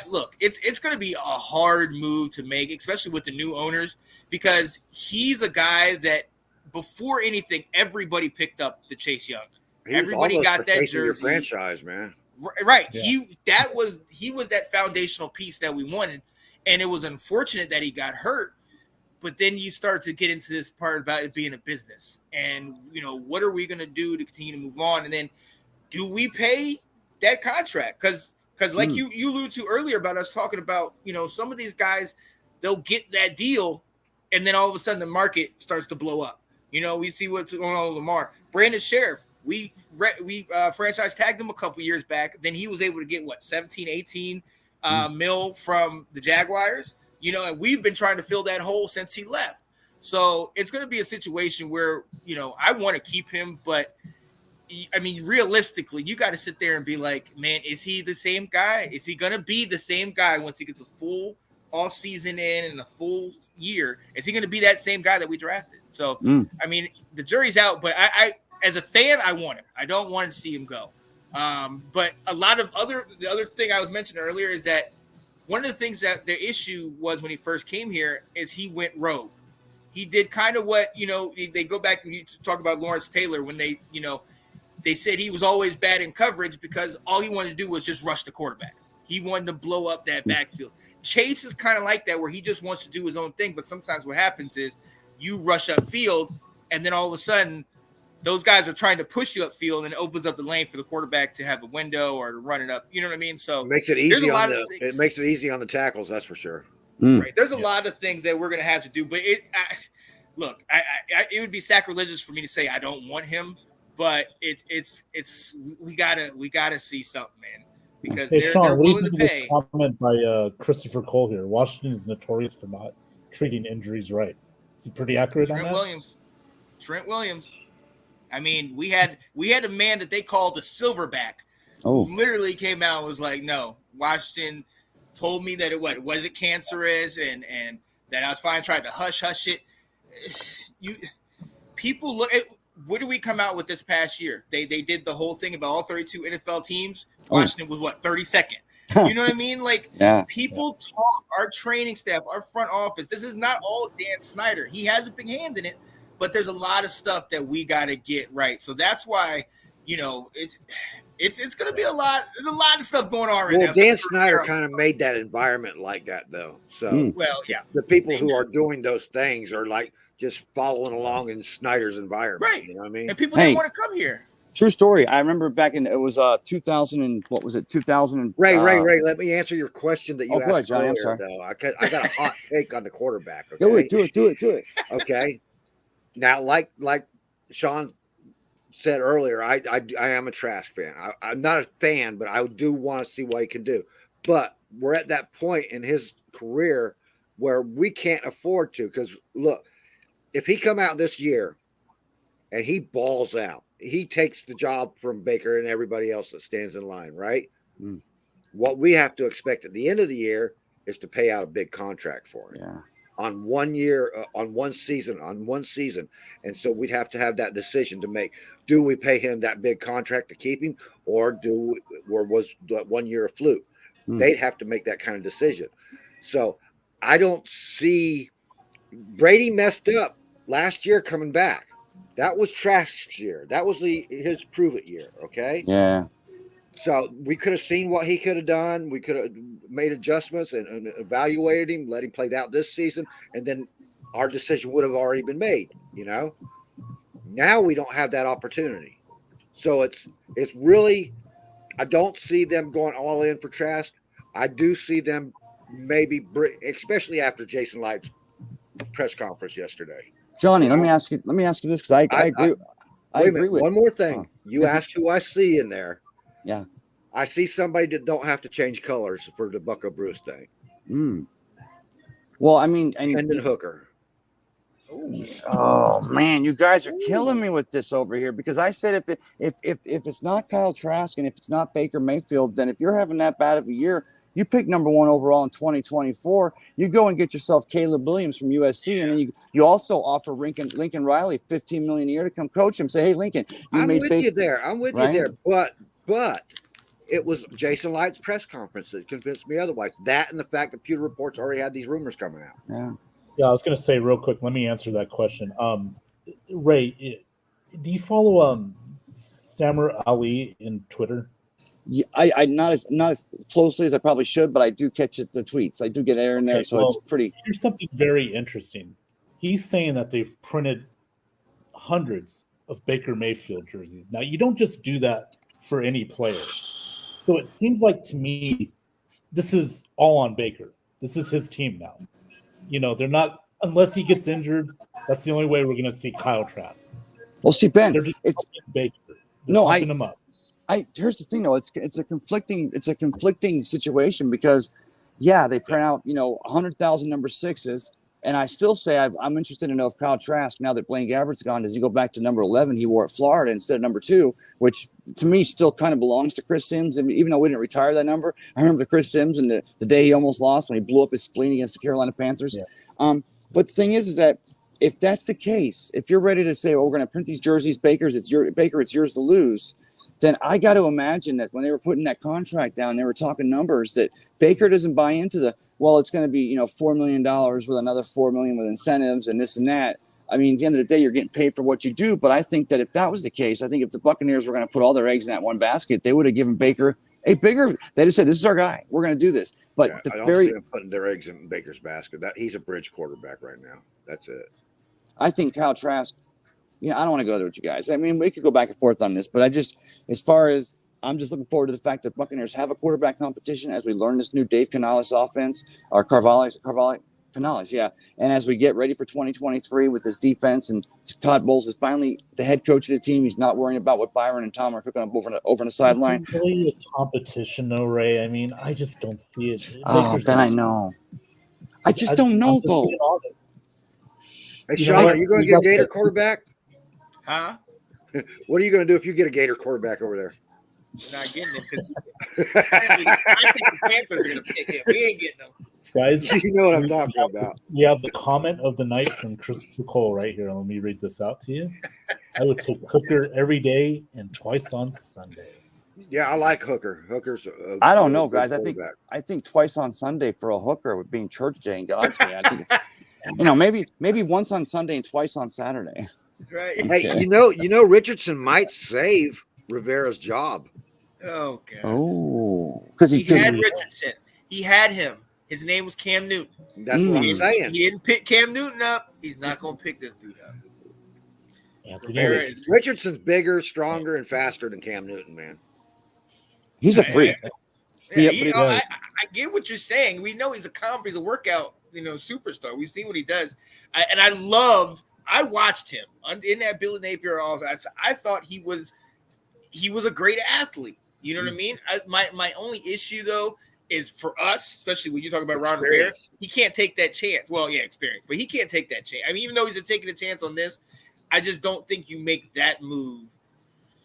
C: Look, it's going to be a hard move to make, especially with the new owners, because he's a guy that before anything, everybody picked up the Chase Young. Everybody got that jersey.
B: Your franchise, man.
C: Right. Yeah. He was that foundational piece that we wanted, and it was unfortunate that he got hurt. But then you start to get into this part about it being a business, and what are we going to do to continue to move on? And then, do we pay that contract? Because like you alluded to earlier about us talking about, some of these guys, they'll get that deal, and then all of a sudden the market starts to blow up. We see what's going on with Lamar. Brandon Sheriff, we franchise tagged him a couple years back. Then he was able to get 17, 18 mil from the Jaguars. And we've been trying to fill that hole since he left. So it's going to be a situation where, I want to keep him, but I mean, realistically, you got to sit there and be like, man, is he the same guy? Is he going to be the same guy once he gets a full off season in and a full year? Is he going to be that same guy that we drafted? So, I mean, the jury's out, but I, as a fan, I want him. I don't want to see him go. But a lot of the other thing I was mentioning earlier is that one of the things that the issue was when he first came here is he went rogue. He did kind of what, they go back and you talk about Lawrence Taylor when they said he was always bad in coverage because all he wanted to do was just rush the quarterback. He wanted to blow up that backfield. Chase is kind of like that, where he just wants to do his own thing. But sometimes what happens is you rush upfield, and then all of a sudden those guys are trying to push you upfield, and it opens up the lane for the quarterback to have a window or to run it up. You know what I mean? So
B: it makes it easy it makes it easy on the tackles. That's for sure.
C: Right. There's a lot of things that we're going to have to do, but look, it would be sacrilegious for me to say I don't want him, but we gotta see something, man, because
A: Hey,
C: they're
A: Sean, what do you
C: willing
A: think
C: to
A: of
C: pay.
A: this comment by Christopher Cole here? Washington is notorious for not treating injuries right. Is he pretty accurate on that?
C: Trent Williams. I mean, we had a man that they called a silverback.
D: Oh,
C: Who literally came out and was like, no, Washington told me that it wasn't cancerous and that I was fine. Tried to hush it. People look at what did we come out with this past year? They did the whole thing about all 32 NFL teams. Washington was 32nd. You know what I mean? Like, people talk, our training staff, our front office. This is not all Dan Snyder. He has a big hand in it, but there's a lot of stuff that we got to get right. So that's why, it's going to be a lot. There's a lot of stuff going on right now.
B: Well, Dan Snyder kind of made that environment like that, though. So, the people who are doing those things are like just following along in Snyder's environment.
C: Right.
B: You know what I mean?
C: And people didn't want to come here.
D: true story. I remember back in, it was 2000 and what was it? 2000.
B: Ray, let me answer your question that you asked
D: go ahead, Johnny.
B: earlier,
D: I'm sorry.
B: though. I got a hot take on the quarterback. Okay?
D: Do it.
B: Okay. Now, like Sean said earlier, I am a Trask fan. I'm not a fan, but I do want to see what he can do. But we're at that point in his career where we can't afford to, because look, if he come out this year and he balls out, he takes the job from Baker and everybody else that stands in line, right? What we have to expect at the end of the year is to pay out a big contract for him.
D: Yeah.
B: On 1 year, on one season. And so we'd have to have that decision to make. Do we pay him that big contract to keep him, or was that 1 year a fluke? They'd have to make that kind of decision. So I don't see. Brady messed up last year coming back. That was Trask's year. That was his prove it year. Okay.
D: Yeah.
B: So we could have seen what he could have done. We could have made adjustments and evaluated him, let him play out this season, and then our decision would have already been made. Now we don't have that opportunity. So it's really, I don't see them going all in for Trask. I do see them maybe, especially after Jason Light's press conference yesterday.
D: Johnny, let me ask you this, because I agree. I agree with
B: one more thing. You asked who I see in there.
D: Yeah.
B: I see somebody that don't have to change colors for the Bucko Bruce thing.
D: Well, I mean,
B: Hendon Hooker.
D: Oh man, you guys are killing me with this over here, because I said if it's not Kyle Trask and if it's not Baker Mayfield, then if you're having that bad of a year, you pick number 1 overall in 2024. You go and get yourself Caleb Williams from USC, and then you also offer Lincoln Riley $15 million a year to come coach him. Say, hey, Lincoln,
B: I'm with you there. But it was Jason Light's press conference that convinced me otherwise. That and the fact that Pewter Reports already had these rumors coming out.
A: Yeah, I was going to say real quick. Let me answer that question. Ray, do you follow Samar Ali in Twitter?
D: Yeah, I not as closely as I probably should, but I do catch the tweets. I do get air in there, so it's pretty.
A: Here's something very interesting. he's saying that they've printed hundreds of Baker Mayfield jerseys. Now, you don't just do that for any player. So it seems like to me, this is all on Baker. This is his team now. You know, they're not, unless he gets injured, that's the only way we're going to see Kyle Trask.
D: Well, see, Ben,
A: They're just
D: it's
A: Baker. They're
D: no,
A: pumping him up.
D: Here's the thing though, it's a conflicting situation because yeah, they print out 100,000 number 6s, and I still say I'm interested to know if Kyle Trask, now that Blaine Gabbert's gone, does he go back to number 11 he wore at Florida instead of number 2, which to me still kind of belongs to Chris Sims. And even though we didn't retire that number, I remember Chris Sims and the day he almost lost when he blew up his spleen against the Carolina Panthers.
A: Yeah.
D: But the thing is that if that's the case, if you're ready to say, well, we're going to print these jerseys, it's yours to lose, then I got to imagine that when they were putting that contract down, they were talking numbers that Baker doesn't buy into it's going to be, $4 million with another $4 million with incentives and this and that. I mean, at the end of the day, you're getting paid for what you do. But I think that if that was the case, I think if the Buccaneers were going to put all their eggs in that one basket, they would have given Baker a bigger. They just said, "This is our guy. We're going to do this." But
B: I don't see them putting their eggs in Baker's basket. He's a bridge quarterback right now. That's it.
D: I think Kyle Trask. I don't want to go there with you guys. I mean, we could go back and forth on this, but I'm just looking forward to the fact that Buccaneers have a quarterback competition as we learn this new Dave Canales offense, or Canales, yeah. And as we get ready for 2023 with this defense, and Todd Bowles is finally the head coach of the team. He's not worrying about what Byron and Tom are cooking up over on the sideline.
A: It's really a competition, though, Ray. I mean, I just don't see it.
D: Oh, Ben, I know. I just don't know, though.
B: Hey, Sean, are you going to get a Gator quarterback?
C: Huh?
B: What are you going to do if you get a Gator quarterback over there?
C: Not getting him because I think the Panthers are going to pick him. We ain't getting him.
A: Guys,
B: you know what I'm talking about.
A: We have the comment of the night from Christopher Cole right here. Let me read this out to you. I would take Hooker every day and twice on Sunday.
B: Yeah, I like Hooker. Hooker's
D: I don't know, guys. I think twice on Sunday for a Hooker would be church day in God's way. I think, maybe once on Sunday and twice on Saturday.
C: Right.
B: Hey, okay. Richardson might save Rivera's job.
C: Oh God.
D: Oh, because
C: he had Richardson. He had him. His name was Cam Newton.
B: That's what I'm saying.
C: He didn't pick Cam Newton up. He's not going to pick this dude up.
B: Richardson's bigger, stronger, and faster than Cam Newton, man.
D: He's a freak.
C: Yeah, I get what you're saying. We know he's a workout, superstar. We've seen what he does. I watched him in that Billy Napier offense. I thought he was a great athlete. You know what I mean? My only issue though is for us, especially when you talk about Ron Rivera, he can't take that chance. Well, yeah, experience, but he can't take that chance. I mean, even though he's taking a chance on this, I just don't think you make that move.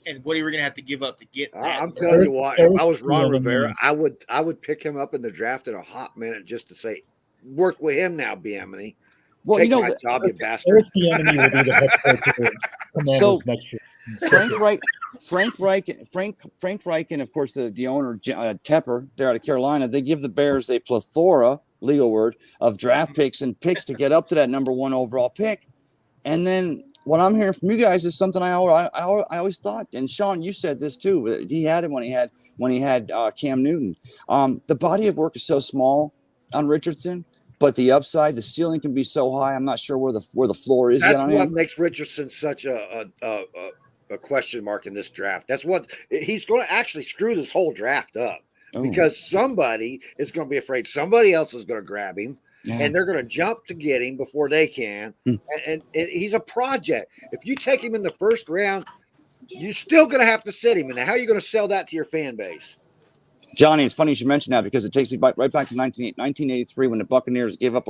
C: And what are we gonna have to give up to get that?
B: I'm telling you what, if I was Ron Rivera, I would pick him up in the draft in a hot minute just to say, work with him now, Bieniemy.
D: Well,
B: take my job, you bastard.
A: Bieniemy will be the head coach of the Commanders next year.
D: Frank Reich, and of course the owner Tepper, they're out of Carolina. They give the Bears a plethora, legal word, of draft picks and picks to get up to that number 1 overall pick. And then what I'm hearing from you guys is something I always thought. And Sean, you said this too. He had it when he had Cam Newton. The body of work is so small on Richardson, but the upside, the ceiling can be so high. I'm not sure where the floor is.
B: That's what makes Richardson such a question mark in this draft. That's what he's going to actually screw this whole draft up because somebody is going to be afraid somebody else is going to grab him. Yeah. And they're going to jump to get him before they can. And he's a project. If you take him in the first round, you're still going to have to sit him. And how are you going to sell that to your fan base?
D: Johnny, it's funny you should mention that because it takes me right back to 1983 when the Buccaneers gave up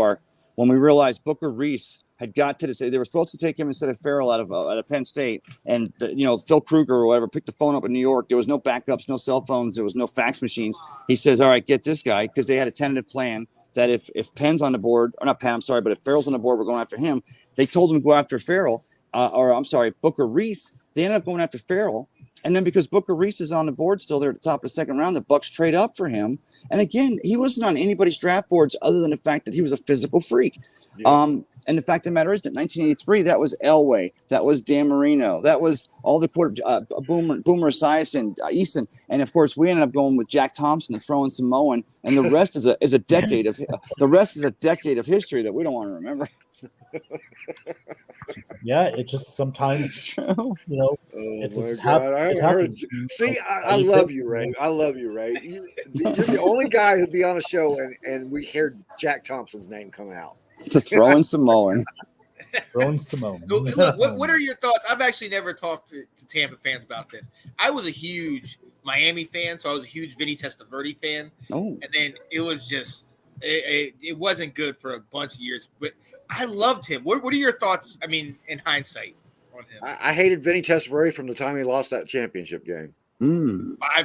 D: when we realized Booker Reese had got to they were supposed to take him instead of Farrell out of Penn State. And, Phil Kruger or whatever picked the phone up in New York. There was no backups, no cell phones. There was no fax machines. He says, all right, get this guy, because they had a tentative plan that if Penn's on the board, or not Penn, I'm sorry, but if Farrell's on the board, we're going after him. They told him to go after Booker Reese. They ended up going after Farrell. And then because Booker Reese is on the board still there at the top of the second round, the Bucs trade up for him. And again, he wasn't on anybody's draft boards other than the fact that he was a physical freak. Yeah. And the fact of the matter is that 1983, that was Elway, that was Dan Marino, that was all the Boomer Esiason, Eason, and of course we ended up going with Jack Thompson and throwing Samoan, and the rest is a decade of history that we don't want to remember.
A: Yeah, it just sometimes, it's
B: Oh
A: just
B: my God! I
A: it
B: heard.
A: happens.
B: See, I love you, Ray. I love you, Ray. You're the only guy who'd be on a show and we heard Jack Thompson's name come out.
D: To throw in Samoan.
A: Throwing Simone.
C: Look, what are your thoughts? I've actually never talked to Tampa fans about this. I was a huge Miami fan, so I was a huge Vinny Testaverde fan.
D: Oh,
C: And then it was just it wasn't good for a bunch of years. But I loved him. What are your thoughts? I mean, in hindsight, on him.
B: I hated Vinny Testaverde from the time he lost that championship game.
C: 5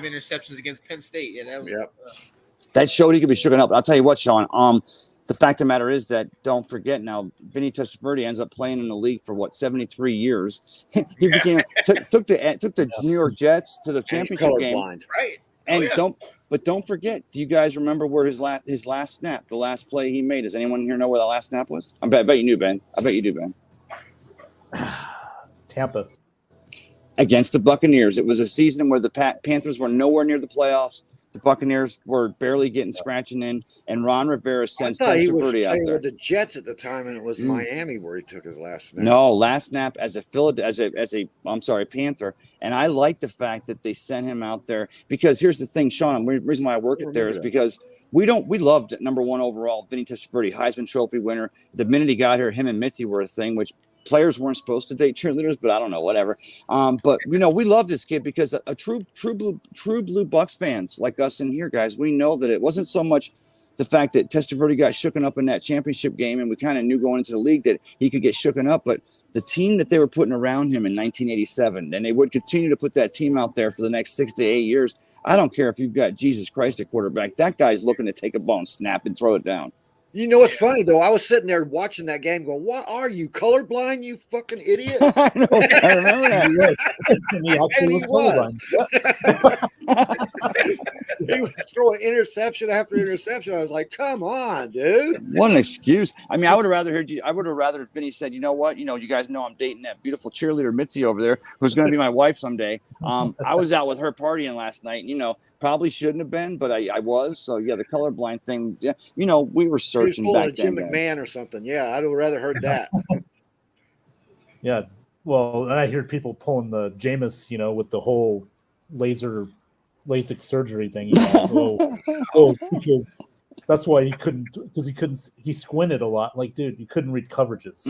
C: interceptions against Penn State. Yeah, that was,
B: Yep.
D: that showed he could be shooken up. I'll tell you what, Sean. The fact of the matter is that don't forget now, Vinny Testaverde ends up playing in the league for 73 years. He became took the New York Jets to the championship game.
B: Colorblind.
C: right.
D: And
C: Oh, yeah.
D: don't forget. Do you guys remember where his last snap, the last play he made? Does anyone here know where the last snap was? I bet you knew, Ben. I bet you do, Ben.
A: Tampa.
D: Against the Buccaneers. It was a season where the Panthers were nowhere near the playoffs. The Buccaneers were barely getting scratching in, and Ron Rivera
B: I
D: sends
B: thought he was
D: Testaverde out
B: playing
D: there.
B: with the Jets at the time, and it was Miami where he took his last snap.
D: No, last snap as a Panther. And I like the fact that they sent him out there because here's the thing, Sean. The reason why I work it there is because we loved number 1 overall, Vinny Testaverde, Heisman Trophy winner. The minute he got here, him and Mitzi were a thing, which players weren't supposed to date cheerleaders, but I don't know, whatever. But we love this kid because a true blue Bucks fans like us in here, guys, we know that it wasn't so much the fact that Testaverde got shooken up in that championship game, and we kind of knew going into the league that he could get shooken up, but the team that they were putting around him in 1987, and they would continue to put that team out there for the next 6 to 8 years. I don't care if you've got Jesus Christ at quarterback. That guy's looking to take a ball and snap and throw it down.
B: You know what's funny though? I was sitting there watching that game, going, "What are you, colorblind? You fucking idiot!"
D: I know. I remember that.
A: He was. And he actually
B: And he
A: was colorblind.
B: He was throwing interception after interception. I was like, "Come on, dude!"
D: What an excuse. I mean, I would have rather Vinny said, you know what? You guys know I'm dating that beautiful cheerleader Mitzi over there, who's going to be my wife someday. I was out with her partying last night, and, probably shouldn't have been, but I was. So yeah, the colorblind thing. Yeah, we were
B: He was
D: searching
B: pulling a
D: back
B: Jim
D: then.
B: McMahon or something. Yeah, I'd have rather heard that.
A: Yeah. Well, and I hear people pulling the Jameis, with the whole LASIK surgery thing. Because that's why he squinted a lot. Like, dude, you couldn't read coverages.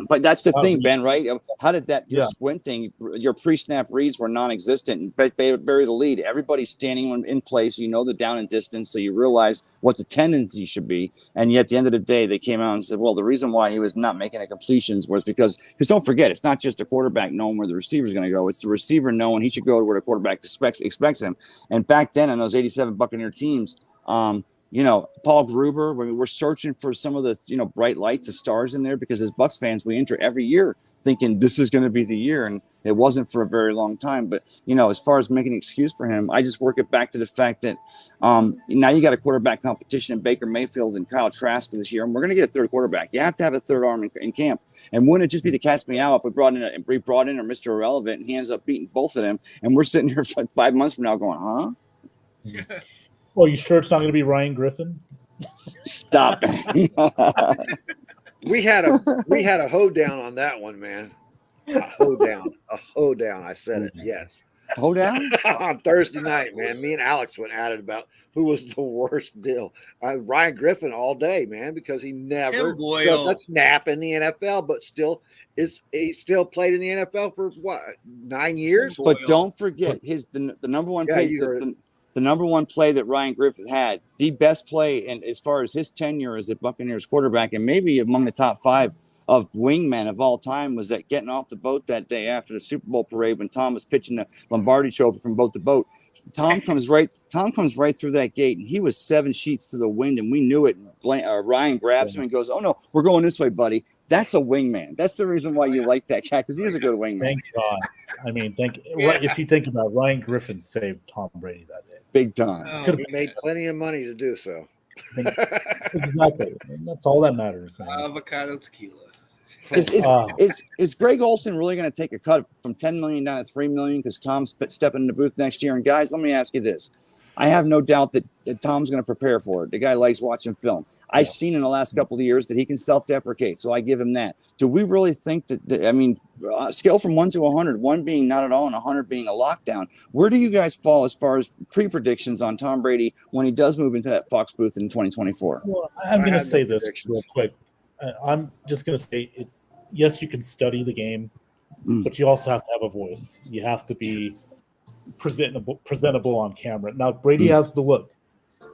D: But that's the thing,
A: yeah.
D: Ben, right? How did that, your squinting, your pre-snap reads were non-existent and bury the lead. Everybody's standing in place. The down and distance, so you realize what the tendency should be. And yet at the end of the day, they came out and said, well, the reason why he was not making the completions was because don't forget, it's not just the quarterback knowing where the receiver is going to go. It's the receiver knowing he should go to where the quarterback expects him. And back then in those 87 Buccaneer teams, Paul Gruber, we're searching for some of the, bright lights of stars in there because as Bucs fans, we enter every year thinking this is going to be the year. And it wasn't for a very long time. But, as far as making an excuse for him, I just work it back to the fact that now you got a quarterback competition in Baker Mayfield and Kyle Trask this year. And we're going to get a third quarterback. You have to have a third arm in camp. And wouldn't it just be the catch me out if we brought in a Mr. Irrelevant and he ends up beating both of them? And we're sitting here for 5 months from now going, huh?
A: Well, you sure it's not going to be Ryan Griffin?
D: Stop it.
B: We had a hoedown on that one, man. A hoedown. I said it. Yes.
D: Hoedown?
B: On Thursday night, man. Me and Alex went at it about who was the worst deal. Ryan Griffin all day, man, because he never took a snap in the NFL, but he still played in the NFL for what, 9 years?
D: But don't forget the number one play. The number one play that Ryan Griffin had, the best play, and as far as his tenure as the Buccaneers quarterback, and maybe among the top 5 of wingmen of all time, was that getting off the boat that day after the Super Bowl parade when Tom was pitching the Lombardi Trophy from boat to boat. Tom comes right through that gate, and he was 7 sheets to the wind, and we knew it. Ryan grabs him and goes, "Oh no, we're going this way, buddy." That's a wingman. That's the reason why you like that cat, because he's a good wingman.
A: Thank God. I mean, if you think about it, Ryan Griffin saved Tom Brady that day.
D: Big time.
B: He made plenty of money to do so.
A: Exactly. That's all that matters, man.
C: Avocado tequila.
D: Is Greg Olson really going to take a cut from $10 million down to $3 million because Tom's stepping in the booth next year? And guys, let me ask you this. I have no doubt that Tom's going to prepare for it. The guy likes watching film. I've seen in the last couple of years that he can self-deprecate, so I give him that. Do we really think that I mean, scale from 1 to 100, 1 being not at all and 100 being a lockdown, where do you guys fall as far as pre-predictions on Tom Brady when he does move into that Fox booth in 2024?
A: Well, I'm going to
B: have no
A: say this
B: predictions.
A: real quick. I'm just going to say it's yes, you can study the game,
D: Mm.
A: but you also have to have a voice. You have to be presentable on camera. Now Brady has the look.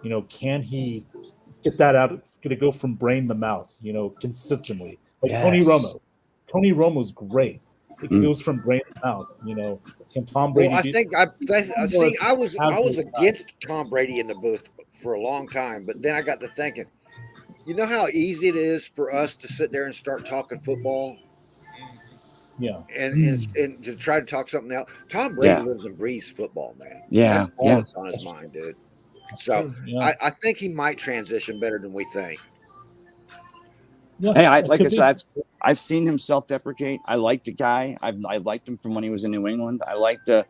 A: You know, can he get that out? It's going to go from brain to mouth. You know, consistently. Like Tony
D: Yes.
A: Romo. Tony Romo's great. It
D: Mm.
A: goes from brain to mouth. You know, can Tom Brady?
B: Well, I
A: do-
B: think I was
A: Absolutely.
B: against Tom Brady in the booth for a long time, but then I got to thinking, you know how easy it is for us to sit there and start talking football
A: Yeah.
B: and to try to talk something else. Tom Brady
D: Yeah.
B: lives and breathes football, man.
D: Yeah,
B: That's all
D: yeah.
B: that's on his mind, dude. So
A: Yeah.
B: I think he might transition better than we think.
A: Yeah,
D: Hey,
A: it
D: like I
A: could be.
D: said, I've seen him self-deprecate. I like the guy. I liked him from when he was in New England. I liked that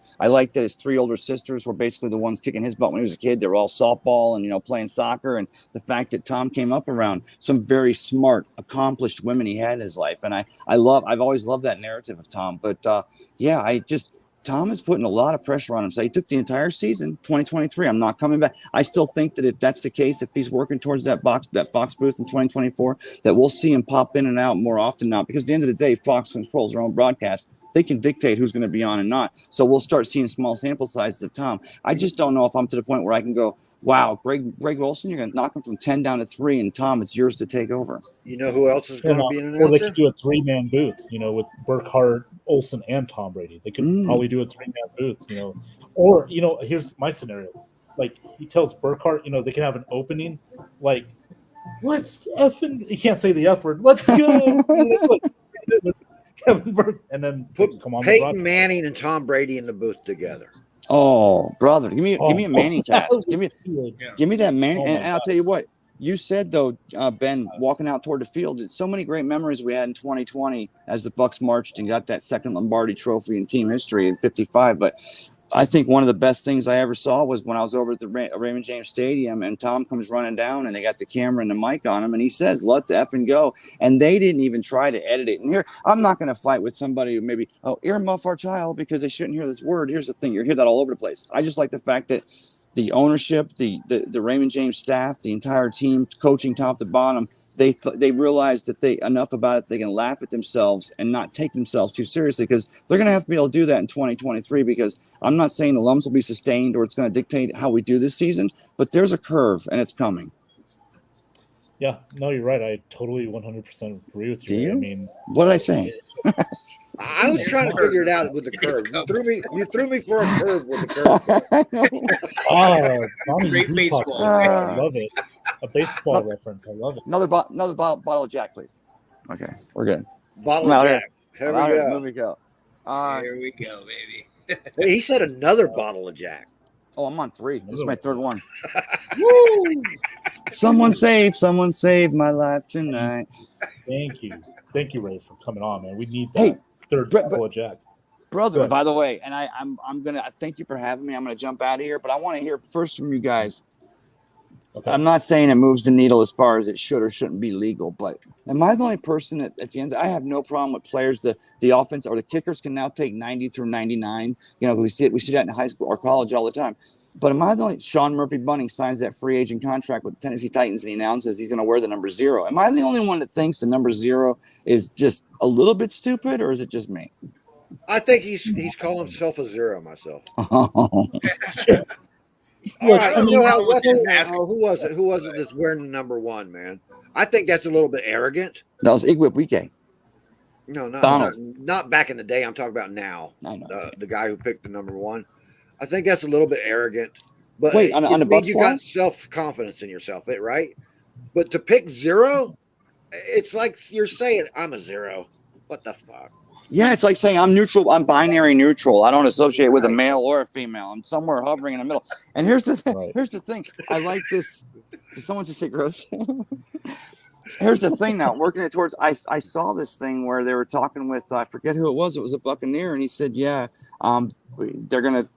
D: his 3 older sisters were basically the ones kicking his butt when he was a kid. They were all softball and playing soccer. And the fact that Tom came up around some very smart, accomplished women he had in his life, and I've always loved that narrative of Tom. But Tom is putting a lot of pressure on him. So he took the entire season, 2023. I'm not coming back. I still think that if that's the case, if he's working towards that Fox booth in 2024, that we'll see him pop in and out more often now. Because at the end of the day, Fox controls their own broadcast. They can dictate who's going to be on and not. So we'll start seeing small sample sizes of Tom. I just don't know if I'm to the point where I can go, wow, Greg Olson, you're going to knock him from 10 down to 3, and Tom, it's yours to take over.
B: You know who else is going to be an
A: Or they
B: announcer?
A: could do a 3-man booth, with Burkhardt, Olsen, and Tom Brady. They could probably do a 3-man booth, Or, here's my scenario. Like, he tells Burkhardt, they can have an opening, like, let's effing, he can't say the F word, let's go. Kevin Burke, and then come on.
B: Peyton Manning and Tom Brady in the booth together.
D: Oh, brother, give me a Manning cast. Give me that Manning.
A: Oh,
D: And I'll tell you what, you said though, Ben, walking out toward the field, it's so many great memories we had in 2020 as the Bucks marched and got that second Lombardi trophy in team history in '55. But I think one of the best things I ever saw was when I was over at the Raymond James Stadium and Tom comes running down and they got the camera and the mic on him and he says, let's effing go. And they didn't even try to edit it. And here, I'm not going to fight with somebody who maybe, earmuff our child because they shouldn't hear this word. Here's the thing. You hear that all over the place. I just like the fact that the ownership, the Raymond James staff, the entire team, coaching top to bottom, they realized that enough about it, they can laugh at themselves and not take themselves too seriously because they're going to have to be able to do that in 2023 because I'm not saying the Lums will be sustained or it's going to dictate how we do this season, but there's a curve and it's coming.
A: Yeah, no, you're right. I totally 100% agree with you.
D: Do you?
A: I mean,
D: What did I say?
B: I was trying to figure it out with the curve. You threw me for a curve with the curve.
A: Tommy,
C: Great
A: you
C: baseball.
A: talk- I love it. A baseball reference. I love it.
D: Another bottle of Jack, please. Okay, we're good.
B: Bottle
D: I'm
B: of
D: out
B: Jack. Here
D: I'm out
B: we
D: here.
B: go.
D: Here we go.
C: Here we go, baby.
B: Hey, he said another bottle of Jack.
D: Oh, I'm on 3. This is my third one.
A: Woo!
D: Someone saved my life tonight.
A: Thank you, Ray, for coming on, man. We need that
D: Hey,
A: third
D: Brett,
A: bottle of Jack.
D: Brother,
A: Good.
D: by the way, and I'm gonna thank you for having me. I'm gonna jump out of here, but I want to hear first from you guys.
A: Okay.
D: I'm not saying it moves the needle as far as it should or shouldn't be legal, but am I the only person at the end? I have no problem with players. The offense or the kickers can now take 90 through 99. We see that in high school or college all the time. But am I the only? Sean Murphy Bunting signs that free agent contract with the Tennessee Titans and he announces he's going to wear the number 0. Am I the only one that thinks the number 0 is just a little bit stupid, or is it just me?
B: I think he's calling himself a 0 myself. All
A: Look,
B: right,
A: I mean,
B: what's his name? Who was it? Who was it that's wearing the number 1, man? I think that's a little bit arrogant.
D: That was Igwe Wike.
B: No,
D: Donald.
B: not back in the day. I'm talking about now.
D: I know.
B: The guy who picked the number 1. I think that's a little bit arrogant. But
D: Wait, on the Bucks
B: you
D: squad?
B: got self-confidence in yourself, right? But to pick 0, it's like you're saying, I'm a 0. What the fuck?
D: Yeah, it's like saying I'm neutral. I'm binary neutral. I don't associate with a male or a female. I'm somewhere hovering in the middle. And here's the
A: Right.
D: here's the thing. I like this. Did someone just say gross? Here's the thing. Now working it towards. I saw this thing where they were talking with I forget who it was. It was a Buccaneer, and he said, "Yeah, they're gonna.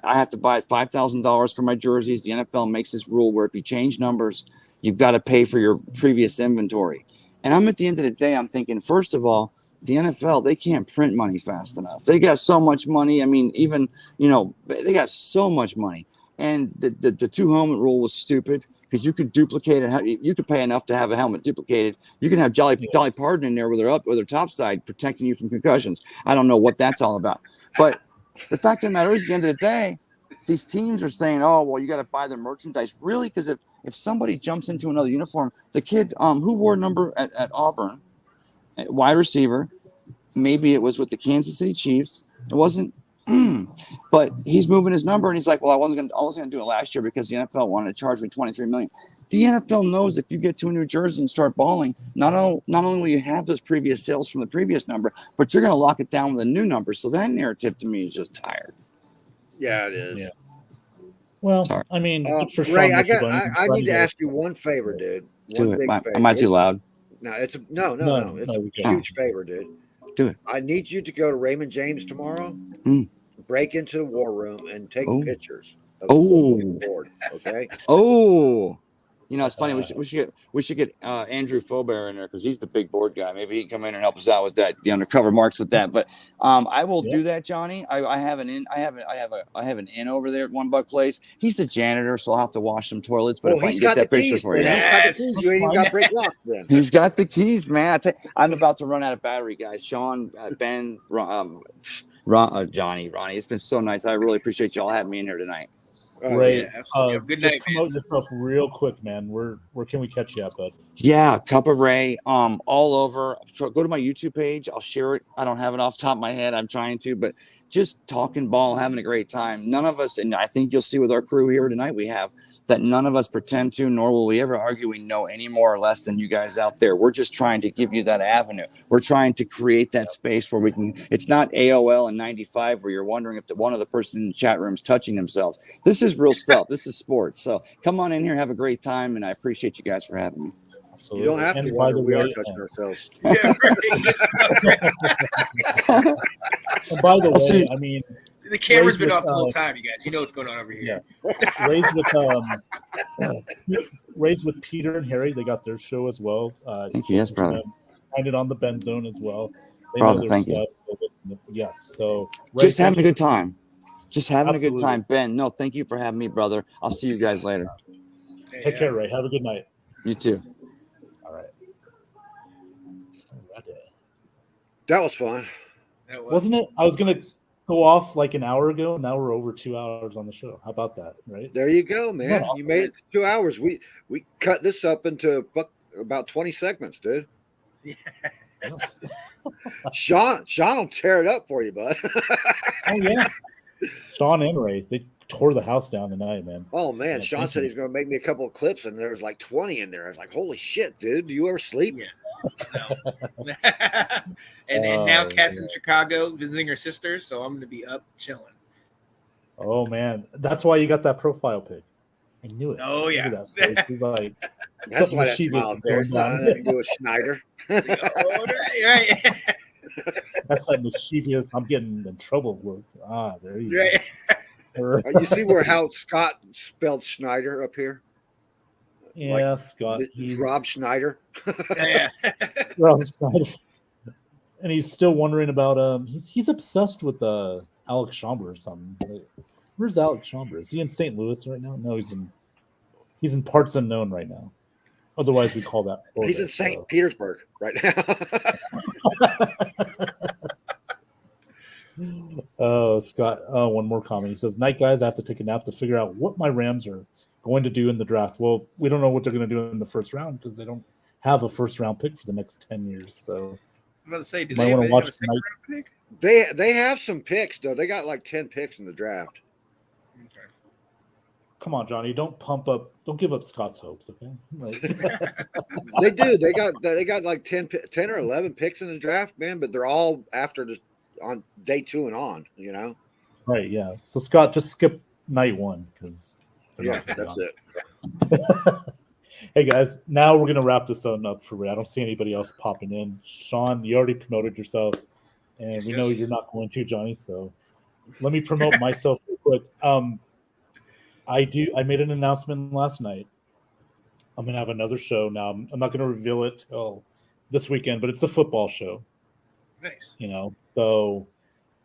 D: I have to buy $5,000 for my jerseys. The NFL makes this rule where if you change numbers, You've got to pay for your previous inventory. And I'm at the end of the day, I'm thinking, first of all, the NFL, they can't print money fast enough. They got so much money. I mean, even, they got so much money. And the two helmet rule was stupid because you could duplicate it. You could pay enough to have a helmet duplicated. You can have Dolly Parton in there with her top side protecting you from concussions. I don't know what that's all about. But the fact of the matter is, at the end of the day, these teams are saying, oh, well, you got to buy their merchandise. Really? Because if somebody jumps into another uniform, the kid who wore number at Auburn, wide receiver, maybe it was with the Kansas City Chiefs. It wasn't. But he's moving his number, and he's like, well, I wasn't gonna do it last year because the NFL wanted to charge me $23 million. The NFL knows if you get to a New Jersey and start balling, not only will you have those previous sales from the previous number, but you're gonna lock it down with a new number. So that narrative to me is just tired.
B: Yeah, it is.
A: Yeah. Well,
D: Sorry.
A: I mean, good for
B: Ray,
A: Sean
B: I need to ask you one favor, dude.
D: Do
B: One
D: it.
B: big favor.
D: Am I too loud?
B: No, it's no. It's
A: no,
B: a
A: we can't.
B: huge favor, dude.
D: Do it.
B: I need you to go to Raymond James tomorrow, break into the war room, and take pictures of the board. Okay.
D: Oh. It's funny. We should get Andrew Faubert in there because he's the big board guy. Maybe he can come in and help us out with that, the undercover marks with that. But I will do that, Johnny. I have an in over there at One Buck Place. He's the janitor, so I'll have to wash some toilets. But if I can get that picture for you,
B: He's got the keys. You ain't even got to break locks then.
D: He's got the keys, man. I'm about to run out of battery, guys. Sean, Ben, Johnny, Ronnie. It's been so nice. I really appreciate y'all having me in here tonight.
A: Ray,
C: good
A: just
C: night,
A: promote yourself real quick, man. Where can we catch you at, bud?
D: Yeah, Cup of Ray, all over. Go to my YouTube page. I'll share it. I don't have it off the top of my head. I'm trying to, but just talking ball, having a great time. None of us, and I think you'll see with our crew here tonight, we have that none of us pretend to, nor will we ever argue we know any more or less than you guys out there. We're just trying to give you that avenue. We're trying to create that space where we can, it's not AOL in 95 where you're wondering if one of the person in the chat room is touching themselves. This is real stuff. This is sports. So come on in here, have a great time, and I appreciate you guys for having me.
A: Absolutely.
B: You don't have to wonder. We are touching ourselves.
A: And by the way, I mean,
C: the camera's been off the whole time, you guys. You know what's going on over here.
A: Yeah. Raised with Peter and Harry, they got their show as well.
D: Thank you, yes, brother.
A: Find it on the Ben Zone as well. They
D: brother,
A: know their
D: thank
A: stuff, you. Yes. So
D: just having a good time. Just having
A: Absolutely.
D: a good time, Ben. No, thank you for having me, brother. I'll see you guys later.
A: Take care, Ray. Have a good night.
D: You too.
A: All right.
B: That was fun.
A: Wasn't it? I was gonna go off like an hour ago. Now we're over 2 hours on the show. How about that? Right
B: there, you go, man.
A: Awesome?
B: You made it to 2 hours. We cut this up into about 20 segments, dude.
C: Yeah.
A: Yes.
B: Sean will tear it up for you, bud.
A: Oh yeah. Sean and Ray, they tore the house down tonight, man.
B: Oh man,
A: Yeah,
B: Sean said he's going to make me a couple of clips, and there's like 20 in there. I was like, holy shit, dude! Do you ever sleep?
C: Yeah. No. and now Kat's in Chicago visiting her sister, so I'm going to be up chilling.
A: Oh man, that's why you got that profile pic. I knew it.
C: Oh yeah.
A: Look at that face. He's like,
B: That's why that
A: mischievous
B: smile
A: is
B: there.
A: going
B: It's not
A: down.
B: nothing to do with Schneider.
C: Right.
A: That's that mischievous. I'm getting in trouble look. There you
C: Right.
A: go.
B: You see how Scott spelled Schneider up here?
A: Yeah, Scott.
B: He's Rob Schneider.
C: Yeah.
A: Rob Schneider. And he's still wondering about he's obsessed with Alex Schomburg or something. Where's Alex Schomburg? Is he in St. Louis right now? No, he's in parts unknown right now. Otherwise we call that Florida,
B: He's in St. Petersburg right now.
A: Oh, Scott. Oh, one more comment. He says, "Night guys, I have to take a nap to figure out what my Rams are going to do in the draft." Well, we don't know what they're going to do in the first round because they don't have a first round pick for the next 10 years. So
C: I'm about to say, do
A: Might
C: they
A: wanna
C: have
A: watch
C: a second
A: tonight.
C: round pick?
B: They have some picks though. They got like 10 picks in the draft.
C: Okay.
A: come on, Johnny, don't give up Scott's hopes, okay? Like,
B: They do. They got like 10 or 11 picks in the draft, man, but they're all on day 2 and on, you know?
A: right, yeah. So Scott, just skip night 1 because
B: Yeah, that's it.
A: Hey guys, now we're gonna wrap this one up for Ray. I don't see anybody else popping in. Sean, you already promoted yourself, and we know you're not going to, Johnny. So let me promote myself real quick. I made an announcement last night. I'm gonna have another show now. I'm not gonna reveal it till this weekend, but it's a football show.
C: Nice.
A: So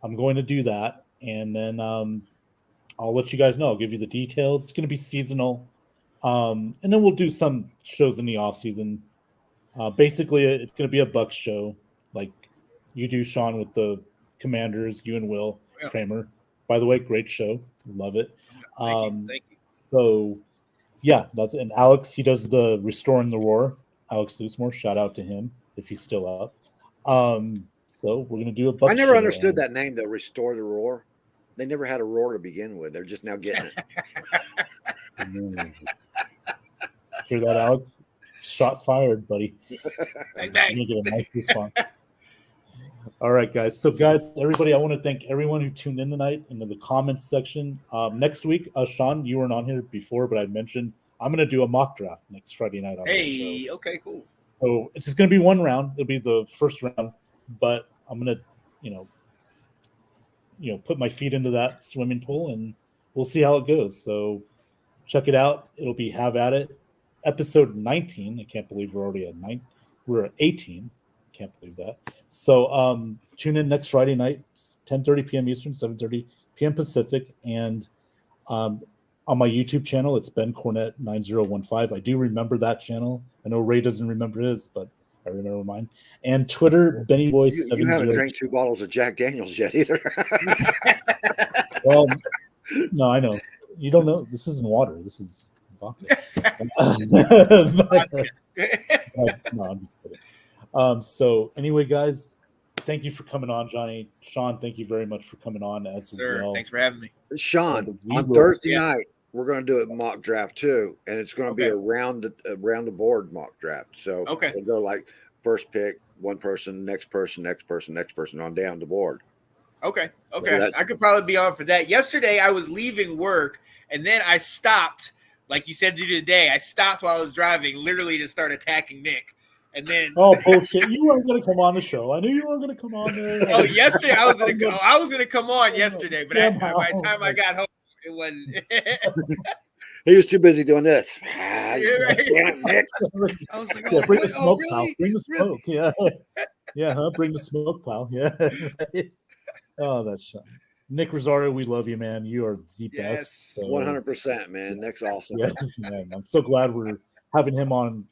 A: I'm going to do that, and then I'll let you guys know. I'll give you the details. It's going to be seasonal, and then we'll do some shows in the off season. Basically, it's going to be a Bucks show, like you do, Sean, with the Commanders. You and Will
C: Yeah.
A: Kramer. By the way, great show. Love it.
C: Thank you.
A: So yeah, that's and Alex. He does the Restoring the Roar. Alex Loosemore. Shout out to him if he's still up. So we're gonna do a Bucks
B: I never
A: show,
B: understood
A: and-
B: that name, though. Restore the Roar. They never had a roar to begin with. They're just now getting it.
A: Hear that, Alex? Shot fired, buddy.
C: Bang,
A: You're
C: bang.
A: gonna get a nice response. All right, guys. So, guys, everybody, I want to thank everyone who tuned in tonight into the comments section. Next week, Sean, you weren't on here before, but I mentioned I'm going to do a mock draft next Friday night on the show.
C: Hey, okay, cool.
A: So it's just going to be one round. It'll be the first round, but I'm going to, put my feet into that swimming pool, and we'll see how it goes. So check it out. It'll be Have At It, episode 19. I can't believe we're already at 9. We're at 18. Can't believe that. So tune in next Friday night, 10:30 p.m. Eastern, 7:30 p.m. Pacific, and on my YouTube channel, it's Ben Cornett 9015. I do remember that channel. I know Ray doesn't remember his, but I remember mine. And Twitter, Benny Boy
B: You haven't
A: 70.
B: drank 2 bottles of Jack Daniels yet either.
A: Well, no, I know. You don't know. This isn't water. This is vodka. No, I'm just kidding. So anyway, guys, thank you for coming on, Johnny. Sean, thank you very much for coming on as
C: Sir,
A: well.
C: thanks for having me.
B: Sean,
A: We
B: on
A: will-
B: Thursday
C: Yeah.
B: night, we're going to do a mock draft too, and it's going to be
C: Okay.
B: around the board mock draft. So
C: Okay.
B: we'll go like first pick, one person, next person, next person, next person on down the board.
C: Okay.
B: So
C: Okay.
B: that's-
C: I could probably be on for that. Yesterday, I was leaving work, and then I stopped, like you said to do today. I stopped while I was driving, literally to start attacking Nick. And then,
A: Oh bullshit! You weren't going to come on the show. I knew you weren't going to come on there.
C: oh, yesterday I was gonna come on yesterday, but by
A: Somehow.
C: the time I got home, it wasn't.
B: He was too busy doing this.
C: Yeah,
B: Damn it, Nick.
C: I was like,
A: Yeah,
C: oh,
A: bring the
C: what?
A: smoke,
C: Oh,
A: pal.
C: really?
A: Bring the
C: Really?
A: smoke. Yeah, yeah. Huh? Bring the smoke, pal. Yeah. Oh, that's Sean. Nick Rosario, we love you, man. You are the
C: Yes,
A: best. So,
B: 100%, man. Nick's awesome.
A: Yes, man. I'm so glad we're having him on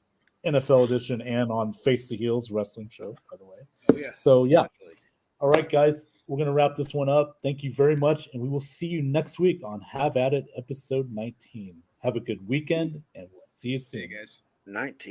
A: NFL Edition and on Face the Heels wrestling show, by the way.
C: Oh, yeah.
A: So, yeah. All right, guys, we're going to wrap this one up. Thank you very much. And we will see you next week on Have At It, episode 19. Have a good weekend, and we'll see you
C: See
A: soon.
C: you guys.
B: 19.